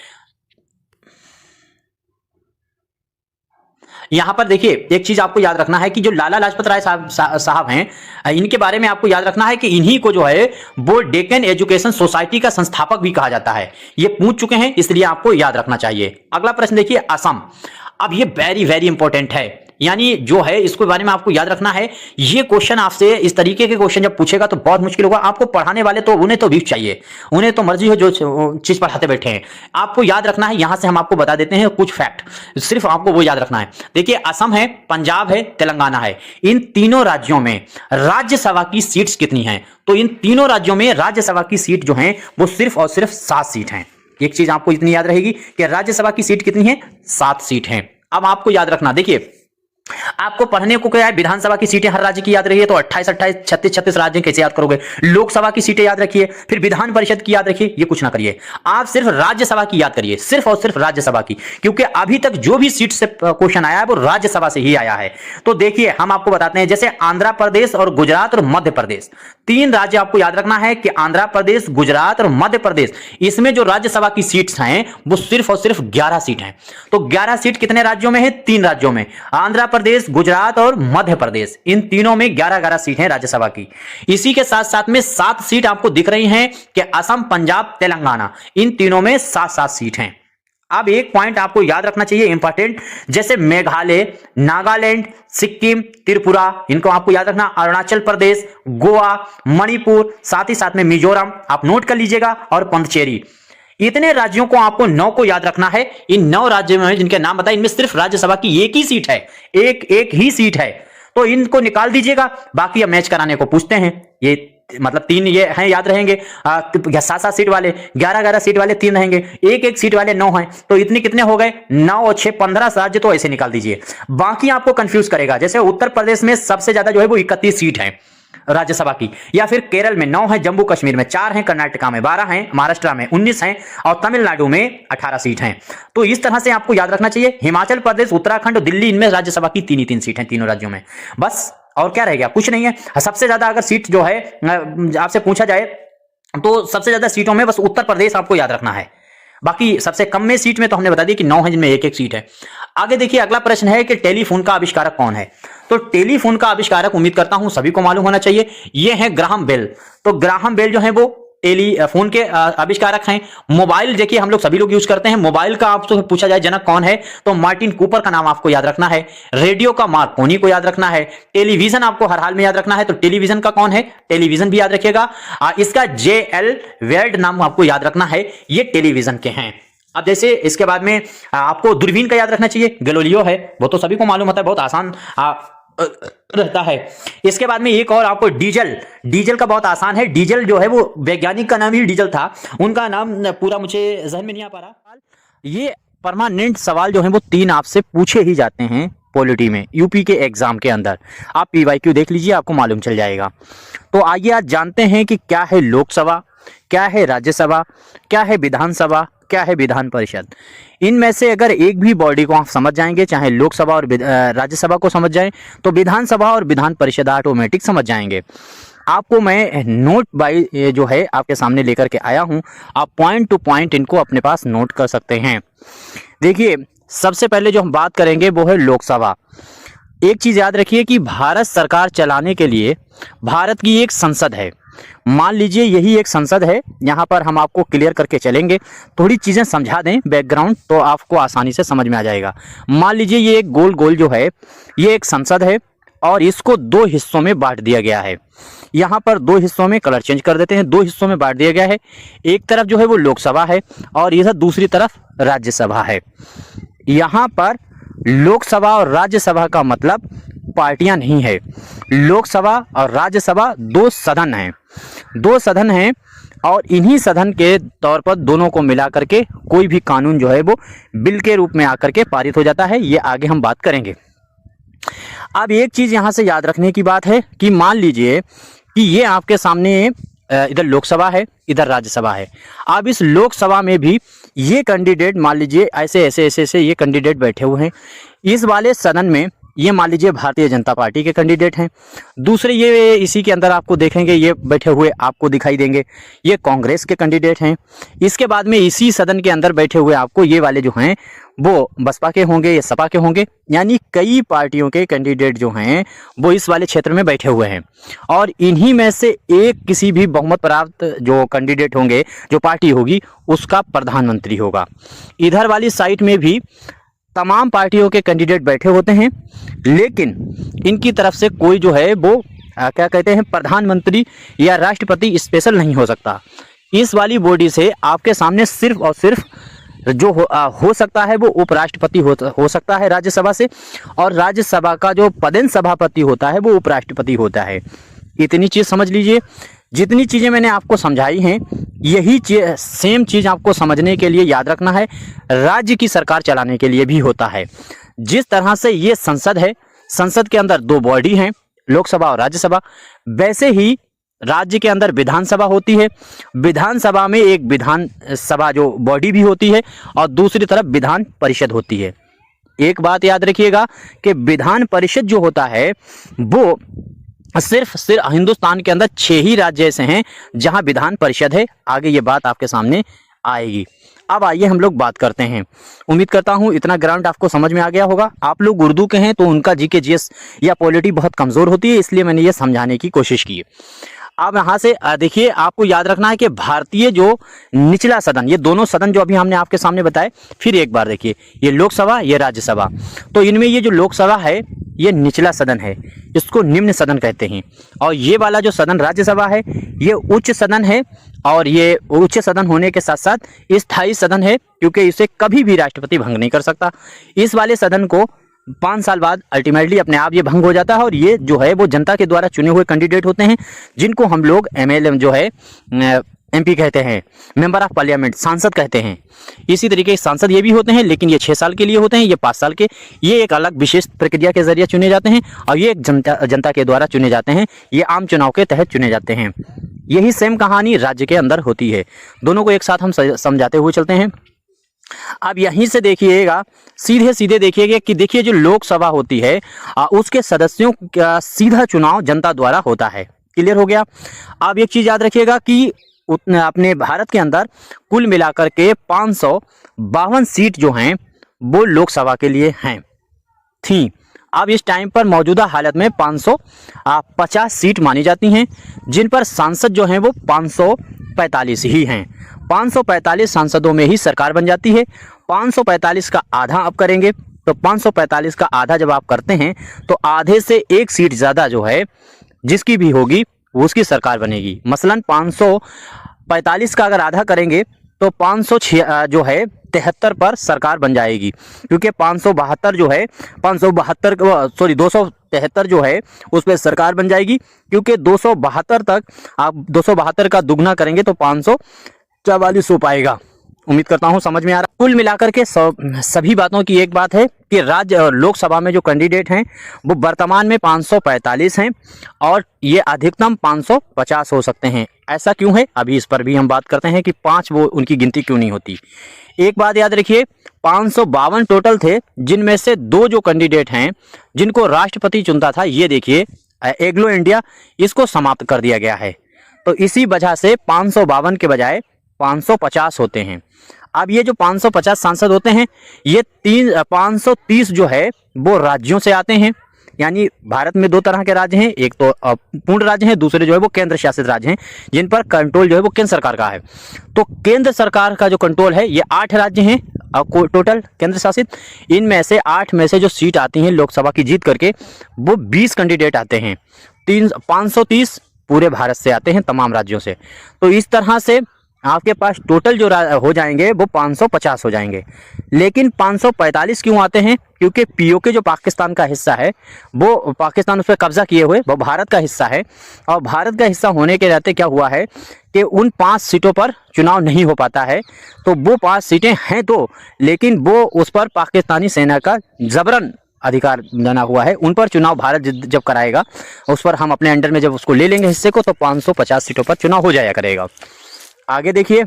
यहां पर देखिए एक चीज आपको याद रखना है कि जो लाला लाजपत राय साहब हैं, इनके बारे में आपको याद रखना है कि इन्हीं को जो है वो डेकन एजुकेशन सोसाइटी का संस्थापक भी कहा जाता है। ये पूछ चुके हैं इसलिए आपको याद रखना चाहिए। अगला प्रश्न देखिए असम। अब ये वेरी वेरी इंपॉर्टेंट है, यानी जो है इसके बारे में आपको याद रखना है। ये क्वेश्चन आपसे इस तरीके के क्वेश्चन जब पूछेगा तो बहुत मुश्किल होगा। आपको पढ़ाने वाले तो उन्हें तो भी चाहिए, उन्हें तो मर्जी हो जो चीज पढ़ाते बैठे हैं। आपको याद रखना है, यहां से हम आपको बता देते हैं कुछ फैक्ट, सिर्फ आपको वो याद रखना है। देखिए असम है, पंजाब है, तेलंगाना है, इन तीनों राज्यों में राज्यसभा की सीट्स कितनी हैं? तो इन तीनों राज्यों में राज्यसभा की सीट जो है वो सिर्फ और सिर्फ 7 सीट हैं। एक चीज आपको इतनी याद रहेगी कि राज्यसभा की सीट कितनी है? 7 सीट हैं। अब आपको याद रखना, देखिए आपको पढ़ने को क्या है, विधानसभा की सीटें हर राज्य की याद रही है तो 28-28, 36-36 राज्य कैसे याद करोगे? लोकसभा की सीटें याद रखिए, फिर विधान परिषद की याद रखिए, ये कुछ ना करिए। आप सिर्फ राज्यसभा की याद करिए, सिर्फ और सिर्फ राज्यसभा की, क्योंकि अभी तक जो भी सीट से क्वेश्चन आया है वो राज्यसभा से ही आया है। तो देखिए हम आपको बताते हैं, जैसे आंध्र प्रदेश और गुजरात और मध्य प्रदेश, 3 राज्य आपको याद रखना है कि आंध्र प्रदेश, गुजरात और मध्य प्रदेश, इसमें जो राज्यसभा की सीट्स हैं वो सिर्फ और सिर्फ 11 सीट हैं। तो 11 सीट कितने राज्यों में है? 3 राज्यों में, आंध्र प्रदेश, गुजरात और मध्य प्रदेश, इन तीनों में 11-11 सीट हैं राज्यसभा की। इसी के साथ साथ में 7 सीट आपको दिख रही हैं कि असम, पंजाब, तेलंगाना, इन तीनों में 7-7 सीट हैं। अब एक पॉइंट आपको याद रखना चाहिए इंपॉर्टेंट, जैसे मेघालय, नागालैंड, सिक्किम, त्रिपुरा, इनको आपको याद रखना, अरुणाचल प्रदेश, गोवा, मणिपुर, साथ ही साथ में मिजोरम, आप नोट कर लीजिएगा, और पुडुचेरी, इतने राज्यों को आपको 9 को याद रखना है। इन 9 राज्यों में जिनके नाम बताए, इनमें सिर्फ राज्यसभा की एक ही सीट है, एक ही सीट है, तो इनको निकाल दीजिएगा। बाकी अब मैच कराने को पूछते हैं, ये मतलब 3 ये हैं, याद रहेंगे। 7-7 सीट वाले, 11-11 सीट वाले 3 रहेंगे, 1-1 सीट वाले 9 हैं, तो इतने कितने हो गए? 9 और 6 15 राज्य तो ऐसे निकाल दीजिए। बाकी आपको कंफ्यूज करेगा, जैसे उत्तर प्रदेश में सबसे ज्यादा जो है वो 31 सीट है, राज्यसभा की, या फिर केरल में 9 है, जम्मू कश्मीर में 4 हैं, कर्नाटका में 12 हैं, महाराष्ट्र में 19 हैं और तमिलनाडु में 18 सीट हैं। तो इस तरह से आपको याद रखना चाहिए। हिमाचल प्रदेश, उत्तराखंड और दिल्ली, इनमें राज्यसभा की 3 सीट हैं तीनों राज्यों में, बस। और क्या रह गया? कुछ नहीं है। सबसे ज्यादा अगर सीट जो है आपसे पूछा जाए तो सबसे ज्यादा सीटों में बस उत्तर प्रदेश आपको याद रखना है। बाकी सबसे कम में सीट में तो हमने बता दिया कि 9 है, जिनमें 1-1 सीट है। आगे देखिए, अगला प्रश्न है कि टेलीफोन का आविष्कारक कौन है। तो टेलीफोन का आविष्कारक उम्मीद करता हूं सभी को मालूम होना चाहिए, ये है ग्राहम बेल। तो ग्राहम बेल जो है वो टेलीफोन के आविष्कारक हैं। मोबाइल देखिए हम लोग सभी लोग यूज करते हैं। मोबाइल का आपसे पूछा जाए जनक कौन है तो मार्टिन कूपर का नाम आपको याद रखना है। रेडियो का मार्कोनी को याद रखना है। टेलीविजन आपको हर हाल में याद रखना है, तो टेलीविजन का कौन है? टेलीविजन भी याद रखिएगा। इसका JL वेल्ड नाम आपको याद रखना है, ये टेलीविजन के हैं। अब जैसे इसके बाद में आपको दूरबीन का याद रखना चाहिए, गैलीलियो है, वो तो सभी को मालूम होता है, बहुत आसान रहता है। इसके बाद में एक और आपको डीजल का बहुत आसान है। डीजल जो है वो वैज्ञानिक का नाम ही डीजल था, उनका नाम पूरा मुझे जहन में नहीं आ पा रहा। ये परमानेंट सवाल जो है वो 3 आपसे पूछे ही जाते हैं पॉलिटी में, यूपी के एग्जाम के अंदर। आप PYQ देख लीजिए, आपको मालूम चल जाएगा। तो आइए आज जानते हैं कि क्या है लोकसभा, क्या है राज्यसभा, क्या है विधानसभा, क्या है विधान परिषद। इनमें से अगर एक भी बॉडी को आप समझ जाएंगे, चाहे लोकसभा और राज्यसभा को समझ जाएं, तो विधानसभा और विधान परिषद ऑटोमेटिक समझ जाएंगे। आपको मैं नोट बाई जो है आपके सामने लेकर के आया हूं, आप पॉइंट टू पॉइंट इनको अपने पास नोट कर सकते हैं। देखिए, सबसे पहले जो हम बात करेंगे वो है लोकसभा। एक चीज याद रखिए कि भारत सरकार चलाने के लिए भारत की एक संसद है। मान लीजिए यही एक संसद है, यहाँ पर हम आपको क्लियर करके चलेंगे, थोड़ी चीजें समझा दें बैकग्राउंड तो आपको आसानी से समझ में आ जाएगा। मान लीजिए ये एक गोल जो है, ये एक संसद है और इसको 2 हिस्सों में बांट दिया गया है। यहाँ पर 2 हिस्सों में, कलर चेंज कर देते हैं, 2 हिस्सों में बांट दिया गया है। एक तरफ जो है वो लोकसभा है और इधर दूसरी तरफ राज्यसभा है। यहाँ पर लोकसभा और राज्यसभा का मतलब पार्टियां नहीं है। लोकसभा और राज्यसभा 2 सदन हैं, 2 सदन हैं और इन्हीं सदन के तौर पर दोनों को मिला करके कोई भी कानून जो है वो बिल के रूप में आकर के पारित हो जाता है। ये आगे हम बात करेंगे। अब एक चीज यहां से याद रखने की बात है कि मान लीजिए कि ये आपके सामने इधर लोकसभा है, इधर राज्यसभा है। अब इस लोकसभा में भी ये कैंडिडेट मान लीजिए ऐसे ये कैंडिडेट बैठे हुए हैं। इस वाले सदन में ये मान लीजिए भारतीय जनता पार्टी के कैंडिडेट हैं। दूसरे ये इसी के अंदर आपको देखेंगे, ये बैठे हुए आपको दिखाई देंगे, ये कांग्रेस के कैंडिडेट हैं। इसके बाद में इसी सदन के अंदर बैठे हुए आपको ये वाले जो हैं वो बसपा के होंगे, ये सपा के होंगे। यानी कई पार्टियों के कैंडिडेट जो हैं वो इस वाले क्षेत्र में बैठे हुए हैं और इन्हीं में से एक किसी भी बहुमत प्राप्त जो कैंडिडेट होंगे, जो पार्टी होगी, उसका प्रधानमंत्री होगा। इधर वाली साइड में भी तमाम पार्टियों के कैंडिडेट बैठे होते हैं, लेकिन इनकी तरफ से कोई जो है वो क्या कहते हैं, प्रधानमंत्री या राष्ट्रपति स्पेशल नहीं हो सकता। इस वाली बॉडी से आपके सामने सिर्फ और सिर्फ जो हो सकता है वो उपराष्ट्रपति हो सकता है राज्यसभा से, और राज्यसभा का जो पदेन सभापति होता है वो उपराष्ट्रपति होता है। इतनी चीज समझ लीजिए। जितनी चीजें मैंने आपको समझाई हैं, यही सेम चीज आपको समझने के लिए याद रखना है, राज्य की सरकार चलाने के लिए भी होता है। जिस तरह से ये संसद है, संसद के अंदर 2 बॉडी हैं, लोकसभा और राज्यसभा, वैसे ही राज्य के अंदर विधानसभा होती है। विधानसभा में एक विधानसभा जो बॉडी भी होती है और दूसरी तरफ विधान परिषद होती है। एक बात याद रखिएगा कि विधान परिषद जो होता है वो सिर्फ हिंदुस्तान के अंदर 6 ही राज्य ऐसे हैं जहां विधान परिषद है। आगे ये बात आपके सामने आएगी। अब आइए हम लोग बात करते हैं। उम्मीद करता हूं इतना ग्राउंड आपको समझ में आ गया होगा। आप लोग उर्दू के हैं तो उनका जीके जीएस या पॉलिटी बहुत कमजोर होती है, इसलिए मैंने ये समझाने की कोशिश की। अब यहाँ से देखिए, आपको याद रखना है कि भारतीय जो निचला सदन, ये दोनों सदन जो अभी हमने आपके सामने बताए, फिर एक बार देखिए, ये लोकसभा, ये राज्यसभा। तो इनमें ये जो लोकसभा है ये निचला सदन है, इसको निम्न सदन कहते हैं। और ये वाला जो सदन राज्यसभा है ये उच्च सदन है, और ये उच्च सदन होने के साथ साथ स्थायी सदन है, क्योंकि इसे कभी भी राष्ट्रपति भंग नहीं कर सकता। इस वाले सदन को 5 साल बाद अल्टीमेटली अपने आप ये भंग हो जाता है, और ये जो है वो जनता के द्वारा चुने हुए कैंडिडेट होते हैं, जिनको हम लोग MLA जो है MP कहते हैं, मेंबर ऑफ पार्लियामेंट सांसद कहते हैं। इसी तरीके के सांसद ये भी होते हैं, लेकिन ये 6 साल के लिए होते हैं, ये 5 साल के, ये एक अलग विशेष प्रक्रिया के जरिए चुने जाते हैं और ये एक जनता के द्वारा चुने जाते हैं, ये आम चुनाव के तहत चुने जाते हैं। यही सेम कहानी राज्य के अंदर होती है। दोनों को एक साथ हम समझाते हुए चलते हैं। अब यहीं से देखिएगा, सीधे सीधे देखिएगा कि देखिए जो लोकसभा होती है उसके सदस्यों का सीधा चुनाव जनता द्वारा होता है। क्लियर हो गया। अब एक चीज याद रखिएगा कि अपने भारत के अंदर कुल मिलाकर के 552 सीट जो हैं वो लोकसभा के लिए हैं थी। अब इस टाइम पर मौजूदा हालत में 550 सीट मानी जाती हैं, जिन पर सांसद जो हैं वो 545 ही हैं। 545 सांसदों में ही सरकार बन जाती है। 545 का आधा आप करेंगे तो 545 का आधा जब आप करते हैं तो आधे से एक सीट ज़्यादा जो है जिसकी भी होगी वो उसकी सरकार बनेगी। मसलन 545 का अगर आधा करेंगे तो 506 जो है 73 पर सरकार बन जाएगी, क्योंकि 572 जो है 273 जो है उस पर सरकार बन जाएगी, क्योंकि 272 तक आप 272 का दुगना करेंगे तो 544 हो पाएगा। उम्मीद करता हूं समझ में आ रहा। कुल मिलाकर के सभी बातों की एक बात है कि राज्य और लोकसभा में जो कैंडिडेट हैं वो वर्तमान में 545 हैं और ये अधिकतम 550 हो सकते हैं। ऐसा क्यों है, अभी इस पर भी हम बात करते हैं कि 5 वो उनकी गिनती क्यों नहीं होती। एक बात याद रखिए, 552 टोटल थे, जिनमें से 2 जो कैंडिडेट हैं जिनको राष्ट्रपति चुनता था, ये देखिए एग्लो इंडिया, इसको समाप्त कर दिया गया है। तो इसी वजह से 552 के बजाय 550 होते हैं। अब ये जो 550 सांसद होते हैं ये 530 जो है वो राज्यों से आते हैं। यानी भारत में 2 तरह के राज्य हैं, एक तो पूर्ण राज्य हैं, दूसरे जो है वो केंद्र शासित राज्य हैं, जिन पर कंट्रोल जो है वो केंद्र सरकार का है। तो केंद्र सरकार का जो कंट्रोल है ये 8 राज्य हैं टोटल केंद्र शासित। इनमें से 8 में से जो सीट आती हैं लोकसभा की जीत करके वो 20 कैंडिडेट आते हैं। 530 पूरे भारत से आते हैं, तमाम राज्यों से। तो इस तरह से आपके पास टोटल जो हो जाएंगे वो 550 हो जाएंगे। लेकिन 545 क्यों आते हैं, क्योंकि पीओके जो पाकिस्तान का हिस्सा है वो पाकिस्तान उस पर कब्जा किए हुए वो भारत का हिस्सा है, और भारत का हिस्सा होने के नाते क्या हुआ है कि उन 5 सीटों पर चुनाव नहीं हो पाता है। तो वो 5 सीटें हैं तो, लेकिन वो उस पर पाकिस्तानी सेना का जबरन अधिकार बना हुआ है, उन पर चुनाव भारत जब कराएगा, उस पर हम अपने अंडर में जब उसको ले लेंगे हिस्से को, तो 550 सीटों पर चुनाव हो जाया करेगा। आगे देखिए,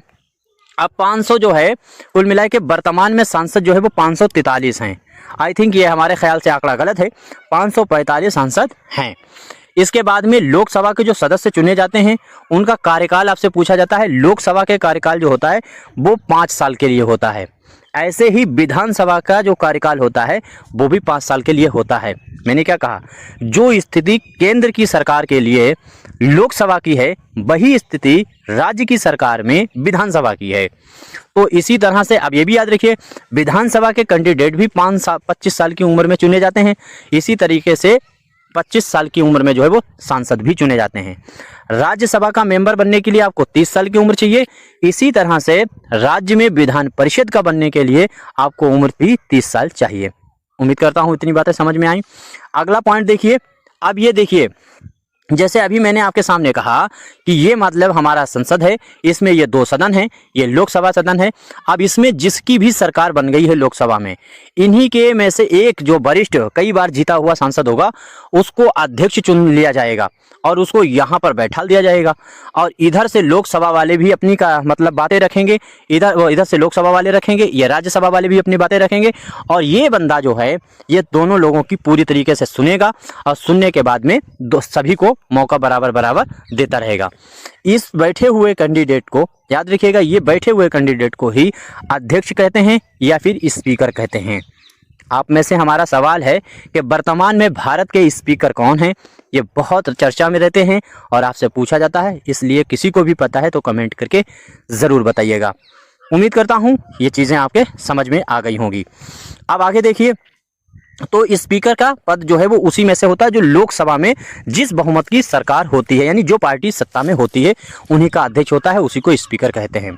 अब 500 जो है कुल मिला के वर्तमान में सांसद जो है वो 543 हैं। आई थिंक ये हमारे ख्याल से आंकड़ा गलत है, 545 सांसद हैं। इसके बाद में लोकसभा के जो सदस्य चुने जाते हैं उनका कार्यकाल आपसे पूछा जाता है। लोकसभा के कार्यकाल जो होता है वो 5 साल के लिए होता है। ऐसे ही विधानसभा का जो कार्यकाल होता है वो भी 5 साल के लिए होता है। मैंने क्या कहा, जो स्थिति केंद्र की सरकार के लिए लोकसभा की है वही स्थिति राज्य की सरकार में विधानसभा की है। तो इसी तरह से अब ये भी याद रखिए, विधानसभा के कैंडिडेट भी 25 साल की उम्र में चुने जाते हैं। इसी तरीके से 25 साल की उम्र में जो है वो सांसद भी चुने जाते हैं। राज्यसभा का मेंबर बनने के लिए आपको 30 साल की उम्र चाहिए। इसी तरह से राज्य में विधान परिषद का बनने के लिए आपको उम्र भी 30 साल चाहिए। उम्मीद करता हूं इतनी बातें समझ में आई। अगला पॉइंट देखिए, अब ये देखिए, जैसे अभी मैंने आपके सामने कहा कि ये मतलब हमारा संसद है, इसमें ये 2 सदन हैं, ये लोकसभा सदन है। अब इसमें जिसकी भी सरकार बन गई है लोकसभा में, इन्हीं के में से एक जो वरिष्ठ कई बार जीता हुआ सांसद होगा उसको अध्यक्ष चुन लिया जाएगा और उसको यहाँ पर बैठा दिया जाएगा। और इधर से लोकसभा वाले भी अपनी का मतलब बातें रखेंगे, इधर से लोकसभा वाले रखेंगे, ये राज्यसभा वाले भी अपनी बातें रखेंगे। और ये बंदा जो है ये दोनों लोगों की पूरी तरीके से सुनेगा और सुनने के बाद में सभी को मौका बराबर बराबर देता रहेगा। इस बैठे हुए कैंडिडेट को याद रखिएगा, ये बैठे हुए कैंडिडेट को ही अध्यक्ष कहते हैं या फिर स्पीकर कहते हैं। आप में से हमारा सवाल है कि वर्तमान में भारत के स्पीकर कौन हैं? ये बहुत चर्चा में रहते हैं और आपसे पूछा जाता है, इसलिए किसी को भी पता है तो कमेंट करके ज़रूर बताइएगा। उम्मीद करता हूँ ये चीज़ें आपके समझ में आ गई होंगी। अब आगे देखिए, तो स्पीकर का पद जो है वो उसी में से होता है जो लोकसभा में जिस बहुमत की सरकार होती है, यानी जो पार्टी सत्ता में होती है उन्हीं का अध्यक्ष होता है, उसी को स्पीकर कहते हैं।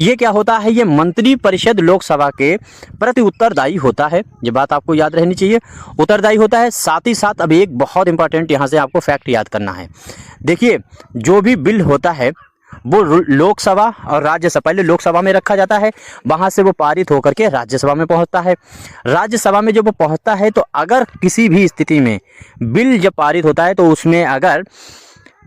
ये क्या होता है, ये मंत्री परिषद लोकसभा के प्रति उत्तरदायी होता है। ये बात आपको याद रहनी चाहिए, उत्तरदायी होता है। साथ ही साथ अभी एक बहुत इंपॉर्टेंट यहाँ से आपको फैक्ट याद करना है। देखिए, जो भी बिल होता है वो लोकसभा और राज्यसभा, पहले लोकसभा में रखा जाता है, वहाँ से वो पारित होकर के राज्यसभा में पहुँचता है। राज्यसभा में जब वो पहुँचता है तो अगर किसी भी स्थिति में बिल जब पारित होता है तो उसमें अगर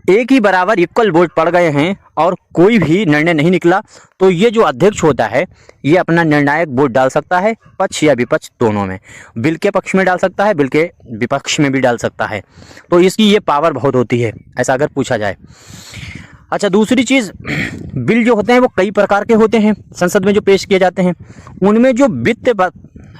एक ही बराबर इक्वल वोट पड़ गए हैं और कोई भी निर्णय नहीं निकला तो ये जो अध्यक्ष होता है ये अपना निर्णायक वोट डाल सकता है, पक्ष या विपक्ष दोनों में। बिल के पक्ष में डाल सकता है, बिल के विपक्ष में भी डाल सकता है। तो इसकी ये पावर बहुत होती है, ऐसा अगर पूछा जाए। अच्छा, दूसरी चीज़, बिल जो होते हैं वो कई प्रकार के होते हैं संसद में जो पेश किए जाते हैं। उनमें जो वित्त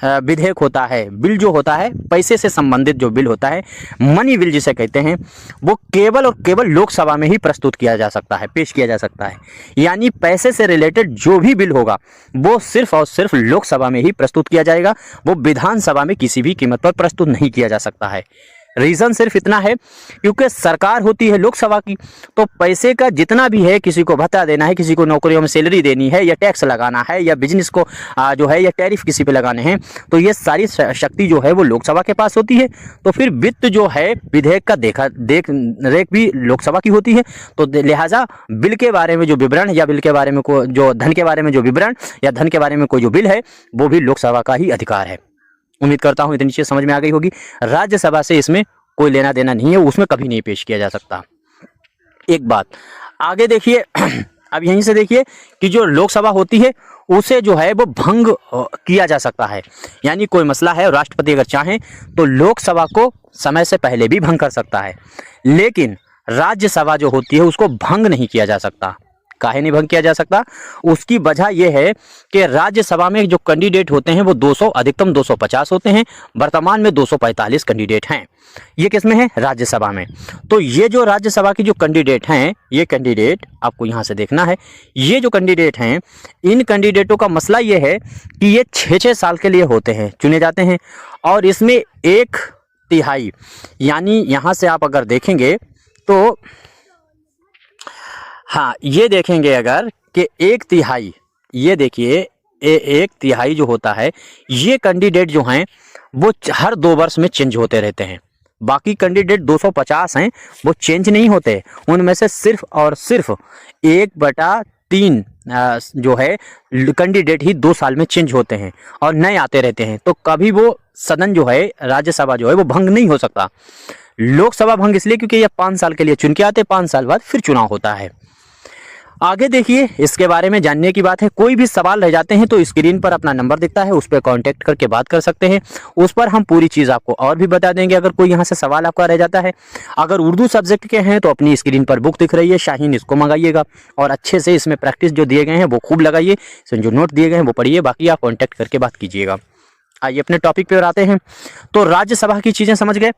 विधेयक होता है, बिल जो होता है, पैसे से संबंधित जो बिल होता है, मनी बिल जिसे कहते हैं, वो केवल और केवल लोकसभा में ही प्रस्तुत किया जा सकता है, पेश किया जा सकता है। यानी पैसे से रिलेटेड जो भी बिल होगा वो सिर्फ और सिर्फ लोकसभा में ही प्रस्तुत किया जाएगा, वो विधानसभा में किसी भी कीमत पर प्रस्तुत नहीं किया जा सकता है। रीज़न सिर्फ इतना है क्योंकि सरकार होती है लोकसभा की, तो पैसे का जितना भी है, किसी को भत्ता देना है, किसी को नौकरियों में सैलरी देनी है, या टैक्स लगाना है, या बिजनेस को जो है या टैरिफ किसी पे लगाने हैं, तो ये सारी शक्ति जो है वो लोकसभा के पास होती है। तो फिर वित्त जो है विधेयक का देख रेख भी लोकसभा की होती है। तो लिहाजा बिल के बारे में जो विवरण या बिल के बारे में जो धन के बारे में जो विवरण या धन के बारे में कोई जो बिल है वो भी लोकसभा का ही अधिकार है। उम्मीद करता हूं इतनी चीज़ समझ में आ गई होगी। राज्यसभा से इसमें कोई लेना देना नहीं है, उसमें कभी नहीं पेश किया जा सकता। एक बात आगे देखिए, अब यहीं से देखिए कि जो लोकसभा होती है उसे जो है वो भंग किया जा सकता है। यानी कोई मसला है, राष्ट्रपति अगर चाहें तो लोकसभा को समय से पहले भी भंग कर सकता है, लेकिन राज्यसभा जो होती है उसको भंग नहीं किया जा सकता। काहे नहीं भंग किया जा सकता? उसकी वजह यह है कि राज्यसभा में जो कैंडिडेट होते हैं वो 200 अधिकतम 250 होते हैं। वर्तमान में 245 कैंडिडेट हैं। ये किस में है? राज्यसभा में। तो ये जो राज्यसभा की जो कैंडिडेट हैं, ये कैंडिडेट आपको यहाँ से देखना है, ये जो कैंडिडेट हैं, इन कैंडिडेटों का मसला ये है कि ये 6-6 साल के लिए होते हैं, चुने जाते हैं, और इसमें 1/3 यानी यहाँ से आप अगर देखेंगे तो हाँ, ये देखेंगे अगर कि 1/3, ये देखिए 1/3 जो होता है, ये कैंडिडेट जो हैं वो हर 2 वर्ष में चेंज होते रहते हैं। बाकी कैंडिडेट 250 हैं, वो चेंज नहीं होते। उनमें से सिर्फ और सिर्फ 1/3 जो है कैंडिडेट ही 2 साल में चेंज होते हैं और नए आते रहते हैं। तो कभी वो सदन जो है, राज्यसभा जो है, वो भंग नहीं हो सकता। लोकसभा भंग इसलिए क्योंकि ये 5 साल के लिए चुन के आते, 5 साल बाद फिर चुनाव होता है। आगे देखिए, इसके बारे में जानने की बात है। कोई भी सवाल रह जाते हैं तो स्क्रीन पर अपना नंबर दिखता है, उस पर कांटेक्ट करके बात कर सकते हैं। उस पर हम पूरी चीज़ आपको और भी बता देंगे अगर कोई यहाँ से सवाल आपका रह जाता है। अगर उर्दू सब्जेक्ट के हैं तो अपनी स्क्रीन पर बुक दिख रही है शाहीन, इसको मंगाइएगा और अच्छे से इसमें प्रैक्टिस जो दिए गए हैं वो खूब लगाइए, इसमें जो नोट दिए गए हैं वो पढ़िए, बाकी आप कॉन्टैक्ट करके बात कीजिएगा। आइए अपने टॉपिक पे आते हैं। तो राज्यसभा की चीज़ें समझ गए।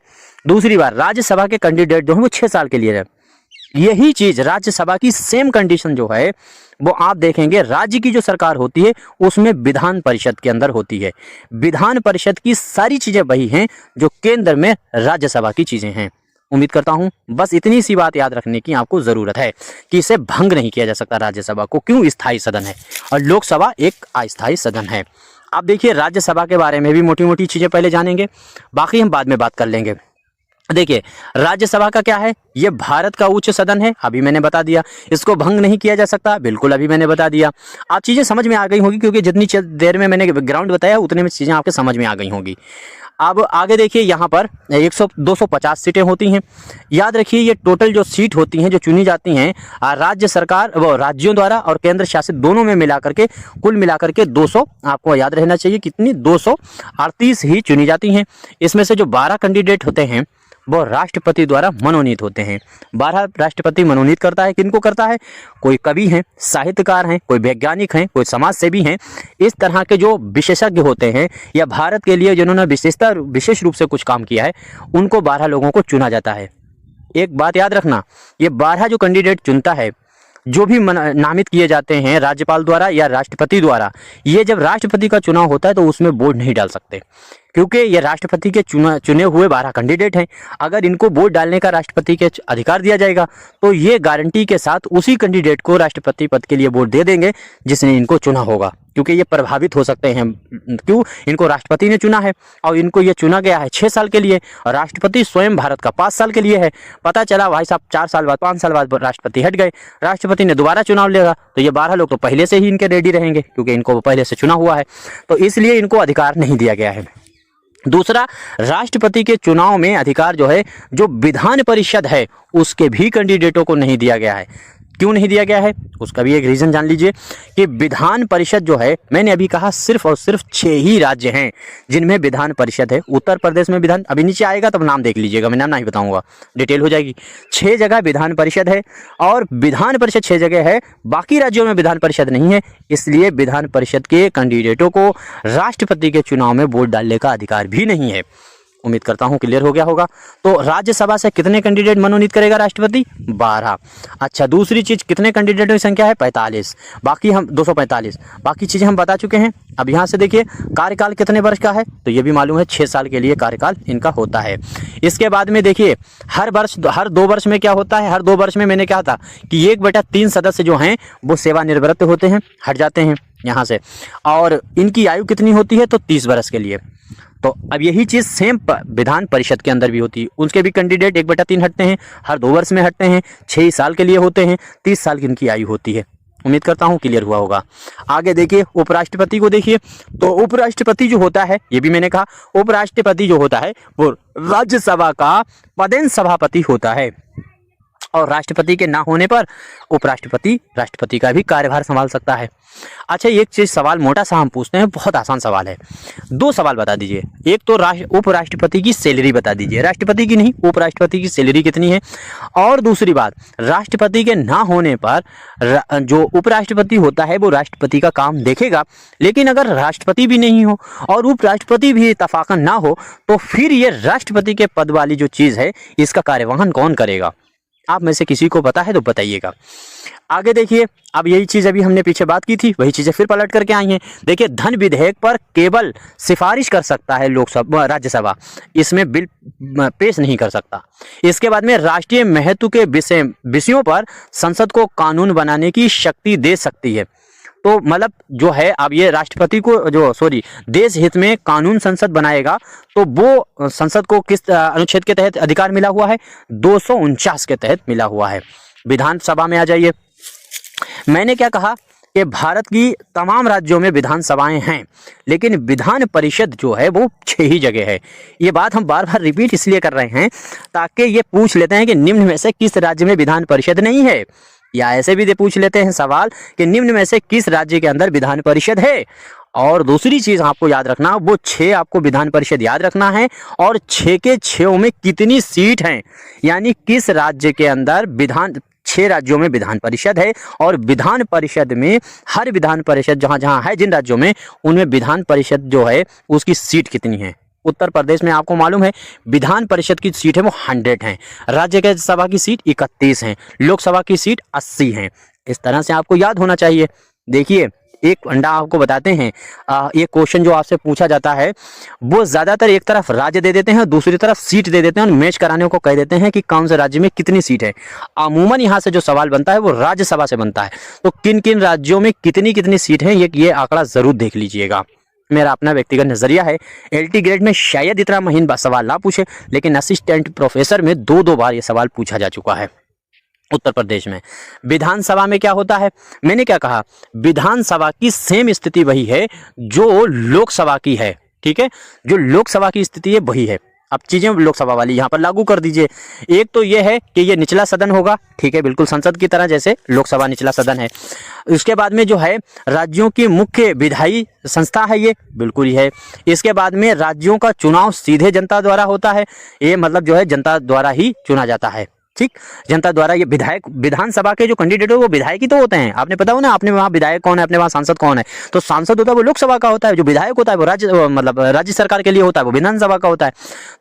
दूसरी बार, राज्यसभा के कैंडिडेट जो हैं वो 6 साल के लिए है। यही चीज राज्यसभा की सेम कंडीशन जो है वो आप देखेंगे राज्य की जो सरकार होती है उसमें विधान परिषद के अंदर होती है। विधान परिषद की सारी चीजें वही हैं जो केंद्र में राज्यसभा की चीजें हैं। उम्मीद करता हूं बस इतनी सी बात याद रखने की आपको जरूरत है कि इसे भंग नहीं किया जा सकता राज्यसभा को। क्यों? स्थायी सदन है और लोकसभा एक अस्थायी सदन है। आप देखिए, राज्यसभा के बारे में भी मोटी मोटी चीजें पहले जानेंगे, बाकी हम बाद में बात कर लेंगे। देखिए, राज्यसभा का क्या है, ये भारत का उच्च सदन है, अभी मैंने बता दिया। इसको भंग नहीं किया जा सकता, बिल्कुल अभी मैंने बता दिया। आप चीज़ें समझ में आ गई होगी क्योंकि जितनी देर में मैंने ग्राउंड बताया उतने में चीज़ें आपके समझ में आ गई होंगी। अब आगे देखिए, यहाँ पर 250 सीटें होती हैं। याद रखिए, ये टोटल जो सीट होती हैं जो चुनी जाती हैं राज्य सरकार वो राज्यों द्वारा और केंद्र शासित दोनों में मिलाकर के कुल मिलाकर के 200, आपको याद रहना चाहिए कितनी, 238 ही चुनी जाती हैं। इसमें से जो 12 कैंडिडेट होते हैं वो राष्ट्रपति द्वारा मनोनीत होते हैं। 12 राष्ट्रपति मनोनीत करता है। किनको करता है? कोई कवि हैं, साहित्यकार हैं, कोई वैज्ञानिक हैं, कोई समाज सेवी हैं। इस तरह के जो विशेषज्ञ होते हैं या भारत के लिए जिन्होंने विशेष रूप से कुछ काम किया है, उनको 12 लोगों को चुना जाता है। एक बात याद रखना, ये 12 जो कैंडिडेट चुनता है, जो भी नामित किए जाते हैं राज्यपाल द्वारा या राष्ट्रपति द्वारा, ये जब राष्ट्रपति का चुनाव होता है तो उसमें वोट नहीं डाल सकते क्योंकि ये राष्ट्रपति के चुने हुए 12 कैंडिडेट हैं। अगर इनको वोट डालने का राष्ट्रपति के अधिकार दिया जाएगा तो ये गारंटी के साथ उसी कैंडिडेट को राष्ट्रपति पद के लिए वोट दे देंगे जिसने इनको चुना होगा। क्योंकि ये प्रभावित हो सकते हैं। क्यों? इनको राष्ट्रपति ने चुना है और इनको ये चुना गया है 6 साल के लिए, और राष्ट्रपति स्वयं भारत का 5 साल के लिए है। पता चला भाई साहब 4 साल बाद 5 साल बाद राष्ट्रपति हट गए, राष्ट्रपति ने दोबारा चुनाव लेगा, तो ये 12 लोग तो पहले से ही इनके रेडी रहेंगे क्योंकि इनको पहले से चुना हुआ है, तो इसलिए इनको अधिकार नहीं दिया गया है। दूसरा, राष्ट्रपति के चुनाव में अधिकार जो है, जो विधान परिषद है उसके भी कैंडिडेटों को नहीं दिया गया है। क्यों नहीं दिया गया है? उसका भी एक रीजन जान लीजिए कि विधान परिषद जो है, मैंने अभी कहा सिर्फ और सिर्फ 6 ही राज्य हैं जिनमें विधान परिषद है। उत्तर प्रदेश में विधान, अभी नीचे आएगा तब नाम देख लीजिएगा, मैं नाम नहीं बताऊंगा, डिटेल हो जाएगी। 6 जगह विधान परिषद है और विधान परिषद 6 जगह है, बाकी राज्यों में विधान परिषद नहीं है। इसलिए विधान परिषद के कैंडिडेटों को राष्ट्रपति के चुनाव में वोट डालने का अधिकार भी नहीं है। उम्मीद करता हूं क्लियर हो गया होगा। तो राज्यसभा से कितने कैंडिडेट मनोनीत करेगा राष्ट्रपति? 12। अच्छा, दूसरी चीज, कितने कैंडिडेटों की संख्या है? 45। बाकी हम 245, बाकी चीजें हम बता चुके हैं। अब यहाँ से देखिए कार्यकाल कितने वर्ष का है, तो ये भी मालूम है 6 साल के लिए कार्यकाल इनका होता है। इसके बाद में देखिए हर 2 वर्ष में क्या होता है, हर 2 वर्ष में मैंने कहा था कि 1/3 सदस्य जो हैं वो सेवानिवृत्त होते हैं, हट जाते हैं यहाँ से, और इनकी आयु कितनी होती है? तो 30 वर्ष के लिए। तो अब यही चीज सेम विधान परिषद के अंदर भी होती है, उनके भी कैंडिडेट 1/3 हटते हैं, हर 2 वर्ष में हटते हैं, 6 साल के लिए होते हैं, 30 साल की इनकी आयु होती है। उम्मीद करता हूं क्लियर हुआ होगा। आगे देखिए उपराष्ट्रपति को देखिए, तो उपराष्ट्रपति जो होता है, ये भी मैंने कहा, उपराष्ट्रपति जो होता है वो राज्यसभा का पदेन सभापति होता है, और राष्ट्रपति के ना होने पर उपराष्ट्रपति राष्ट्रपति का भी कार्यभार संभाल सकता है। अच्छा, एक चीज सवाल मोटा सा हम पूछते हैं, बहुत आसान सवाल है। 2 सवाल बता दीजिए। एक तो उपराष्ट्रपति की सैलरी बता दीजिए, राष्ट्रपति की नहीं, उपराष्ट्रपति की सैलरी कितनी है। और दूसरी बात, राष्ट्रपति के ना होने पर जो उपराष्ट्रपति होता है वो राष्ट्रपति का काम देखेगा, लेकिन अगर राष्ट्रपति भी नहीं हो और उपराष्ट्रपति भी इत्तफाकन ना हो तो फिर ये राष्ट्रपति के पद वाली जो चीज है इसका कार्यवाहन कौन करेगा? आप में से किसी को पता है तो बताइएगा। आगे देखिए, अब यही चीज अभी हमने पीछे बात की थी, वही चीजें फिर पलट करके आई हैं। देखिए, धन विधेयक पर केवल सिफारिश कर सकता है लोकसभा, राज्यसभा इसमें बिल पेश नहीं कर सकता। इसके बाद में राष्ट्रीय महत्व के विषयों पर संसद को कानून बनाने की शक्ति दे सकती है। तो मतलब जो है, अब ये राष्ट्रपति को देश हित में कानून संसद बनाएगा, तो वो संसद को किस अनुच्छेद के तहत अधिकार मिला हुआ है? 249 के तहत मिला हुआ है। विधानसभा में आ जाइए, मैंने क्या कहा कि भारत की तमाम राज्यों में विधानसभाएं हैं, लेकिन विधान परिषद जो है वो 6 ही जगह है। ये बात हम बार बार रिपीट इसलिए कर रहे हैं ताकि ये पूछ लेते हैं कि निम्न में से किस राज्य में विधान परिषद नहीं है, या ऐसे भी पूछ लेते हैं सवाल कि निम्न में से किस राज्य के अंदर विधान परिषद है। और दूसरी चीज आपको याद रखना, वो 6 आपको विधान परिषद याद रखना है, और 6 के 6 में कितनी सीट हैं, यानी किस राज्य के अंदर 6 राज्यों में विधान परिषद है, और विधान परिषद में हर विधान परिषद जहां जहां है, जिन राज्यों में, उनमें विधान परिषद जो है उसकी सीट कितनी है। उत्तर प्रदेश में आपको मालूम है विधान परिषद की सीट है वो 100 है, राज्यसभा की सीट 31 है, लोकसभा की सीट 80 है। इस तरह से आपको याद होना चाहिए। देखिए, एक अंडा आपको बताते हैं, एक क्वेश्चन जो आपसे पूछा जाता है वो ज्यादातर एक तरफ राज्य दे देते हैं, दूसरी तरफ सीट दे देते हैं, और मैच कराने को कह देते हैं कि कौन से राज्य में कितनी सीट है। अमूमन यहाँ से जो सवाल बनता है वो राज्यसभा से बनता है, तो किन किन राज्यों में कितनी कितनी सीट है ये आंकड़ा जरूर देख लीजिएगा। मेरा अपना व्यक्तिगत नजरिया है, एलटी ग्रेड में शायद इतना महीन सवाल ना पूछे, लेकिन असिस्टेंट प्रोफेसर में 2 बार ये सवाल पूछा जा चुका है। उत्तर प्रदेश में विधानसभा में क्या होता है, मैंने क्या कहा, विधानसभा की सेम स्थिति वही है जो लोकसभा की है। ठीक है, जो लोकसभा की स्थिति है वही है। अब चीजें लोकसभा वाली यहाँ पर लागू कर दीजिए। एक तो ये है कि ये निचला सदन होगा, ठीक है, बिल्कुल संसद की तरह जैसे लोकसभा निचला सदन है। उसके बाद में जो है राज्यों की मुख्य विधायी संस्था है, ये बिल्कुल ही है। इसके बाद में राज्यों का चुनाव सीधे जनता द्वारा होता है, ये मतलब जो है जनता द्वारा ही चुना जाता है। ठीक, जनता द्वारा। ये विधायक, विधानसभा के जो कैंडिडेट है वो विधायक ही तो होते हैं। आपने पता हो ना, आपने वहाँ विधायक कौन है, अपने वहाँ सांसद कौन है, तो सांसद होता है वो लोकसभा का होता है, जो विधायक होता है वो राज्य सरकार के लिए होता है, वो विधानसभा का होता है।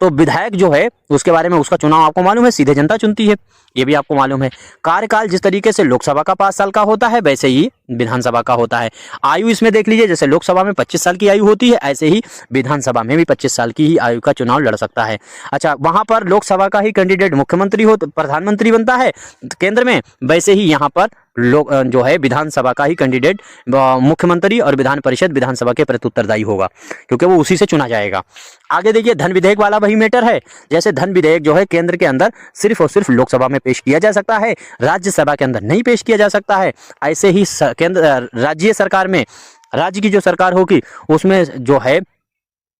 तो विधायक जो है उसके बारे में, उसका चुनाव आपको मालूम है सीधे जनता चुनती है, ये भी आपको मालूम है। कार्यकाल जिस तरीके से लोकसभा का 5 साल का होता है वैसे ही विधानसभा का होता है। आयु इसमें देख लीजिए, जैसे लोकसभा में 25 साल की आयु होती है, ऐसे ही विधानसभा में भी 25 साल की ही आयु का चुनाव लड़ सकता है। अच्छा, वहां पर लोकसभा का ही कैंडिडेट मुख्यमंत्री हो, प्रधानमंत्री बनता है केंद्र में, वैसे ही यहाँ पर लोग जो है विधानसभा का ही कैंडिडेट मुख्यमंत्री और विधान परिषद विधानसभा के प्रति उत्तरदायी होगा, क्योंकि वो उसी से चुना जाएगा। आगे देखिए, धन विधेयक वाला वही मैटर है। जैसे धन विधेयक जो है केंद्र के अंदर सिर्फ और सिर्फ लोकसभा में पेश किया जा सकता है, राज्यसभा के अंदर नहीं पेश किया जा सकता है। ऐसे ही केंद्र राज्य सरकार में, राज्य की जो सरकार होगी उसमें जो है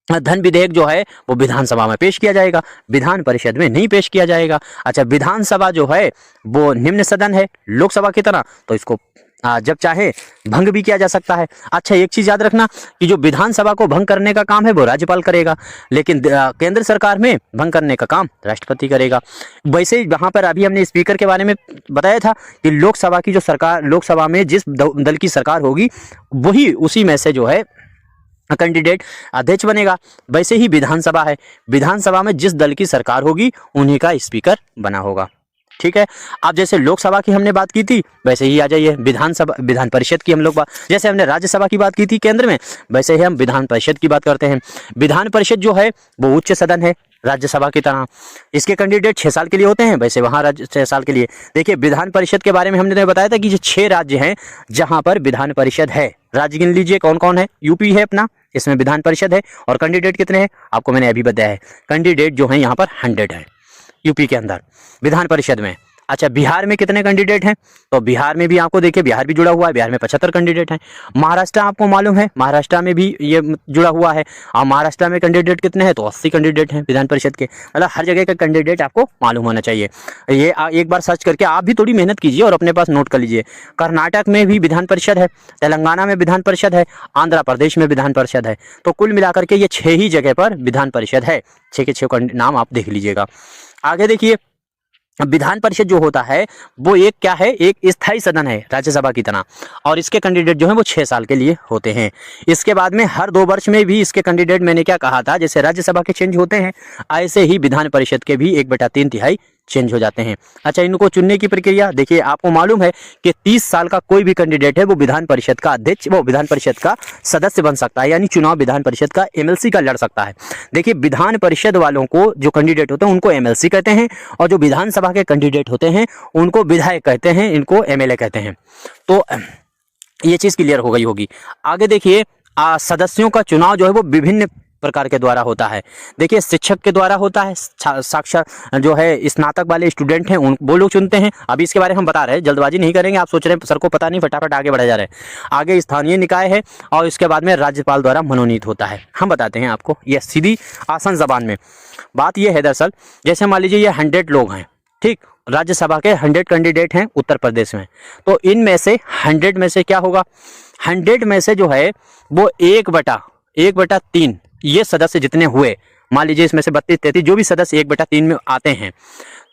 धन विधेयक जो है वो विधानसभा में पेश किया जाएगा, विधान परिषद में नहीं पेश किया जाएगा। अच्छा, विधानसभा जो है वो निम्न सदन है लोकसभा की तरह, तो इसको जब चाहे भंग भी किया जा सकता है। अच्छा, एक चीज याद रखना कि जो विधानसभा को भंग करने का काम है वो राज्यपाल करेगा, लेकिन केंद्र सरकार में भंग करने का काम राष्ट्रपति करेगा। वैसे ही वहां पर अभी हमने स्पीकर के बारे में बताया था कि लोकसभा की जो सरकार, लोकसभा में जिस दल की सरकार होगी वही उसी में से जो है कैंडिडेट अध्यक्ष बनेगा। वैसे ही विधानसभा है, विधानसभा में जिस दल की सरकार होगी उन्हीं का स्पीकर बना होगा। ठीक है, अब जैसे लोकसभा की हमने बात की थी वैसे ही आ जाइए विधानसभा, विधान परिषद की हम लोग जैसे हमने राज्यसभा की बात की थी केंद्र में, वैसे ही हम विधान परिषद की बात करते हैं। विधान परिषद जो है वो उच्च सदन है राज्यसभा की तरह, इसके कैंडिडेट 6 साल के लिए होते हैं, वैसे वहाँ राज्य 6 साल के लिए। देखिए, विधान परिषद के बारे में हमने बताया था कि ये 6 राज्य हैं जहाँ पर विधान परिषद है। राज्य गिन लीजिए कौन कौन है। यूपी है अपना, इसमें विधान परिषद है, और कैंडिडेट कितने हैं आपको मैंने अभी बताया है। कैंडिडेट जो है यहाँ पर 100 है यूपी के अंदर विधान परिषद में। अच्छा, बिहार में कितने कैंडिडेट हैं, तो बिहार में भी आपको देखिए बिहार भी जुड़ा हुआ है, बिहार में 75 कैंडिडेट हैं। महाराष्ट्र आपको मालूम है, महाराष्ट्र में भी ये जुड़ा हुआ है, और महाराष्ट्र में कैंडिडेट कितने हैं, तो 80 कैंडिडेट हैं विधान परिषद के। मतलब हर जगह का कैंडिडेट आपको मालूम होना चाहिए। ये एक बार सर्च करके आप भी थोड़ी मेहनत कीजिए और अपने पास नोट कर लीजिए। कर्नाटक में भी विधान परिषद है, तेलंगाना में विधान परिषद है, आंध्र प्रदेश में विधान परिषद है। तो कुल मिलाकर के ये 6 ही जगह पर विधान परिषद है। 6 के 6 नाम आप देख लीजिएगा। आगे देखिए, विधान परिषद जो होता है वो एक क्या है, एक स्थायी सदन है राज्यसभा की तरह, और इसके कैंडिडेट जो है वो 6 साल के लिए होते हैं। इसके बाद में हर 2 वर्ष में भी इसके कैंडिडेट, मैंने क्या कहा था, जैसे राज्यसभा के चेंज होते हैं ऐसे ही विधान परिषद के भी 1/3 तिहाई चेंज हो जाते हैं। अच्छा, इनको चुनने की प्रक्रिया देखिए, आपको मालूम है कि 30 साल का कोई भी कैंडिडेट है वो विधान परिषद का अध्यक्ष, वो विधान परिषद का सदस्य बन सकता है, यानी चुनाव विधान परिषद का एमएलसी का लड़ सकता है। देखिए, विधान परिषद वालों को जो कैंडिडेट होते हैं उनको एमएलसी कहते हैं, और जो विधानसभा के कैंडिडेट होते हैं उनको विधायक कहते हैं, इनको एमएलए कहते हैं। तो ये चीज क्लियर हो गई होगी। आगे देखिए, सदस्यों का चुनाव जो है वो विभिन्न प्रकार के द्वारा होता है। देखिए, शिक्षक के द्वारा होता है, साक्षर जो है स्नातक वाले स्टूडेंट हैं वो लोग चुनते हैं। अभी इसके बारे में हम बता रहे हैं, जल्दबाजी नहीं करेंगे। आप सोच रहे हैं सर को पता नहीं, फटाफट आगे बढ़ा जा रहे हैं। आगे स्थानीय निकाय है, और इसके बाद में राज्यपाल द्वारा मनोनीत होता है। हम बताते हैं आपको, यह सीधी आसान जबान में बात यह है। दरअसल जैसे मान लीजिए ये 100 लोग हैं, ठीक, राज्यसभा के 100 कैंडिडेट हैं उत्तर प्रदेश में, तो इनमें से 100 में से क्या होगा, 100 में से जो है वो 1/3 ये सदस्य जितने हुए, मान लीजिए इसमें से 32-33 जो भी सदस्य 1/3 में आते हैं,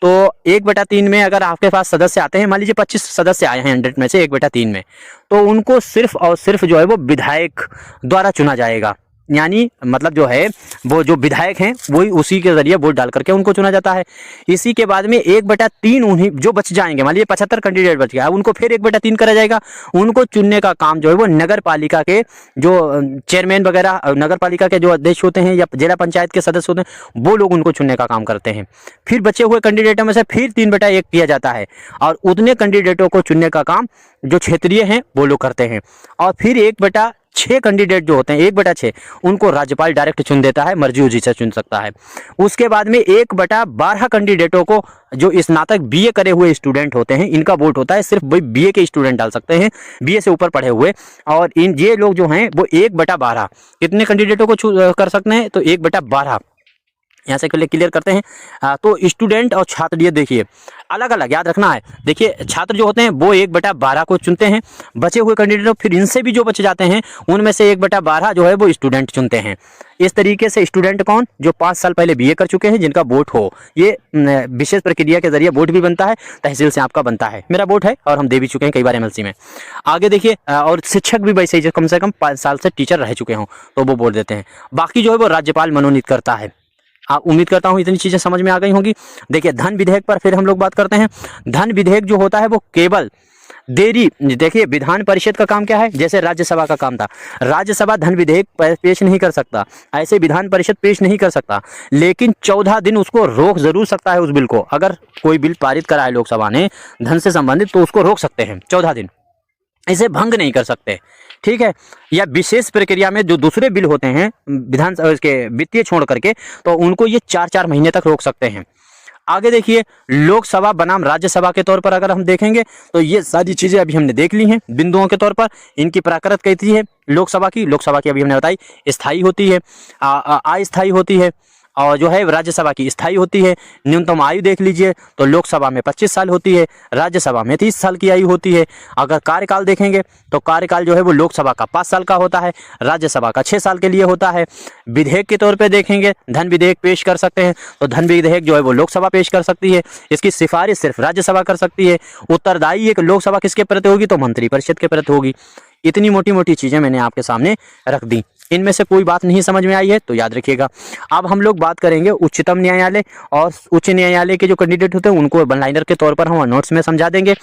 तो 1/3 में अगर आपके पास सदस्य आते हैं, मान लीजिए 25 सदस्य आए हैं 100 में से 1/3 में, तो उनको सिर्फ और सिर्फ जो है वो विधायक द्वारा चुना जाएगा। यानी मतलब जो है वो जो विधायक हैं वही उसी के जरिए वोट डाल करके उनको चुना जाता है। इसी के बाद में 1/3 उन्हीं जो बच जाएंगे, मान लीजिए 75 कैंडिडेट बच गया, उनको फिर 1/3 करा जाएगा। उनको चुनने का काम जो है वो नगर पालिका के जो चेयरमैन वगैरह, नगर पालिका के जो अध्यक्ष होते हैं या जिला पंचायत के सदस्य होते हैं, वो लोग उनको चुनने का काम करते हैं। फिर बचे हुए कैंडिडेटों में से फिर 3/1 किया जाता है, और उतने कैंडिडेटों को चुनने का काम जो क्षेत्रीय हैं वो लोग करते हैं। और फिर 1/6 कैंडिडेट जो होते हैं, 1/6 उनको राज्यपाल डायरेक्ट चुन देता है, मर्जी से चुन सकता है। उसके बाद में 1/12 कैंडिडेटों को जो स्नातक बीए करे हुए स्टूडेंट होते हैं इनका वोट होता है। सिर्फ वही बीए के स्टूडेंट डाल सकते हैं, बीए से ऊपर पढ़े हुए। और ये लोग जो हैं वो 1/12 कितने कैंडिडेटों को कर सकते हैं, तो 1/12 यहाँ से क्लियर करते हैं। तो स्टूडेंट और छात्र ये देखिए अलग अलग याद रखना है। देखिए, छात्र जो होते हैं वो 1/12 को चुनते हैं, बचे हुए कैंडिडेट फिर इनसे भी जो बच जाते हैं उनमें से 1/12 जो है वो स्टूडेंट चुनते हैं। इस तरीके से स्टूडेंट कौन, जो 5 साल पहले बीए कर चुके हैं, जिनका वोट हो, ये विशेष प्रक्रिया के जरिए वोट भी बनता है, तहसील से आपका बनता है। मेरा वोट है और हम दे भी चुके हैं कई बार एमएलसी में। आगे देखिए, और शिक्षक भी वैसे ही कम से कम 5 साल से टीचर रह चुके हों तो वो वोट देते हैं। बाकी जो है वो राज्यपाल मनोनीत करता है। आप उम्मीद करता हूं इतनी चीजें समझ में आ गई होंगी। देखिए, धन विधेयक पर फिर हम लोग बात करते हैं। धन विधेयक जो होता है वो केवल देरी, देखिए विधान परिषद का काम क्या है, जैसे राज्यसभा का काम था, राज्यसभा धन विधेयक पेश नहीं कर सकता, ऐसे विधान परिषद पेश नहीं कर सकता, लेकिन 14 दिन उसको रोक जरूर सकता है उस बिल को। अगर कोई बिल पारित करा है लोकसभा ने धन से संबंधित तो उसको रोक सकते हैं 14 दिन, इसे भंग नहीं कर सकते, ठीक है। या विशेष प्रक्रिया में जो दूसरे बिल होते हैं विधान इसके वित्तीय छोड़ करके, तो उनको ये 4-4 महीने तक रोक सकते हैं। आगे देखिए, लोकसभा बनाम राज्यसभा के तौर पर अगर हम देखेंगे तो ये सारी चीजें अभी हमने देख ली हैं बिंदुओं के तौर पर। इनकी प्राकृत कैसी है लोकसभा की अभी हमने बताई स्थायी होती है, अस्थायी होती है, और जो है राज्यसभा की स्थायी होती है। न्यूनतम आयु देख लीजिए तो लोकसभा में 25 साल होती है, राज्यसभा में 30 साल की आयु होती है। अगर कार्यकाल देखेंगे तो कार्यकाल जो है वो लोकसभा का 5 साल का होता है, राज्यसभा का 6 साल के लिए होता है। विधेयक के तौर पे देखेंगे, धन विधेयक पेश कर सकते हैं तो धन विधेयक जो है वो लोकसभा पेश कर सकती है, इसकी सिफारिश सिर्फ राज्यसभा कर सकती है। उत्तरदायी एक लोकसभा किसके प्रति होगी, तो मंत्रिपरिषद के प्रति होगी। इतनी मोटी मोटी चीजें मैंने आपके सामने रख दी। इनमें से कोई बात नहीं समझ में आई है तो याद रखिएगा। अब हम लोग बात करेंगे उच्चतम न्यायालय और उच्च न्यायालय के जो कैंडिडेट होते हैं उनको वन लाइनर के तौर पर हम नोट्स में समझा देंगे,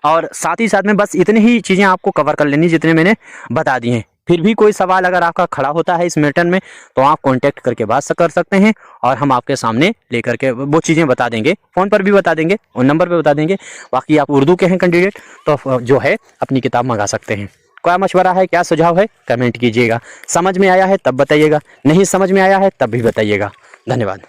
और साथ ही साथ में बस इतनी ही चीज़ें आपको कवर कर लेनी जितने मैंने बता दी हैं। फिर भी कोई सवाल अगर आपका खड़ा होता है इस मैटर में तो आप कॉन्टैक्ट करके बात कर सकते हैं, और हम आपके सामने लेकर के वो चीज़ें बता देंगे, फ़ोन पर भी बता देंगे और नंबर पर बता देंगे। बाकी आप उर्दू के हैं कैंडिडेट तो जो है अपनी किताब मंगा सकते हैं। क्या मशवरा है, क्या सुझाव है, कमेंट कीजिएगा। समझ में आया है तब बताइएगा, नहीं समझ में आया है तब भी बताइएगा। धन्यवाद।